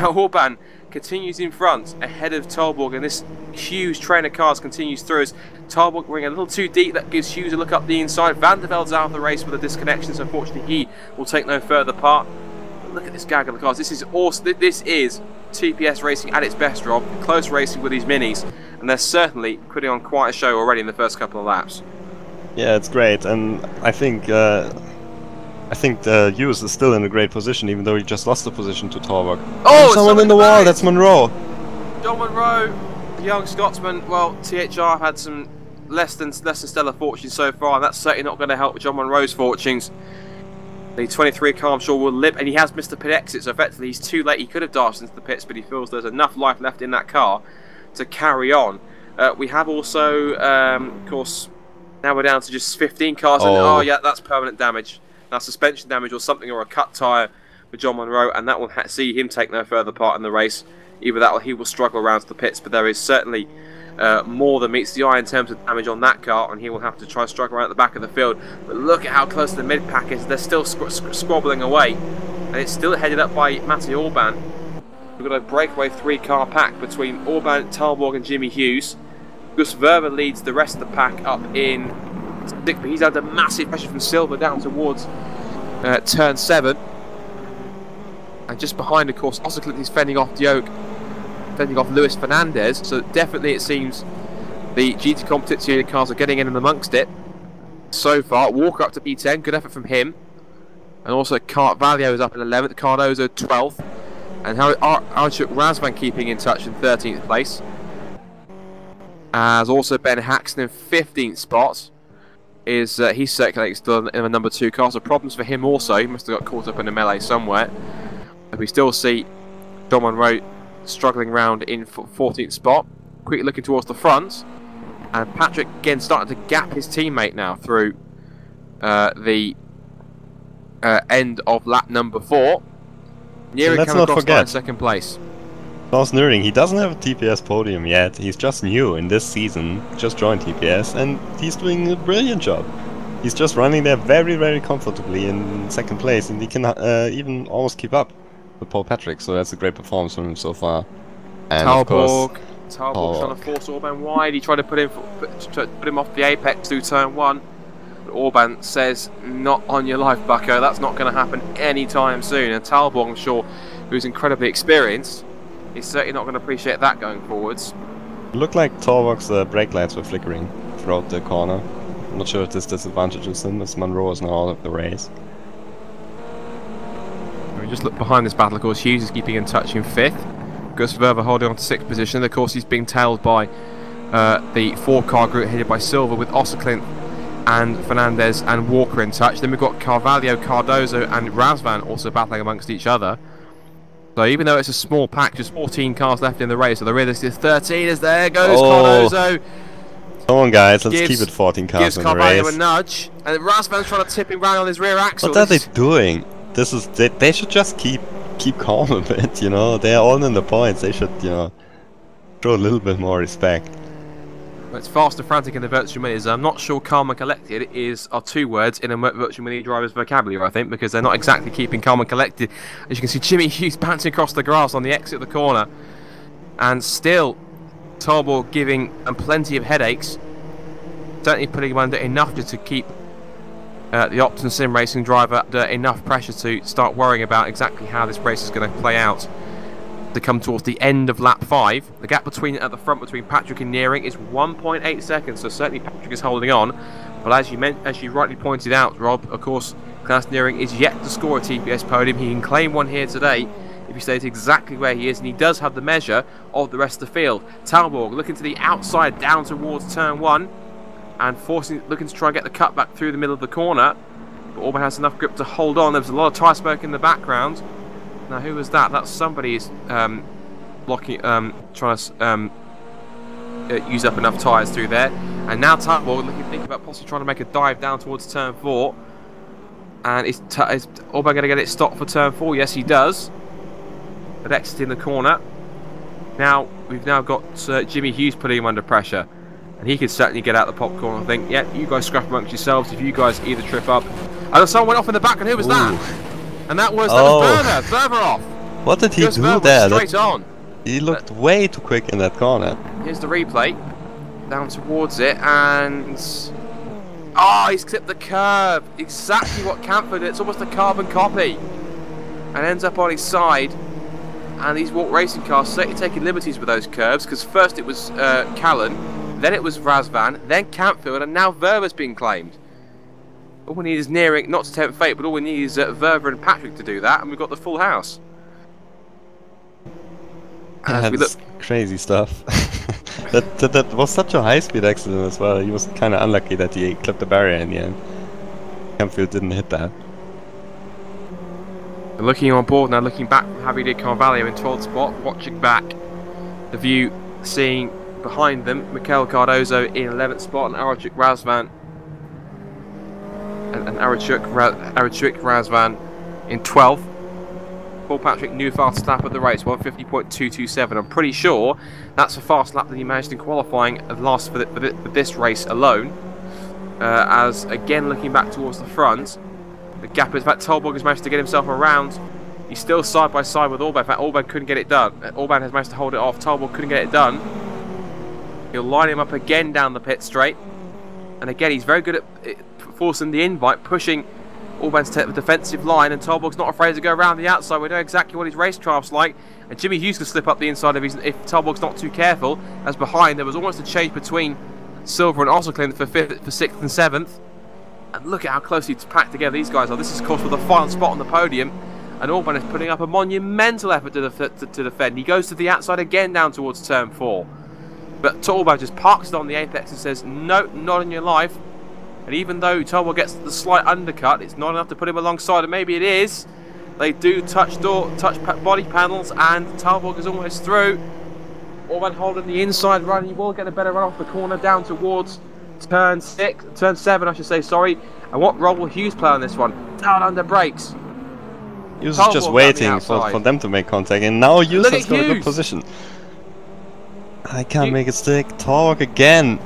Speaker 1: Orban continues in front ahead of Talborg, and this huge train of cars continues through as Talborg running a little too deep. That gives Hughes a look up the inside. Van der Velde's out of the race with a disconnection, so unfortunately he will take no further part. But look at this gaggle of cars. This is awesome. This is TPS racing at its best, Rob. Close racing with these minis, and they're certainly putting on quite a show already in the first couple of laps.
Speaker 3: Yeah, it's great, and I think Hughes is still in a great position, even though he just lost the position to Torvak.
Speaker 1: Oh,
Speaker 3: someone in the wall. That's Monroe.
Speaker 1: John Monroe, young Scotsman. Well, THR have had some less than stellar fortunes so far, and that's certainly not going to help with John Monroe's fortunes. The 23 car, I'm sure, will lip, and he has missed the pit exit, so effectively he's too late. He could have dashed into the pits, but he feels there's enough life left in that car to carry on. We have also, of course, now we're down to just 15 cars, and oh yeah, that's permanent damage. Now suspension damage or something, or a cut tyre for John Monroe, and that will see him take no further part in the race. Either that or he will struggle around to the pits, but there is certainly more than meets the eye in terms of damage on that car, and he will have to try and struggle around at the back of the field. But look at how close the mid-pack is. They're still squabbling away, and it's still headed up by Matty Orban. We've got a breakaway 3-car pack between Orban, Talborg and Jimmy Hughes. Gus Verver leads the rest of the pack up in 6th, but he's under massive pressure from Silver down towards turn 7. And just behind, of course, Ossiclint is fending off Luis Fernandez. So definitely it seems the GT Competizione cars are getting in and amongst it so far. Walker up to P10, good effort from him. And also Carvalho is up in 11th, Cardozo 12th. And Archuk Razvan keeping in touch in 13th place. As also Ben Haxton in 15th spot. He's circulating still in a number 2 car, so problems for him also. He must have got caught up in a melee somewhere. But we still see John Monroe struggling around in 14th spot. Quickly looking towards the front. And Patrick again starting to gap his teammate now through the end of lap number 4. Nearing coming across line in 2nd place.
Speaker 3: Klaus Neuring, he doesn't have a TPS podium yet. He's just new in this season, just joined TPS, and he's doing a brilliant job. He's just running there very, very comfortably in 2nd place, and he can even almost keep up with Paul Patrick, so that's a great performance from him so far. And
Speaker 1: Talborg trying to force Orban wide. He tried to put him off the apex through turn 1. But Orban says, not on your life, bucko. That's not going to happen anytime soon. And Talborg, I'm sure, who's incredibly experienced, he's certainly not going to appreciate that going forwards.
Speaker 3: It looked like Talborg's brake lights were flickering throughout the corner. I'm not sure if this disadvantages him, as Monroe is now out of the race.
Speaker 1: We just look behind this battle, of course. Hughes is keeping in touch in 5th. Gus Verver holding on to 6th position. Of course, he's being tailed by the 4-car group headed by Silver, with Ossiclint and Fernandez and Walker in touch. Then we've got Carvalho, Cardozo and Razvan also battling amongst each other. So even though it's a small pack, just 14 cars left in the race, so the realistic is 13 as there goes Cardozo.
Speaker 3: Come on guys, let's keep it 14 cars in the race.
Speaker 1: Gives Carvalho a nudge, and Razvan's trying to tip him round on his rear axle.
Speaker 3: What are they doing? This is they should just keep calm a bit, you know. They're all in the points. They should, you know, show a little bit more respect.
Speaker 1: It's fast and frantic in the virtual minis. I'm not sure calm and collected are 2 words in a virtual mini driver's vocabulary, I think, because they're not exactly keeping calm and collected. As you can see, Jimmy Hughes bouncing across the grass on the exit of the corner, and still Talborg giving them plenty of headaches. Certainly putting him under enough just to keep the Opton Sim Racing driver under enough pressure to start worrying about exactly how this race is going to play out. To come towards the end of lap 5, the gap at the front between Patrick and Nearing is 1.8 seconds, so certainly Patrick is holding on. But as you rightly pointed out, Rob, of course, Klaus Nearing is yet to score a TPS podium. He can claim one here today if he stays exactly where he is, and he does have the measure of the rest of the field. Talborg looking to the outside down towards turn 1 and looking to try and get the cutback through the middle of the corner. But Orban has enough grip to hold on. There was a lot of tyre smoke in the background. Now, who was that? That's somebody's trying to use up enough tyres through there. And now Talborg thinking about possibly trying to make a dive down towards turn 4. And is Orban going to get it stopped for turn 4? Yes, he does. But exiting the corner. Now, we've now got Jimmy Hughes putting him under pressure. And he could certainly get out the popcorn and think, yeah, you guys scrap amongst yourselves if you guys either trip up. And someone went off in the back, and who was that? And that was Verver off.
Speaker 3: What did he do there?
Speaker 1: Straight on.
Speaker 3: He looked way too quick in that corner.
Speaker 1: Here's the replay. Down towards it, and he's clipped the curb. Exactly what Camphor did. It's almost a carbon copy. And ends up on his side. And these Walk Racing cars certainly taking liberties with those curves, because first it was Callan, then it was Razvan, then Campfield, and now Verver's being claimed. All we need is Nearing, not to tempt fate, but all we need is Verver and Patrick to do that, and we've got the full house.
Speaker 3: Yeah, that's crazy stuff. that was such a high-speed accident as well. He was kind of unlucky that he clipped the barrier in the end. Campfield didn't hit that.
Speaker 1: Looking on board now, looking back from Javier Carvalho in 12th spot, watching back the view, seeing behind them Mikel Cardozo in 11th spot and Archuk Razvan. And Archuk Razvan in 12th. Paul Patrick, new fastest lap of the race, 150.227. I'm pretty sure that's the fastest lap that he managed in qualifying at last for this race alone. As again looking back towards the front, the gap is back. Tolborg has managed to get himself around. He's still side by side with Orban. In fact, Orban couldn't get it done. Orban has managed to hold it off. Tolborg couldn't get it done. He'll line him up again down the pit straight. And again, he's very good at forcing the invite, pushing Orban to take the defensive line, and Tolborg's not afraid to go around the outside. We know exactly what his racecraft's like, and Jimmy Hughes can slip up the inside if Tolborg's not too careful. As behind, there was almost a change between Silver and Osselklint for 6th and 7th. And look at how closely packed together these guys are. This is, of course, for the final spot on the podium, and Orban is putting up a monumental effort to defend. He goes to the outside again down towards turn 4. But Orban just parks it on the apex and says, no, not in your life. And even though Tolborg gets the slight undercut, it's not enough to put him alongside, and maybe it is. They do touch body panels, and Tolborg is almost through. Orban holding the inside run. He will get a better run off the corner down towards turn 7, I should say, sorry. And what role will Hughes play on this one? Down under brakes.
Speaker 3: Hughes is just waiting for them to make contact, and now Hughes has got a good position. I can't make it stick. Tolborg again.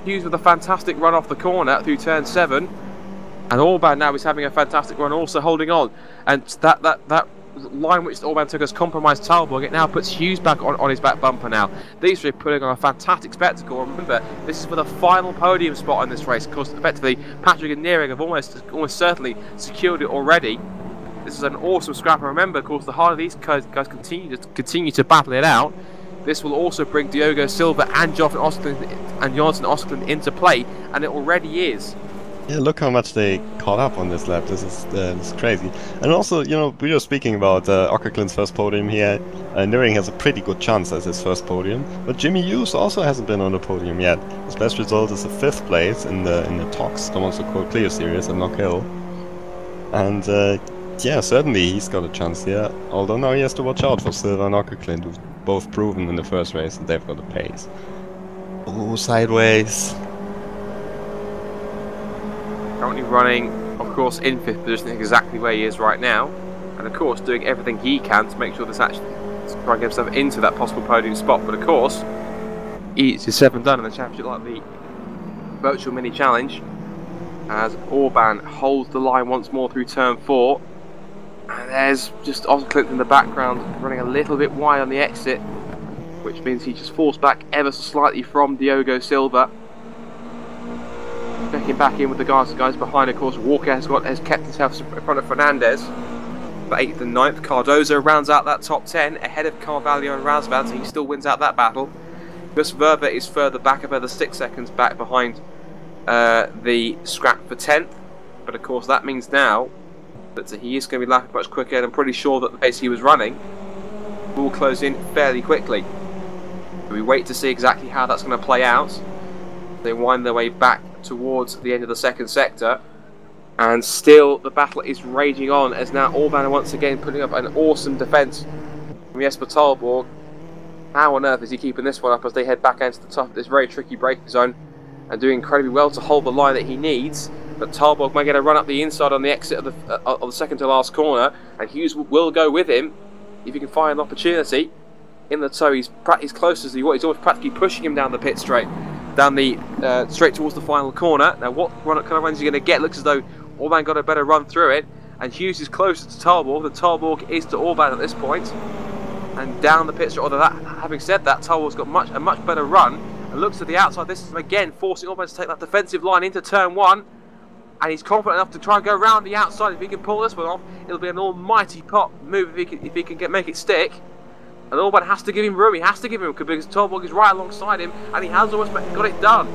Speaker 1: Hughes with a fantastic run off the corner through turn 7, and Orban now is having a fantastic run, also holding on. And that line which Orban took has compromised Tolborg. It now puts Hughes back on his back bumper now. These three are putting on a fantastic spectacle. Remember, this is for the final podium spot in this race. Of course, effectively, Patrick and Nearing have almost certainly secured it already. This is an awesome scrap, and remember, of course, the harder these guys continue to battle it out, this will also bring Diogo Silva and Jonathan Osselklint into play, and it already is.
Speaker 3: Yeah, look how much they caught up on this lap. This is crazy. And also, you know, we were speaking about Osselklint's first podium here. Nearing has a pretty good chance as his first podium, but Jimmy Hughes also hasn't been on the podium yet. His best result is a 5th place in the TOX, the Monster Cold Clear series at Knock Hill. And yeah, certainly he's got a chance here. Although now he has to watch out for Silva and Osselklint, who've both proven in the first race that they've got the pace. Oh, sideways.
Speaker 1: Currently running, of course, in 5th position, exactly where he is right now, and of course doing everything he can to make sure this actually try and get himself into that possible podium spot. But of course, it's 7 done in the championship, like the virtual mini challenge, as Orban holds the line once more through turn 4. And there's just Osselklint in the background running a little bit wide on the exit, which means he just falls back ever so slightly from Diogo Silva. Checking back in with the guys behind, of course, Walker has kept himself in front of Fernandez. For 8th and 9th, Cardozo rounds out that top 10 ahead of Carvalho and Razvan, so he still wins out that battle. Gus Verba is further back, about 6 seconds back behind the scrap for 10th. But of course that means now that he is going to be lapping much quicker, and I'm pretty sure that the pace he was running will close in fairly quickly. We wait to see exactly how that's going to play out. They wind their way back towards the end of the 2nd sector, and still the battle is raging on, as now Orban once again putting up an awesome defence from Jesper Tolborg. How on earth is he keeping this one up as they head back into the top of this very tricky braking zone, and doing incredibly well to hold the line that he needs. But Tolborg might get a run up the inside on the exit of the second to last corner, and Hughes will go with him if he can find an opportunity. In the toe, he's close as he wants. He's almost practically pushing him down the pit straight, down the straight towards the final corner. Now, what kind of run is he going to get? Looks as though Orban got a better run through it, and Hughes is closer to Tolborg than Tolborg is to Orban at this point. And down the pit straight. Although having said that, Tolborg's got a much better run, and looks to the outside. This is again forcing Orban to take that defensive line into turn 1. And he's confident enough to try and go around the outside. If he can pull this one off, it'll be an almighty pop move if he can make it stick. And Orban has to give him room. He has to give him room because Tolborg is right alongside him, and he has almost got it done.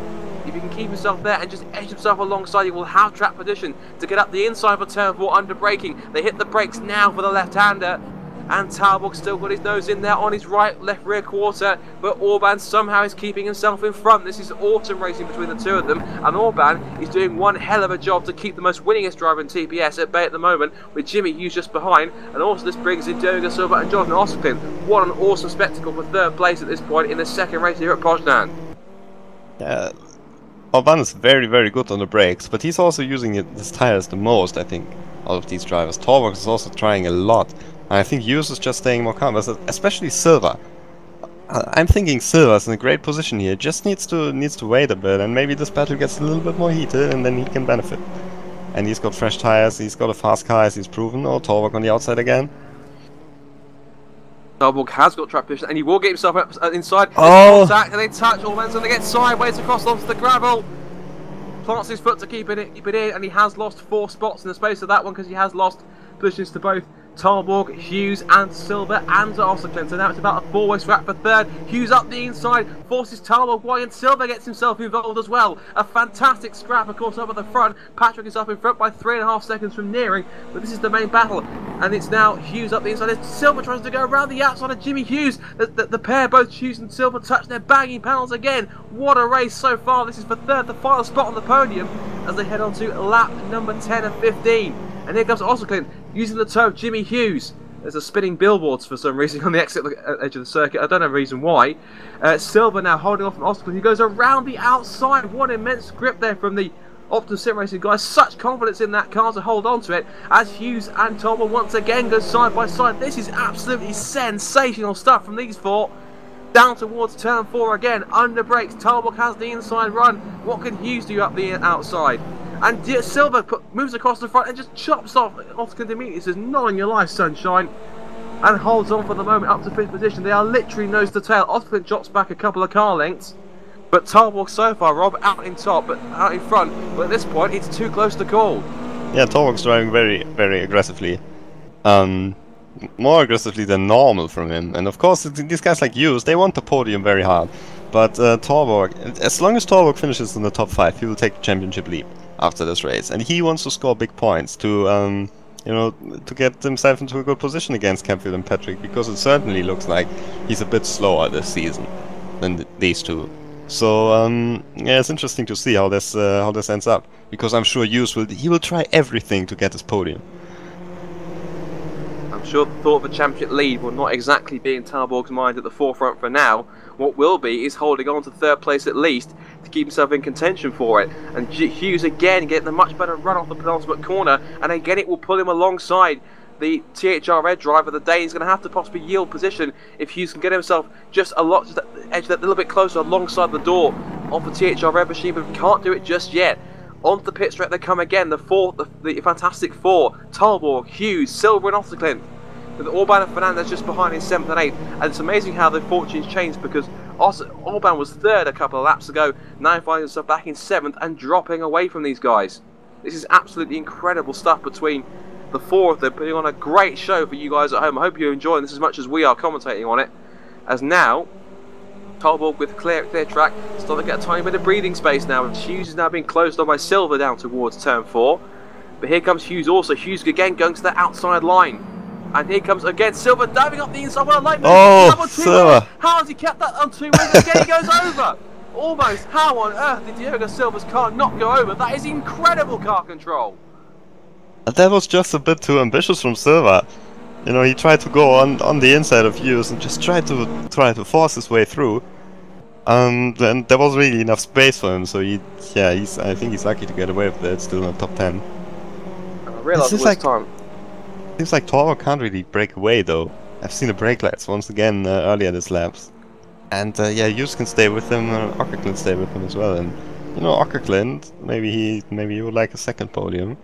Speaker 1: If he can keep himself there and just edge himself alongside, he will have trap position to get up the inside for turn 4 under braking. They hit the brakes now for the left-hander, and Tolborg's still got his nose in there on his left rear quarter, but Orban somehow is keeping himself in front. This is autumn racing between the two of them, and Orban is doing one hell of a job to keep the most winningest driver in TPS at bay at the moment, with Jimmy Hughes just behind. And also this brings in Diogo Silva and Jonathan Osselklint. What an awesome spectacle for 3rd place at this point in the 2nd race here at Poznan.
Speaker 3: Orban is very, very good on the brakes, but he's also using his tires the most, I think. out of these drivers. Torborg is also trying a lot, and I think Hughes is just staying more calm, especially Silver. I'm thinking Silver's in a great position here. Just needs to wait a bit, and maybe this battle gets a little bit more heated, and then he can benefit. And he's got fresh tires, he's got a fast car, as he's proven. Oh, Torborg on the outside again.
Speaker 1: Torborg has got track position, and he will get himself up inside.
Speaker 3: Oh!
Speaker 1: Contact, and they touch. Allman's going to get sideways across onto the gravel. Plants his foot to keep it in, and he has lost 4 spots in the space of that one because he has lost positions to both Torborg, Hughes and Silver and Osterklint. So now it's about a 4-way scrap for third. Hughes up the inside, forces Torborg wide, and Silver gets himself involved as well. A fantastic scrap, of course, up at the front. Patrick is up in front by 3.5 seconds from nearing, but this is the main battle, and it's now Hughes up the inside. As Silver tries to go around the outside of Jimmy Hughes. The pair, both Hughes and Silver, touch their banging panels again. What a race so far. This is for third, the final spot on the podium, as they head on to lap number 10 and 15. And here comes Osterklint using the toe of Jimmy Hughes. There's a spinning billboards for some reason on the exit edge of the circuit. I don't know the reason why. Silver now holding off from Osterklint. He goes around the outside. What immense grip there from the Optimum Sim Racing guys. Such confidence in that car to hold on to it as Hughes and Torborg once again go side by side. This is absolutely sensational stuff from these 4. Down towards turn 4 again. Under brakes. Torborg has the inside run. What can Hughes do up the outside? And Silver moves across the front and just chops off Osterklint immediately. He says, "Not on your life, sunshine," and holds on for the moment up to 5th position. They are literally nose to tail. Osterklint drops back a couple of car lengths, but Torborg so far, Rob, out in top, but out in front. But at this point, it's too close to call.
Speaker 3: Yeah, Torborg's driving very, very aggressively. More aggressively than normal from him. And of course, these guys like Hughes, they want the podium very hard. But Torborg, as long as Torborg finishes in the top 5, he will take the championship lead after this race, and he wants to score big points to you know, to get himself into a good position against Campfield and Patrick, because it certainly looks like he's a bit slower this season than these two. So yeah, it's interesting to see how this ends up, because I'm sure Hughes will try everything to get his podium.
Speaker 1: I'm sure the thought of a championship lead will not exactly be in Torborg's mind at the forefront for now. What will be is holding on to 3rd place at least to keep himself in contention for it. And Hughes again getting a much better run off the penultimate corner, and again it will pull him alongside the THR Red driver. The day he's going to have to possibly yield position if Hughes can get himself just edge that little bit closer alongside the door of the THR Red machine, but can't do it just yet. Onto the pit straight they come again, the fantastic 4, Torborg, Hughes, Silver and Osterklint, with Orban and Fernandez just behind in 7th and 8th. And it's amazing how the fortunes changed, because Orban was 3rd a couple of laps ago, now he finds himself back in 7th and dropping away from these guys. This is absolutely incredible stuff between the 4 of them, putting on a great show for you guys at home. I hope you're enjoying this as much as we are commentating on it, as now Torborg with clear track, starting to get a tiny bit of breathing space now, and Hughes is now being closed on by Silver down towards turn 4. But here comes Hughes also. Hughes again going to the outside line. And here comes again Silver diving up the inside. What a light move.
Speaker 3: Oh, Silver!
Speaker 1: How has he kept that on 2 wheels? Again he goes over. Almost. How on earth did Diogo Silva's car not go over? That is incredible car control.
Speaker 3: That was just a bit too ambitious from Silver. You know, he tried to go on the inside of Hughes and just tried to force his way through. And there was really enough space for him, so I think he's lucky to get away with it, still in the top 10.
Speaker 1: I realised it was time.
Speaker 3: Seems like Torborg can't really break away though. I've seen the brake lights once again earlier this laps. And yeah, Hughes can stay with him, Osterklint stay with him as well. And you know, Osterklint, maybe he would like a 2nd podium.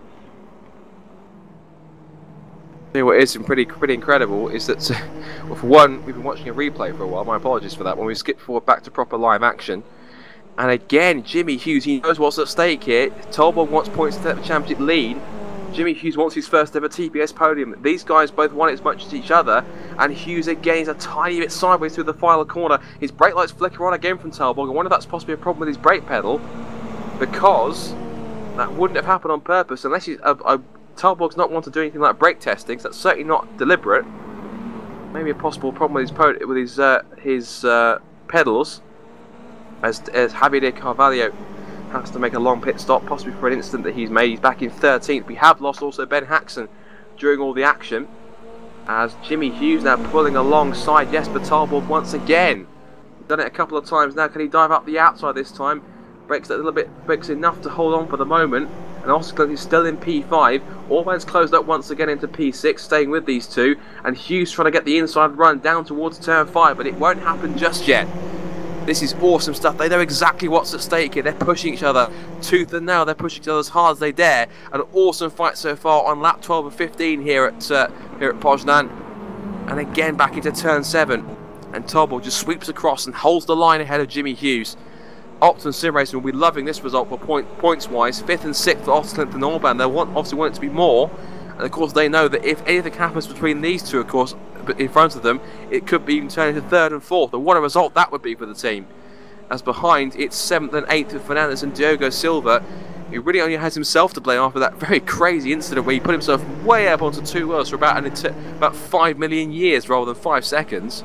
Speaker 1: What is pretty incredible is that, well, for one, we've been watching a replay for a while. My apologies for that. When we skipped forward back to proper live action, and again, Jimmy Hughes, he knows what's at stake here. Torborg wants points to take the championship lead. Jimmy Hughes wants his 1st ever TPS podium. These guys both want it as much as each other, and Hughes again is a tiny bit sideways through the final corner. His brake lights flicker on again from Torborg. I wonder if that's possibly a problem with his brake pedal, because that wouldn't have happened on purpose unless he's Torborg's not want to do anything like brake testing, so that's certainly not deliberate. Maybe a possible problem with his pedals, as Javier Carvalho has to make a long pit stop, possibly for an incident that he's made. He's back in 13th. We have lost also Ben Haxon during all the action, as Jimmy Hughes now pulling alongside Jesper Torborg once again. He's done it a couple of times now. Can he dive up the outside this time? Brakes a little bit, brakes enough to hold on for the moment. and Oscar is still in P5. Orban's closed up once again into P6, staying with these two, and Hughes trying to get the inside run down towards turn 5, but it won't happen just yet. This is awesome stuff. They know exactly what's at stake here. They're pushing each other tooth and nail. They're pushing each other as hard as they dare. An awesome fight so far on lap 12 and 15 here at Poznan. And again back into turn 7. And Tolborg just sweeps across and holds the line ahead of Jimmy Hughes. Opton Sim Racing will be loving this result for points-wise. 5th and 6th for Ostlint and Orban. They'll obviously want it to be more. And of course they know that if anything happens between these two, of course, in front of them, it could be even turn into 3rd and 4th. And what a result that would be for the team. As behind, it's 7th and 8th with Fernandez and Diogo Silva. He really only has himself to blame after that very crazy incident where he put himself way up onto 2 wheels for about 5 million years rather than 5 seconds.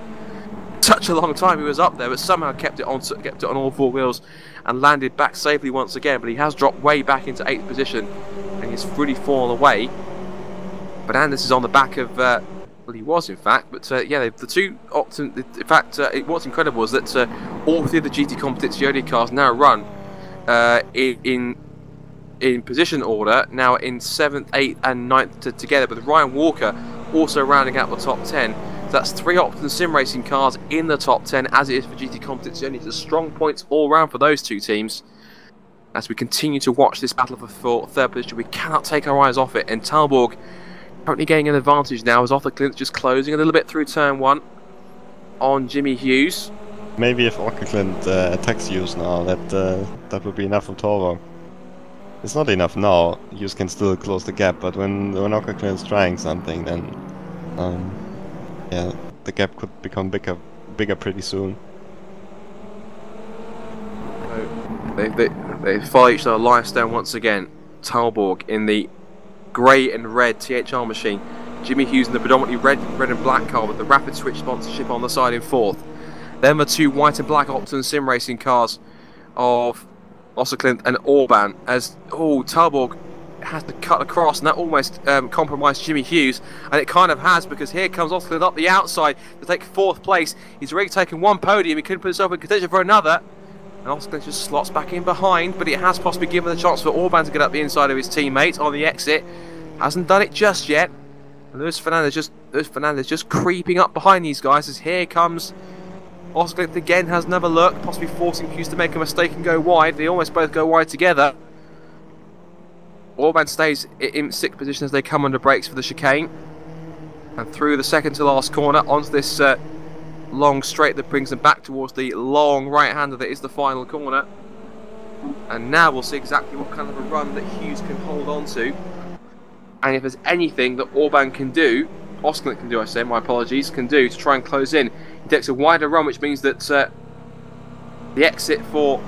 Speaker 1: Such a long time he was up there, but somehow kept it on all 4 wheels and landed back safely once again. But he has dropped way back into 8th position and he's really fallen away. Fernandez is on the back of. Well, he was in fact, but yeah, the two Opton. In fact, what's incredible is that all 3 of the GT Competizione cars now run in position order, now in 7th, 8th, and 9th together. With Ryan Walker also rounding out the top 10. So that's 3 Opton Sim Racing cars in the top 10, as it is for GT Competizione. So strong points all round for those two teams. As we continue to watch this battle for 3rd position, we cannot take our eyes off it. And Talborg currently getting an advantage now as Arthur Clint's just closing a little bit through turn 1 on Jimmy Hughes.
Speaker 3: Maybe if Arthur Clint attacks Hughes now, that would be enough for Torvald. It's not enough now. Hughes can still close the gap, but when Arthur Clint's trying something, then yeah, the gap could become bigger pretty soon.
Speaker 1: They follow each other lives down once again. Talborg in the grey and red THR machine. Jimmy Hughes in the predominantly red and black car with the rapid switch sponsorship on the side in 4th. Then the 2 white and black Opton Sim Racing cars of Osserklint and Orban. As Talborg has to cut across, and that almost compromised Jimmy Hughes, and it kind of has, because here comes Osserklint up the outside to take 4th place. He's already taken 1 podium. He could put himself in contention for another. And Osserklint just slots back in behind, but it has possibly given the chance for Orban to get up the inside of his teammate on the exit. Hasn't done it just yet. And Luis Fernandez just creeping up behind these guys, as here comes Osserklint again, has another look, possibly forcing Hughes to make a mistake and go wide. They almost both go wide together. Orban stays in 6th position as they come under brakes for the chicane. And through the second to last corner onto this long straight that brings them back towards the long right-hander that is the final corner. And now we'll see exactly what kind of a run that Hughes can hold on to. And if there's anything that Orban can do, Oskerlint can do, I say, my apologies, can do to try and close in. He takes a wider run, which means that the exit for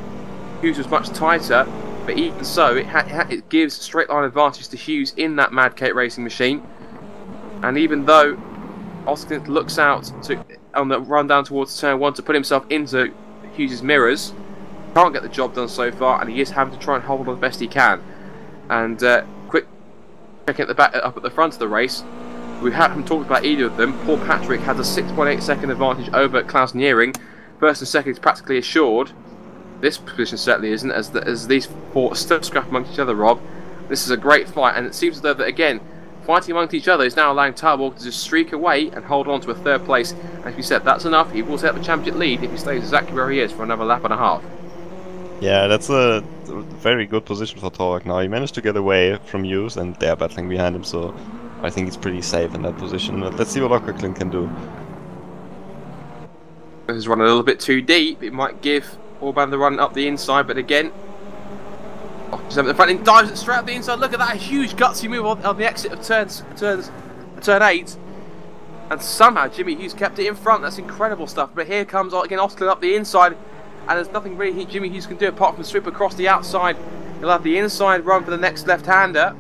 Speaker 1: Hughes was much tighter, but even so, it gives straight line advantage to Hughes in that Mad Kate racing machine. And even though Oskerlint looks out on the run down towards turn 1 to put himself into Hughes' mirrors, can't get the job done so far, and he is having to try and hold on the best he can. And quick checking at the back, up at the front of the race, we haven't talked about either of them. Paul Patrick has a 6.8 second advantage over Klaus Niering. First and second is practically assured. This position certainly isn't, as these 4 still scrap amongst each other, Rob. This is a great fight, and it seems as though that, again, fighting amongst each other is now allowing Talborg to just streak away and hold on to a 3rd place. As we said, that's enough. He will set the championship lead if he stays exactly where he is for another lap and a half.
Speaker 3: Yeah, that's a very good position for Torvald now. He managed to get away from Hughes, and they're battling behind him, so I think he's pretty safe in that position. But let's see what Ockerklin can do.
Speaker 1: This is running a little bit too deep. It might give Orban the run up the inside, but again, just up the front and dives it straight up the inside. Look at that huge gutsy move on the exit of turn 8. And somehow Jimmy Hughes kept it in front. That's incredible stuff. But here comes again Oskerlin up the inside. And there's nothing really Jimmy Hughes can do apart from sweep across the outside. He'll have the inside run for the next left-hander.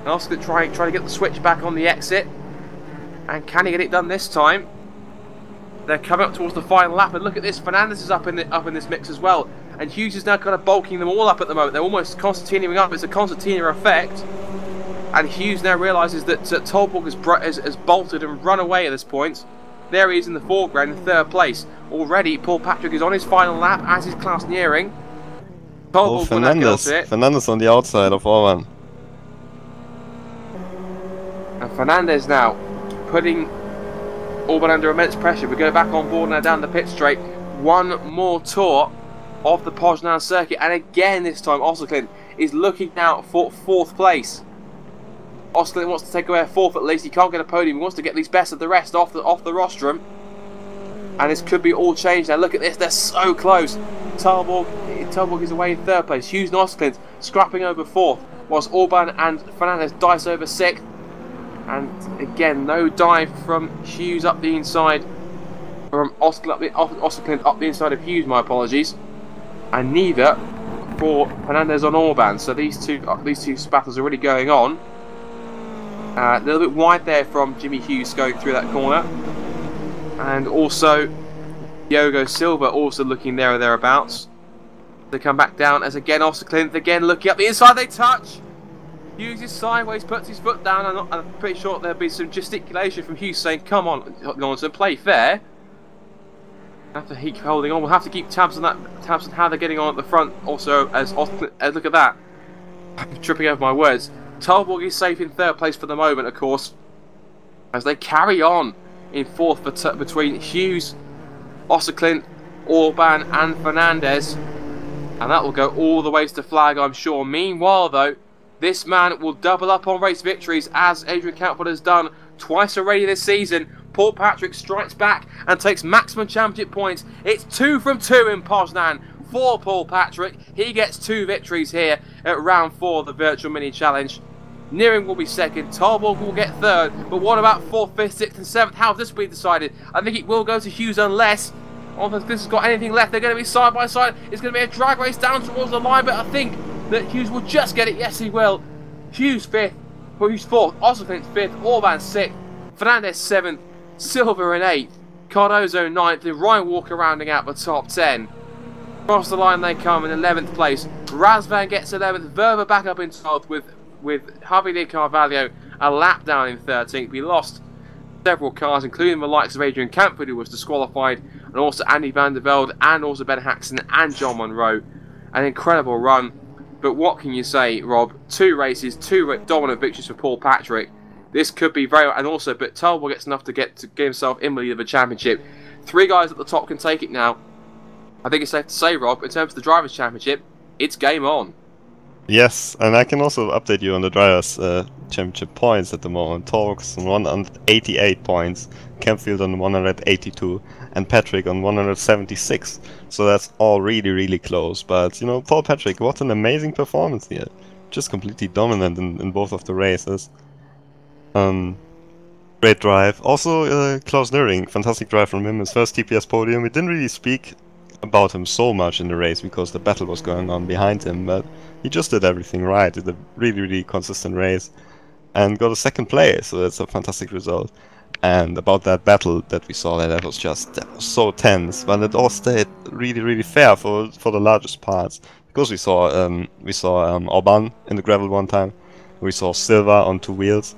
Speaker 1: And Oskerlin trying to get the switch back on the exit. And can he get it done this time? They're coming up towards the final lap, and look at this. Fernandez is up in this mix as well. And Hughes is now kind of bulking them all up at the moment. They're almost concertinaing up. It's a concertina effect. And Hughes now realises that Talborg has bolted and run away at this point. There he is in the foreground in 3rd place. Already, Paul Patrick is on his final lap, as is Klaus Niering.
Speaker 3: Oh, Fernandez on the outside of Orban.
Speaker 1: And Fernandez now putting Orban under immense pressure. We go back on board now down the pit straight. One more tour of the Poznan circuit, and again this time Osterklint is looking now for 4th place. Osterklint wants to take away a 4th at least. He can't get a podium. He wants to get these best of the rest off the rostrum. And this could be all changed now. Look at this, they're so close. Talborg is away in 3rd place. Hughes and Osterklint scrapping over 4th, whilst Orban and Fernandez dice over 6th. And again, no dive from Hughes up the inside, from Osterklint up the inside of Hughes, my apologies. And neither for Fernandez on Orban. So these two battles are really going on. A little bit wide there from Jimmy Hughes going through that corner. And also Diogo Silva also looking there or thereabouts. They come back down as again Osterklint again looking up the inside, they touch. Hughes is sideways, puts his foot down, and I'm pretty sure there'll be some gesticulation from Hughes saying, come on, Lawson, play fair. Have to keep holding on. We'll have to keep tabs on how they're getting on at the front. Also, as look at that, I'm tripping over my words. Talborg is safe in 3rd place for the moment, of course, as they carry on in 4th between Hughes, Osterklint, Orban, and Fernandez, and that will go all the way to the flag, I'm sure. Meanwhile, though, this man will double up on race victories, as Adrian Cantwell has done twice already this season. Paul Patrick strikes back and takes maximum championship points. It's 2 from 2 in Poznan for Paul Patrick. He gets 2 victories here at round 4 of the Virtual Mini Challenge. Nearing will be 2nd, Talborg will get 3rd, but what about 4th, 5th, 6th and 7th? How has this been decided? I think it will go to Hughes unless this has got anything left. They're going to be side by side. It's going to be a drag race down towards the line, but I think that Hughes will just get it. Yes, he will. Hughes 5th, Hughes 4th, Osterklint 5th, Orban 6th, Fernandez 7th, Silva in 8th, Cardozo 9th, and Ryan Walker rounding out the top 10. Across the line they come in 11th place. Razvan gets 11th, Verba back up in 12th with Javier Carvalho a lap down in 13th. We lost several cars, including the likes of Adrian Cantwell, who was disqualified, and also Andy van der Velde, and also Ben Haxton and John Monroe. An incredible run. But what can you say, Rob? 2 races, 2 dominant victories for Paul Patrick. This could be very... And also, but Talbot gets enough to get himself in the lead of the championship. 3 guys at the top can take it now. I think it's safe to say, Rob, in terms of the Drivers' Championship, it's game on.
Speaker 3: Yes, and I can also update you on the Drivers' Championship points at the moment. Torx on 188 points, Campfield on 182, and Patrick on 176. So that's all really, really close. But, you know, Paul Patrick, what an amazing performance here. Just completely dominant in both of the races. Great drive. Also, Klaus Nöring, fantastic drive from him. His first TPS podium. We didn't really speak about him so much in the race because the battle was going on behind him, but he just did everything right. Did a really, really consistent race and got a 2nd place, so that's a fantastic result. And about that battle that we saw, that was so tense, but it all stayed really, really fair for the largest parts, because we saw Orban in the gravel one time, we saw Silva on 2 wheels,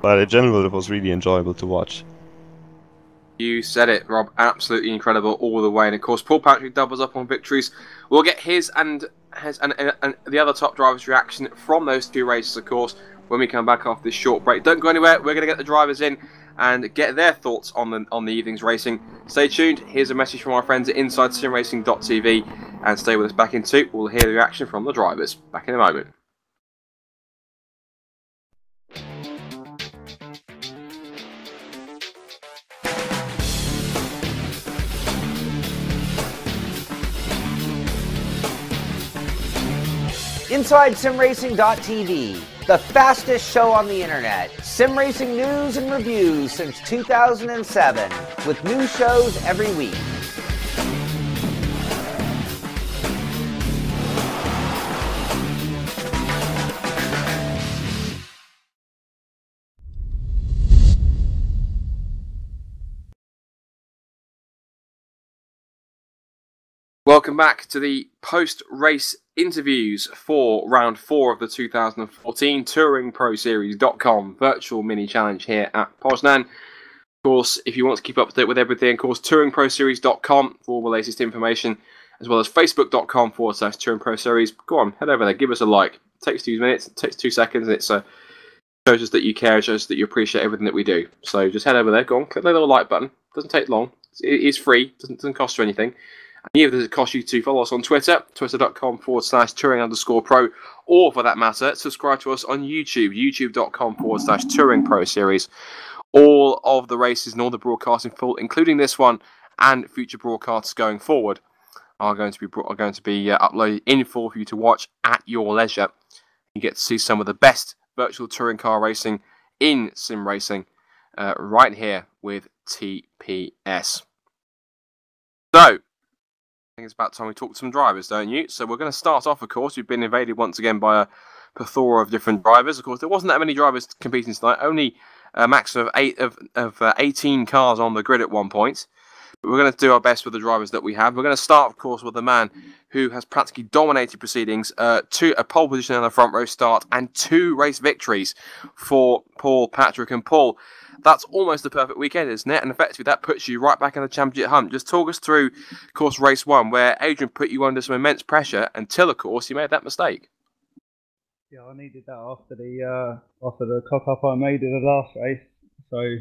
Speaker 3: but in general it was really enjoyable to watch.
Speaker 1: You said it, Rob. Absolutely incredible all the way. And of course, Paul Patrick doubles up on victories. We'll get his and the other top drivers' reaction from those 2 races, of course, when we come back after this short break. Don't go anywhere. We're going to get the drivers in and get their thoughts on the evening's racing. Stay tuned. Here's a message from our friends at InsideSimRacing.tv, and stay with us back in 2. We'll hear the reaction from the drivers. Back in a moment.
Speaker 2: InsideSimRacing.tv, the fastest show on the internet. Sim racing news and reviews since 2007, with new shows every week.
Speaker 1: Welcome back to the post-race interviews for round 4 of the 2014 TouringProSeries.com Virtual Mini Challenge here at Poznan. Of course, if you want to keep up to date with everything, of course, TouringProSeries.com for all the latest information as well as facebook.com/Touring Pro Series. Go on, head over there, give us a like. It takes 2 minutes, it takes 2 seconds, and it shows us that you care, it shows us that you appreciate everything that we do. So just head over there, go on, click the little like button. It doesn't take long. It is free, doesn't cost you anything. And either does it cost you to follow us on Twitter, twitter.com/Touring_Pro, or for that matter, subscribe to us on YouTube, youtube.com/Touring Pro Series. All of the races and all the broadcasting full, including this one and future broadcasts going forward, are going to be uploaded in full for you to watch at your leisure. You get to see some of the best virtual touring car racing in sim racing right here with TPS. So, I think it's about time we talk to some drivers, don't you? So we're going to start off, of course. We've been invaded once again by a plethora of different drivers. Of course, there wasn't that many drivers competing tonight. Only a maximum of 18 cars on the grid at one point. But we're going to do our best with the drivers that we have. We're going to start, of course, with the man who has practically dominated proceedings, a pole position on the front row start, and 2 race victories for Paul, Patrick, and Paul. That's almost the perfect weekend, isn't it? And effectively, that puts you right back in the championship hunt. Just talk us through, of course, race 1, where Adrian put you under some immense pressure until, of course, you made that mistake.
Speaker 5: Yeah, I needed that after the cock up I made in the last race. So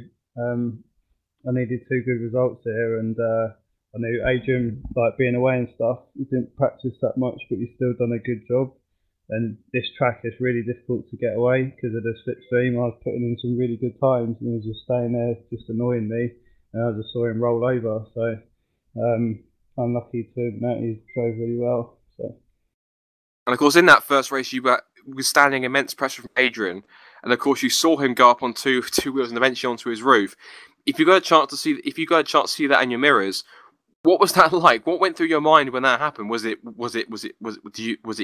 Speaker 5: I needed 2 good results here, and I knew Adrian, like being away and stuff, he didn't practice that much, but he's still done a good job. And this track is really difficult to get away because of the slipstream. I was putting in some really good times, and he was just staying there, just annoying me, and I just saw him roll over. So I'm lucky to admit he drove really well. So.
Speaker 1: And of course, in that first race, you were withstanding immense pressure from Adrian, and of course, you saw him go up on two wheels and eventually onto his roof. If you got a chance to see that in your mirrors, what was that like? What went through your mind when that happened? Was it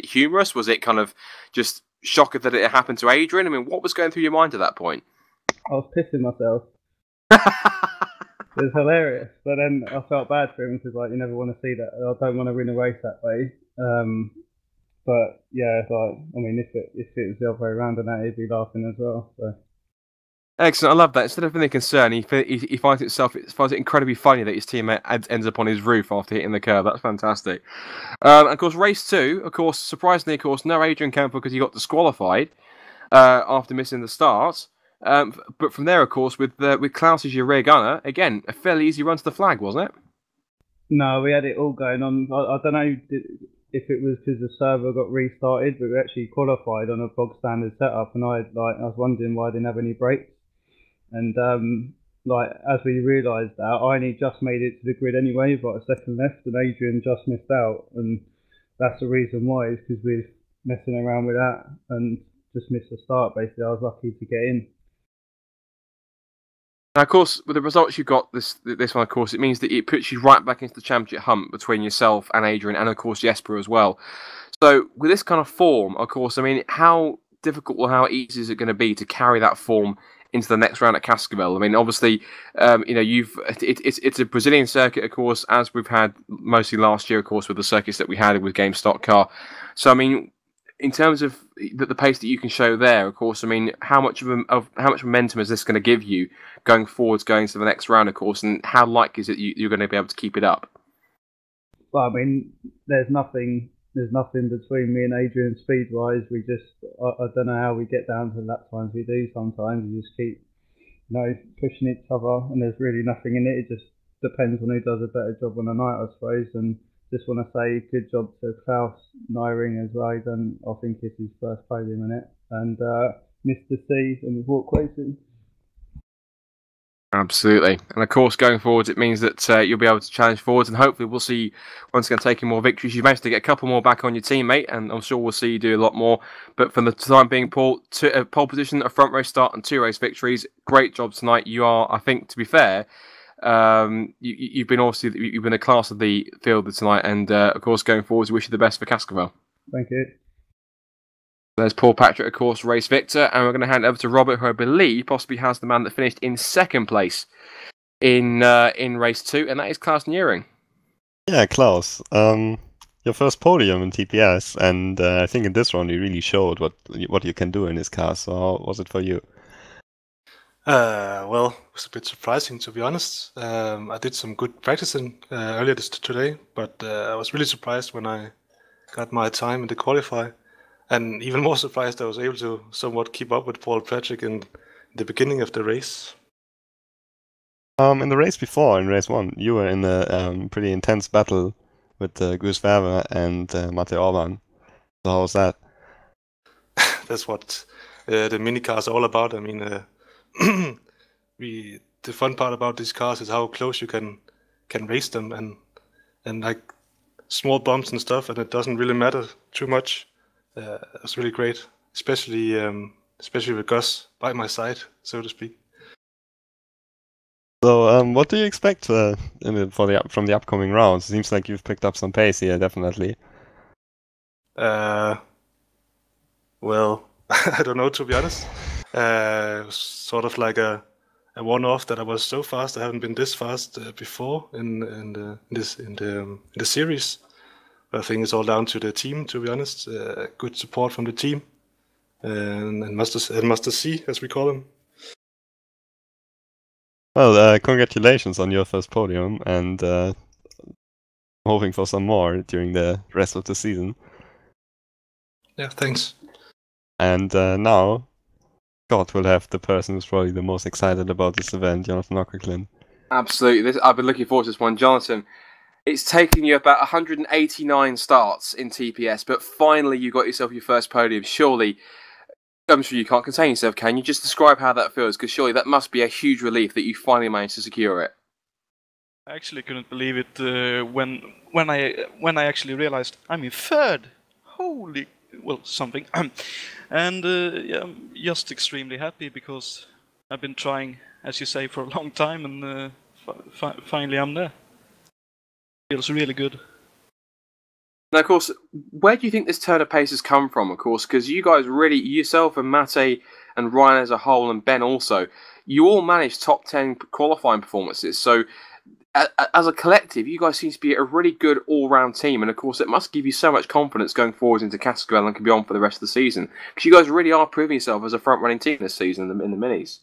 Speaker 1: humorous? Was it kind of just shocker that it happened to Adrian? I mean, what was going through your mind at that point?
Speaker 5: I was pissing myself. It was hilarious, but then I felt bad for him because, like, you never want to see that. I don't want to win a race that way. But yeah, like, I mean, if it was the other way around, and that, he'd be laughing as well. So.
Speaker 1: Excellent, I love that. Instead of being concerned, he finds it incredibly funny that his teammate ends up on his roof after hitting the curb. That's fantastic. And of course, race 2, of course, surprisingly, of course, no Adrian Campbell because he got disqualified after missing the start. But from there, of course, with Klaus as your rear gunner, again, a fairly easy run to the flag, wasn't it?
Speaker 5: No, we had it all going on. I don't know if it was because the server got restarted, but we actually qualified on a bog standard setup, and I was wondering why I didn't have any brakes. And as we realised that, I only just made it to the grid anyway, but a second left, and Adrian just missed out, and that's the reason why, is because we were messing around with that and just missed the start. Basically, I was lucky to get in.
Speaker 1: Now, of course, with the results you got this one, of course, it means that it puts you right back into the championship hunt between yourself and Adrian, and of course Jesper as well. So, with this kind of form, of course, I mean, how difficult or how easy is it going to be to carry that form into the next round at Cascavel? I mean, obviously, it's a Brazilian circuit, of course, as we've had mostly last year, of course, with the circuits that we had with Game Stock Car. So, I mean, in terms of the pace that you can show there, of course, I mean, how much momentum is this going to give you going forwards, going to the next round, of course, and how likely is it you're going to be able to keep it up?
Speaker 5: Well, I mean, there's nothing between me and Adrian speed-wise. We just, I don't know how we get down to the lap times we do sometimes. We just keep, pushing each other, and there's really nothing in it. It just depends on who does a better job on the night, I suppose. And just want to say good job to Klaus Nyring as well. I think it's his first podium in it. And Mr. C and walk racing.
Speaker 1: Absolutely. And of course, going forwards, it means that you'll be able to challenge forwards, and hopefully we'll see you once again taking more victories. You've managed to get a couple more back on your teammate, and I'm sure we'll see you do a lot more. But for the time being, Paul, a pole position, a front row start, and 2 race victories. Great job tonight. You are, I think, to be fair, you've been a class of the field tonight, and of course, going forwards, we wish you the best for Cascavel.
Speaker 5: Thank you.
Speaker 1: There's Paul Patrick, of course, race victor, and we're going to hand it over to Robert, who I believe possibly has the man that finished in second place in race 2, and that is Klaus Nyring.
Speaker 3: Yeah, Klaus, your first podium in TPS, and I think in this round you really showed what you can do in this car. So how was it for you?
Speaker 6: Well, it was a bit surprising to be honest. I did some good practicing earlier today, but I was really surprised when I got my time in the qualify, and even more surprised I was able to somewhat keep up with Paul Patrick in the beginning of the race.
Speaker 3: In the race before, in race 1, you were in a pretty intense battle with Gus Verwer and Mate Orban. So how was that?
Speaker 6: That's what the mini cars are all about. I mean, the fun part about these cars is how close you can race them, and like small bumps and stuff, and it doesn't really matter too much. It was really great, especially with Gus by my side, so to speak.
Speaker 3: So, what do you expect from the upcoming rounds? Seems like you've picked up some pace here, definitely.
Speaker 6: Well, I don't know, to be honest. It was sort of like a one-off that I was so fast. I haven't been this fast before in the series. But I think it's all down to the team, to be honest. Good support from the team, and Master C, as we call him.
Speaker 3: Well, congratulations on your first podium, and hoping for some more during the rest of the season.
Speaker 6: Yeah, thanks.
Speaker 3: And now, Scott will have the person who's probably the most excited about this event, Jonathan Ockerklin.
Speaker 1: Absolutely. I've been looking forward to this one. Jonathan, it's taken you about 189 starts in TPS, but finally you got yourself your first podium. Surely, I'm sure you can't contain yourself, can you? Just describe how that feels, because surely that must be a huge relief that you finally managed to secure it.
Speaker 7: I actually couldn't believe it when I actually realized I'm in third. Holy, well, something. And yeah, I'm just extremely happy because I've been trying, as you say, for a long time, and finally I'm there. Feels really good.
Speaker 1: Now, of course, where do you think this turn of pace has come from, of course? Because you guys really, yourself and Mate and Ryan as a whole and Ben also, you all managed top 10 qualifying performances. So, as a collective, you guys seem to be a really good all-round team. And, of course, it must give you so much confidence going forward into Cascabel and beyond for the rest of the season. Because you guys really are proving yourself as a front-running team this season in the minis.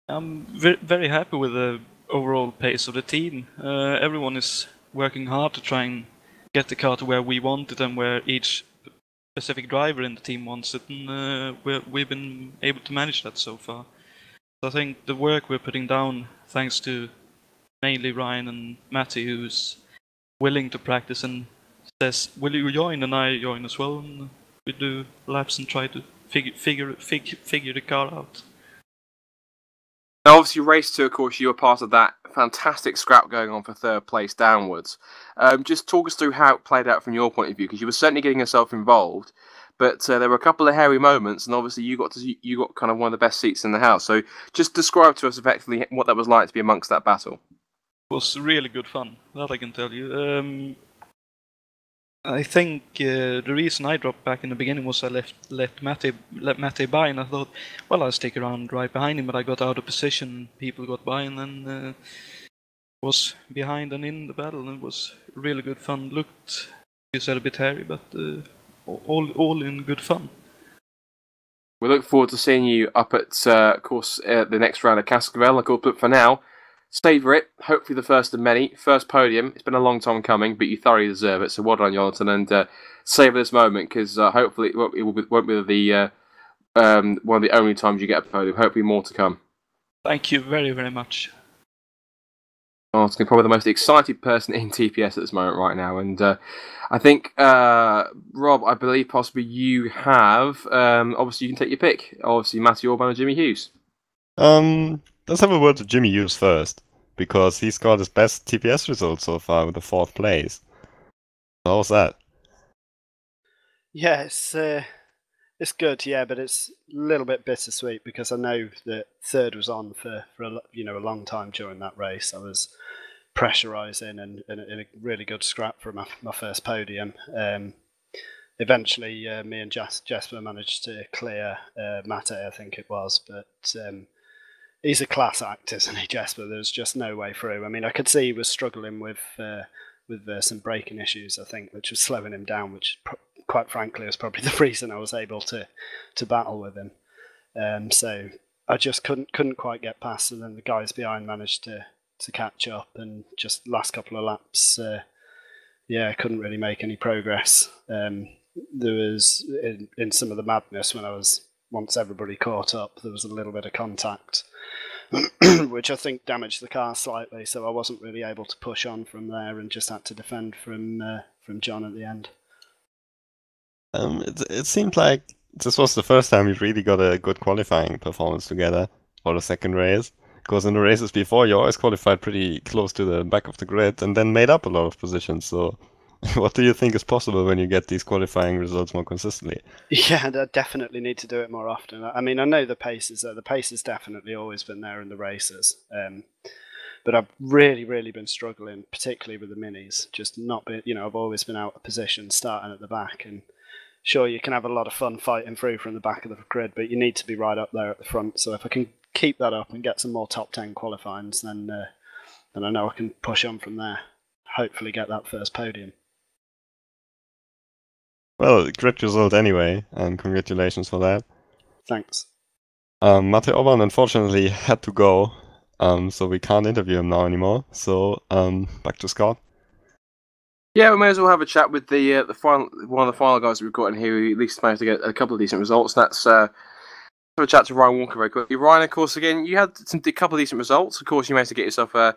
Speaker 7: I'm very happy with the overall pace of the team. Everyone is working hard to try and get the car to where we want it and where each specific driver in the team wants it, and we've been able to manage that so far. So I think the work we're putting down, thanks to mainly Ryan and Matty, who's willing to practice and says, "Will you join?" and I join as well, and we do laps and try to figure the car out.
Speaker 1: Now, obviously, race 2, of course, you were part of that fantastic scrap going on for third place downwards. Just talk us through how it played out from your point of view, because you were certainly getting yourself involved, but there were a couple of hairy moments, and obviously you got kind of one of the best seats in the house. So just describe to us effectively what that was like to be amongst that battle.
Speaker 7: It was really good fun, that I can tell you. I think the reason I dropped back in the beginning was I let Mate by, and I thought, well, I'll stick around right behind him, but I got out of position, people got by, and then was behind and in the battle, and it was really good fun. Looked, you said, a bit hairy, but all in good fun.
Speaker 1: We look forward to seeing you up at, of course, the next round of Cascabel. Of course, but for now, savour it. Hopefully the first of many. First podium. It's been a long time coming, but you thoroughly deserve it. So well done, Jonathan, and savour this moment, because hopefully it won't be the one of the only times you get a podium. Hopefully more to come.
Speaker 7: Thank you very, very much.
Speaker 1: Jonathan, probably the most excited person in TPS at this moment right now, and I think Rob, I believe possibly you have. Obviously, you can take your pick. Obviously, Matty Orban or Jimmy Hughes.
Speaker 3: Let's have a word with Jimmy Hughes first, because he's got his best TPS result so far with the 4th place. How's that?
Speaker 8: Yeah, it's good, yeah, but it's a little bit bittersweet because I know that 3rd was on for a long time during that race. I was pressurising and in a really good scrap for my first podium. Eventually, me and Jesper managed to clear Mate, I think it was, but he's a class act, isn't he, Jesper? There's just no way through. I mean, I could see he was struggling with some braking issues, I think, which was slowing him down, which quite frankly was probably the reason I was able to battle with him. So I just couldn't quite get past, and then the guys behind managed to catch up, and just last couple of laps, couldn't really make any progress. There was in some of the madness when once everybody caught up, there was a little bit of contact, which I think damaged the car slightly. So I wasn't really able to push on from there, and just had to defend from John at the end.
Speaker 3: It seemed like this was the first time we really got a good qualifying performance together for the second race. Because in the races before, you always qualified pretty close to the back of the grid and then made up a lot of positions. So what do you think is possible when you get these qualifying results more consistently?
Speaker 8: Yeah, they definitely need to do it more often. I mean, I know the pace is there. The pace has definitely always been there in the races. But I've really been struggling, particularly with the minis. Just not been, I've always been out of position, starting at the back. And sure, you can have a lot of fun fighting through from the back of the grid, but you need to be right up there at the front. So if I can keep that up and get some more top 10 qualifyings, then I know I can push on from there. Hopefully get that first podium.
Speaker 3: Well, great result anyway, and congratulations for that.
Speaker 8: Thanks.
Speaker 3: Mate Orban unfortunately had to go, so we can't interview him now anymore. So back to Scott.
Speaker 1: Yeah, we may as well have a chat with the final one of the final guys that we've got in here who at least managed to get a couple of decent results. That's have a chat to Ryan Walker very quickly. Ryan, of course, again, you had a couple of decent results. Of course, you managed to get yourself a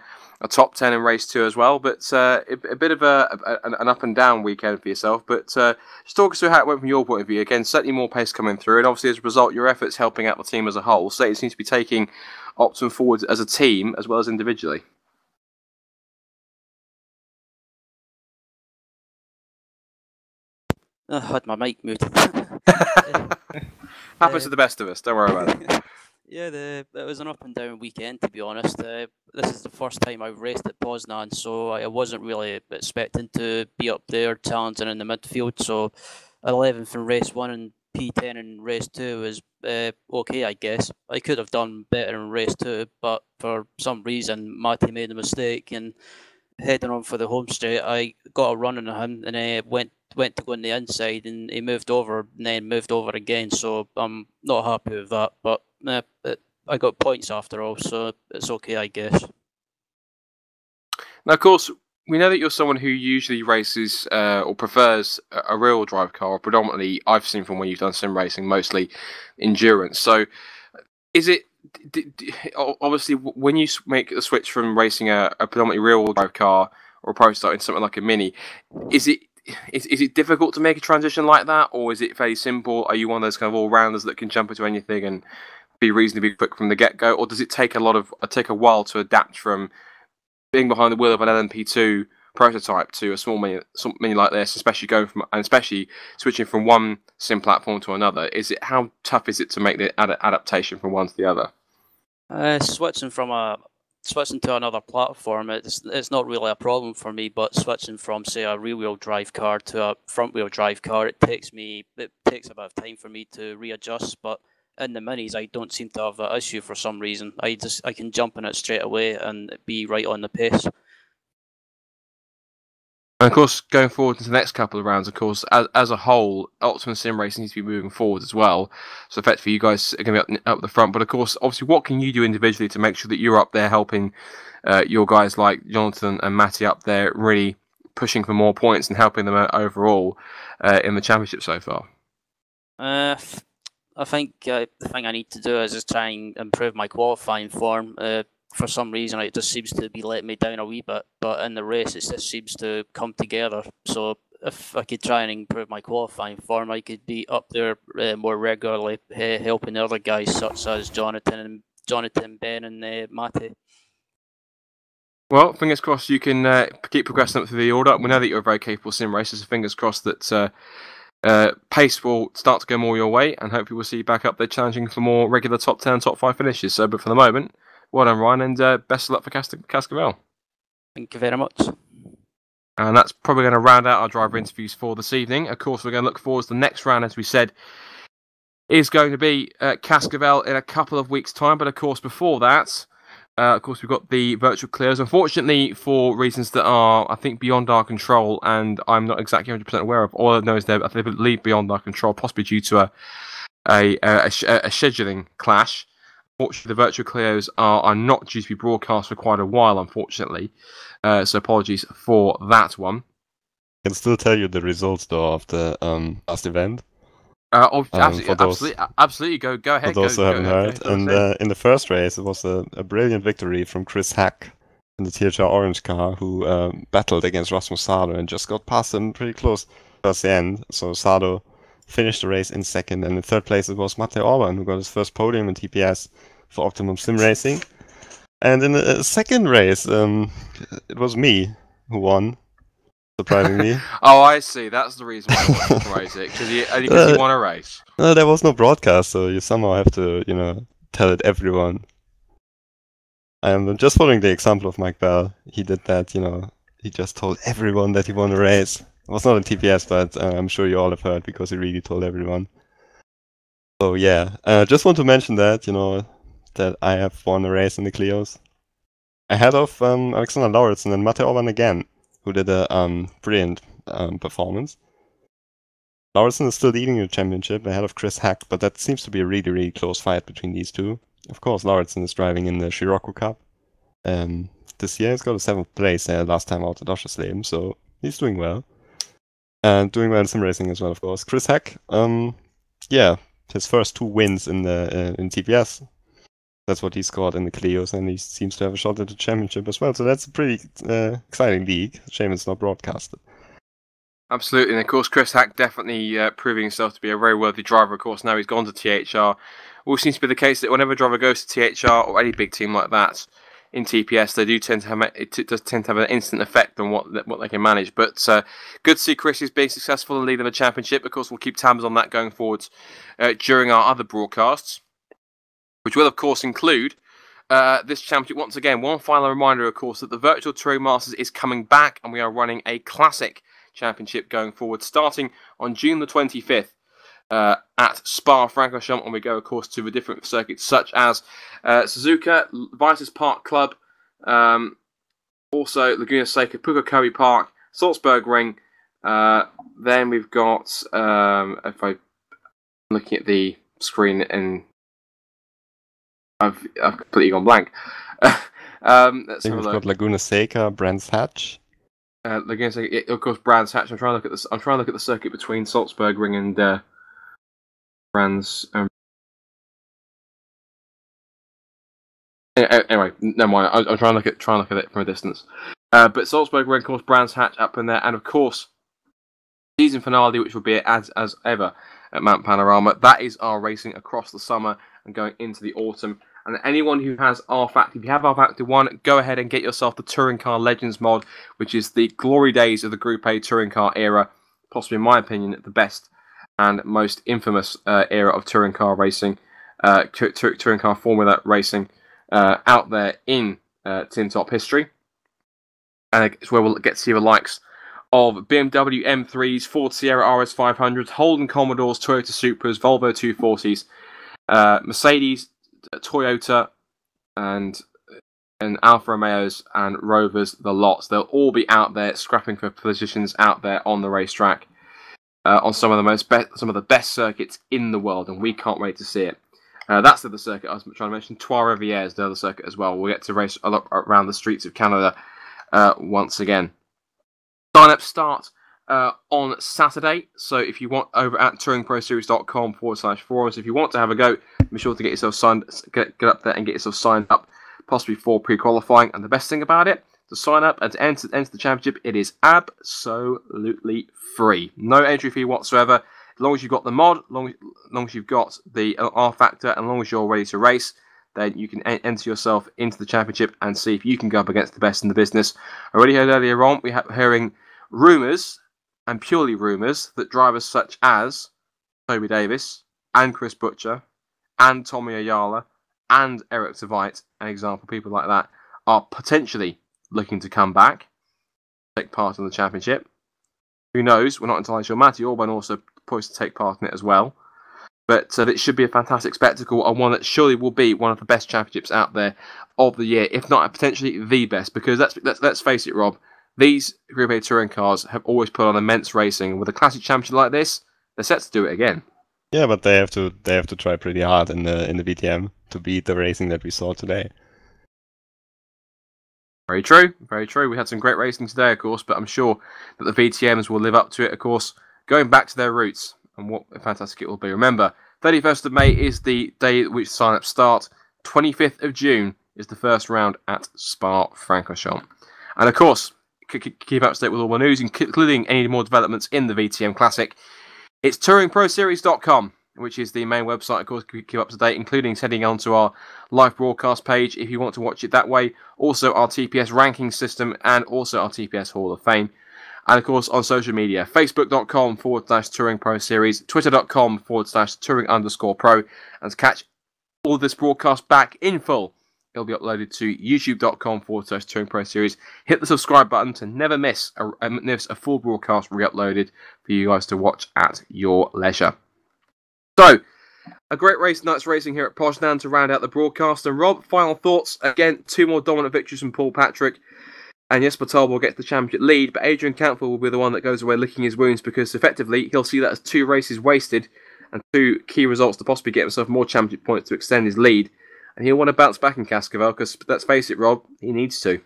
Speaker 1: top 10 in race 2 as well, but a bit of an up and down weekend for yourself. But just talk us through how it went from your point of view. Again, certainly more pace coming through, and obviously as a result, your efforts helping out the team as a whole. So it seems to be taking Optimum forward as a team as well as individually.
Speaker 9: I had my mic muted.
Speaker 1: Happens to the best of us, don't worry about it.
Speaker 9: Yeah, it was an up and down weekend, to be honest. This is the first time I've raced at Poznan, so I wasn't really expecting to be up there challenging in the midfield. So 11th in race 1 and P10 in race 2 was okay, I guess. I could have done better in race 2, but for some reason, Matty made a mistake, and heading on for the home straight, I got a run on him, and went to go on the inside, and he moved over, and then moved over again. So I'm not happy with that, but I got points after all, so it's okay, I guess.
Speaker 1: Now, of course, we know that you're someone who usually races or prefers a rear-wheel drive car, or predominantly, I've seen from when you've done sim racing, mostly endurance. So is it, obviously, when you make the switch from racing a predominantly rear-wheel drive car or a prototype in something like a Mini, is it difficult to make a transition like that, or is it fairly simple? Are you one of those kind of all-rounders that can jump into anything and be reasonably quick from the get-go, or does it take a while to adapt from being behind the wheel of an LMP2 prototype to a small mini like this, especially switching from one sim platform to another? How tough is it to make the adaptation from one to the other?
Speaker 9: Switching to another platform, it's not really a problem for me, but switching from, say, a rear-wheel drive car to a front-wheel drive car, it takes a bit of time for me to readjust. But in the minis, I don't seem to have that issue for some reason. I can jump in it straight away and be right on the pace.
Speaker 1: And of course, going forward into the next couple of rounds, of course, as a whole, Optimum Sim Racing needs to be moving forward as well. So effectively, you guys are going to be up the front. But of course, obviously, what can you do individually to make sure that you're up there helping your guys like Jonathan and Matty up there, really pushing for more points and helping them overall in the championship so far?
Speaker 9: I think the thing I need to do is just try and improve my qualifying form. For some reason, it just seems to be letting me down a wee bit, but in the race, it just seems to come together. So if I could try and improve my qualifying form, I could be up there more regularly, helping the other guys such as Jonathan, Ben, and Matty.
Speaker 1: Well, fingers crossed you can keep progressing up through the order. We know that you're a very capable sim racer, so fingers crossed that pace will start to go more your way, and hopefully we'll see you back up there challenging for more regular top 10, top 5 finishes. So, but for the moment, well done, Ryan, and best of luck for Cascavel.
Speaker 9: Thank you very much.
Speaker 1: And that's probably going to round out our driver interviews for this evening. Of course, we're going to look forward to the next round, as we said, is going to be Cascavel in a couple of weeks' time. But of course, before that, of course, we've got the virtual clears. Unfortunately, for reasons that are, I think, beyond our control, and I'm not exactly 100% aware of, all I know is they believe beyond our control, possibly due to a scheduling clash. Fortunately, the virtual Clios are not due to be broadcast for quite a while, unfortunately. So apologies for that one.
Speaker 3: I can still tell you the results though of the last event.
Speaker 1: Absolutely. Go ahead.
Speaker 3: For those who haven't heard. And in the first race, it was a brilliant victory from Chris Hack in the THR Orange car, who battled against Rasmus Sado and just got past him pretty close towards the end. So Sado finished the race in second, and in third place it was Mate Orban, who got his first podium in TPS for Optimum Sim Racing. And in the second race, it was me who won. Surprisingly.
Speaker 1: Oh, I see. That's the reason why I wanted to race it, because you won a race.
Speaker 3: No, there was no broadcast, so you somehow have to, tell it everyone. I'm just following the example of Mike Bell. He did that, he just told everyone that he won a race. It was not on TPS, but I'm sure you all have heard, because he really told everyone. So yeah, just want to mention that, that I have won a race in the Clios. Ahead of Alexander Lauritsen and Mate Orban again, who did a brilliant performance. Lauritsen is still leading the championship ahead of Chris Hack, but that seems to be a really, really close fight between these two. Of course, Lauritsen is driving in the Scirocco Cup. This year he's got a 7th place last time out at Oschersleben, so he's doing well. And doing well in sim racing as well, of course. Chris Hack, his first 2 wins in TPS. That's what he scored in the Clios, and he seems to have a shot at the championship as well. So that's a pretty exciting league. Shame it's not broadcasted.
Speaker 1: Absolutely, and of course Chris Hack definitely proving himself to be a very worthy driver. Of course, now he's gone to THR. Always seems to be the case that whenever a driver goes to THR or any big team like that in TPS, they do tend to have an instant effect on what they can manage. But good to see Chris is being successful and leading the championship. Of course, we'll keep tabs on that going forwards during our other broadcasts, which will, of course, include this championship once again. One final reminder, of course, that the Virtual Touring Masters is coming back, and we are running a classic championship going forward, starting on June the 25th at Spa-Francorchamps, and we go, of course, to the different circuits such as Suzuka, Vices Park Club, also Laguna Seca, Pukekohe Park, Salzburg Ring. Then we've got, if I'm looking at the screen and I've completely gone blank. Let's have a look.
Speaker 3: Got Laguna Seca, Brands Hatch.
Speaker 1: Laguna Seca, of course, Brands Hatch. I'm trying to look at this. I'm trying to look at the circuit between Salzburg Ring and Brands. Anyway, never mind. I'm trying to look at it from a distance. But Salzburg Ring, of course, Brands Hatch up in there, and of course, season finale, which will be as ever at Mount Panorama. That is our racing across the summer and going into the autumn. And anyone who has R-Factor, if you have R-Factor 1, go ahead and get yourself the Touring Car Legends mod, which is the glory days of the Group A touring car era, possibly, in my opinion, the best and most infamous era of touring car racing, touring car Formula racing out there in Tin Top history. And it's where we'll get to see the likes of BMW M3s, Ford Sierra RS 500s, Holden Commodores, Toyota Supras, Volvo 240s, Mercedes, Toyota, and Alfa Romeos and Rovers, the lots. They'll all be out there scrapping for positions out there on the racetrack on some of the best circuits in the world, and we can't wait to see it. That's the other circuit I was trying to mention. Trois Rivières is the other circuit as well. We'll get to race a lot around the streets of Canada once again. Sign-ups start on Saturday, so if you want, over at touringproseries.com/forums, if you want to have a go, be sure to get yourself signed, get up there and get yourself signed up, possibly for pre-qualifying. And the best thing about it, to sign up and to enter the championship, it is absolutely free. No entry fee whatsoever. As long as you've got the mod, as long as you've got the R-Factor, and as long as you're ready to race, then you can enter yourself into the championship and see if you can go up against the best in the business. I already heard earlier on, we have hearing rumours, and purely rumours, that drivers such as Toby Davis and Chris Butcher and Tommy Ayala and Eric Savite, an example, people like that, are potentially looking to come back, take part in the championship. Who knows? We're not entirely sure. Matty Orban also poised to take part in it as well. But it should be a fantastic spectacle, and one that surely will be one of the best championships out there of the year, if not potentially the best. Because let's face it, Rob, these Group A touring cars have always put on immense racing. And with a classic championship like this, they're set to do it again.
Speaker 3: Yeah, but they have to try pretty hard in the VTM to beat the racing that we saw today.
Speaker 1: Very true, very true. We had some great racing today, of course, but I'm sure that the VTMs will live up to it, of course, going back to their roots, and what fantastic it will be. Remember, 31st of May is the day at which sign-ups start. 25th of June is the first round at Spa-Francorchamps. And of course, keep up to date with all the news, including any more developments in the VTM Classic. It's touringproseries.com, which is the main website, of course, keep up to date, including heading onto our live broadcast page if you want to watch it that way. Also, our TPS ranking system and also our TPS Hall of Fame. And of course, on social media, facebook.com/Touring Pro Series, twitter.com/Touring_Pro. And to catch all of this broadcast back in full, it'll be uploaded to youtube.com/Touring Pro Series. Hit the subscribe button to never miss a full broadcast re-uploaded for you guys to watch at your leisure. So, a great night's racing here at Poznan to round out the broadcast. And Rob, final thoughts. Again, 2 more dominant victories from Paul Patrick. And Jesper Tolbo will get the championship lead, but Adrian Cantwell will be the one that goes away licking his wounds, because effectively he'll see that as 2 races wasted and 2 key results to possibly get himself more championship points to extend his lead. And he'll want to bounce back in Cascavel, because let's face it, Rob, he needs to.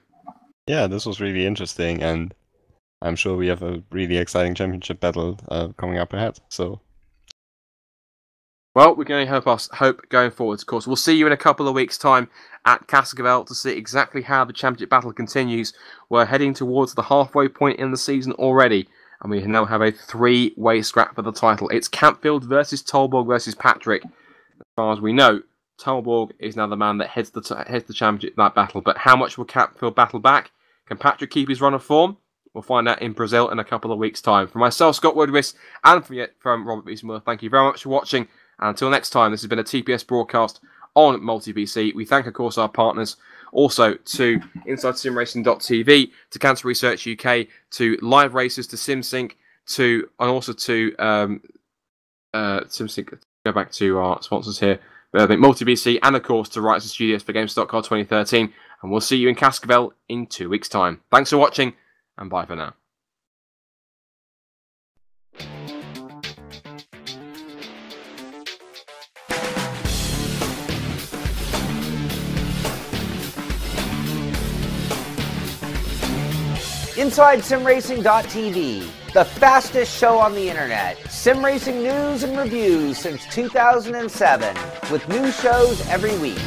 Speaker 3: Yeah, this was really interesting, and I'm sure we have a really exciting championship battle coming up ahead. So,
Speaker 1: well, we can only hope going forwards, of course. We'll see you in a couple of weeks' time at Cascavel to see exactly how the championship battle continues. We're heading towards the halfway point in the season already, and we now have a 3-way scrap for the title. It's Campfield versus Tolborg versus Patrick. As far as we know, Tolborg is now the man that heads the championship that battle. But how much will Campfield battle back? Can Patrick keep his run of form? We'll find out in Brazil in a couple of weeks' time. For myself, Scott Woodwiss, and from Robert Wiesenmueller, thank you very much for watching. And until next time, this has been a TPS broadcast on MultiBC. We thank, of course, our partners, also to InsideSimRacing.tv, to Cancer Research UK, to Live Racers, to SimSync, and also to SimSync. Go back to our sponsors here, MultiBC, and of course to Rights and Studios for GameStop 2013. And we'll see you in Cascavel in 2 weeks' time. Thanks for watching, and bye for now.
Speaker 2: InsideSimRacing.tv, the fastest show on the internet. Sim racing news and reviews since 2007, with new shows every week.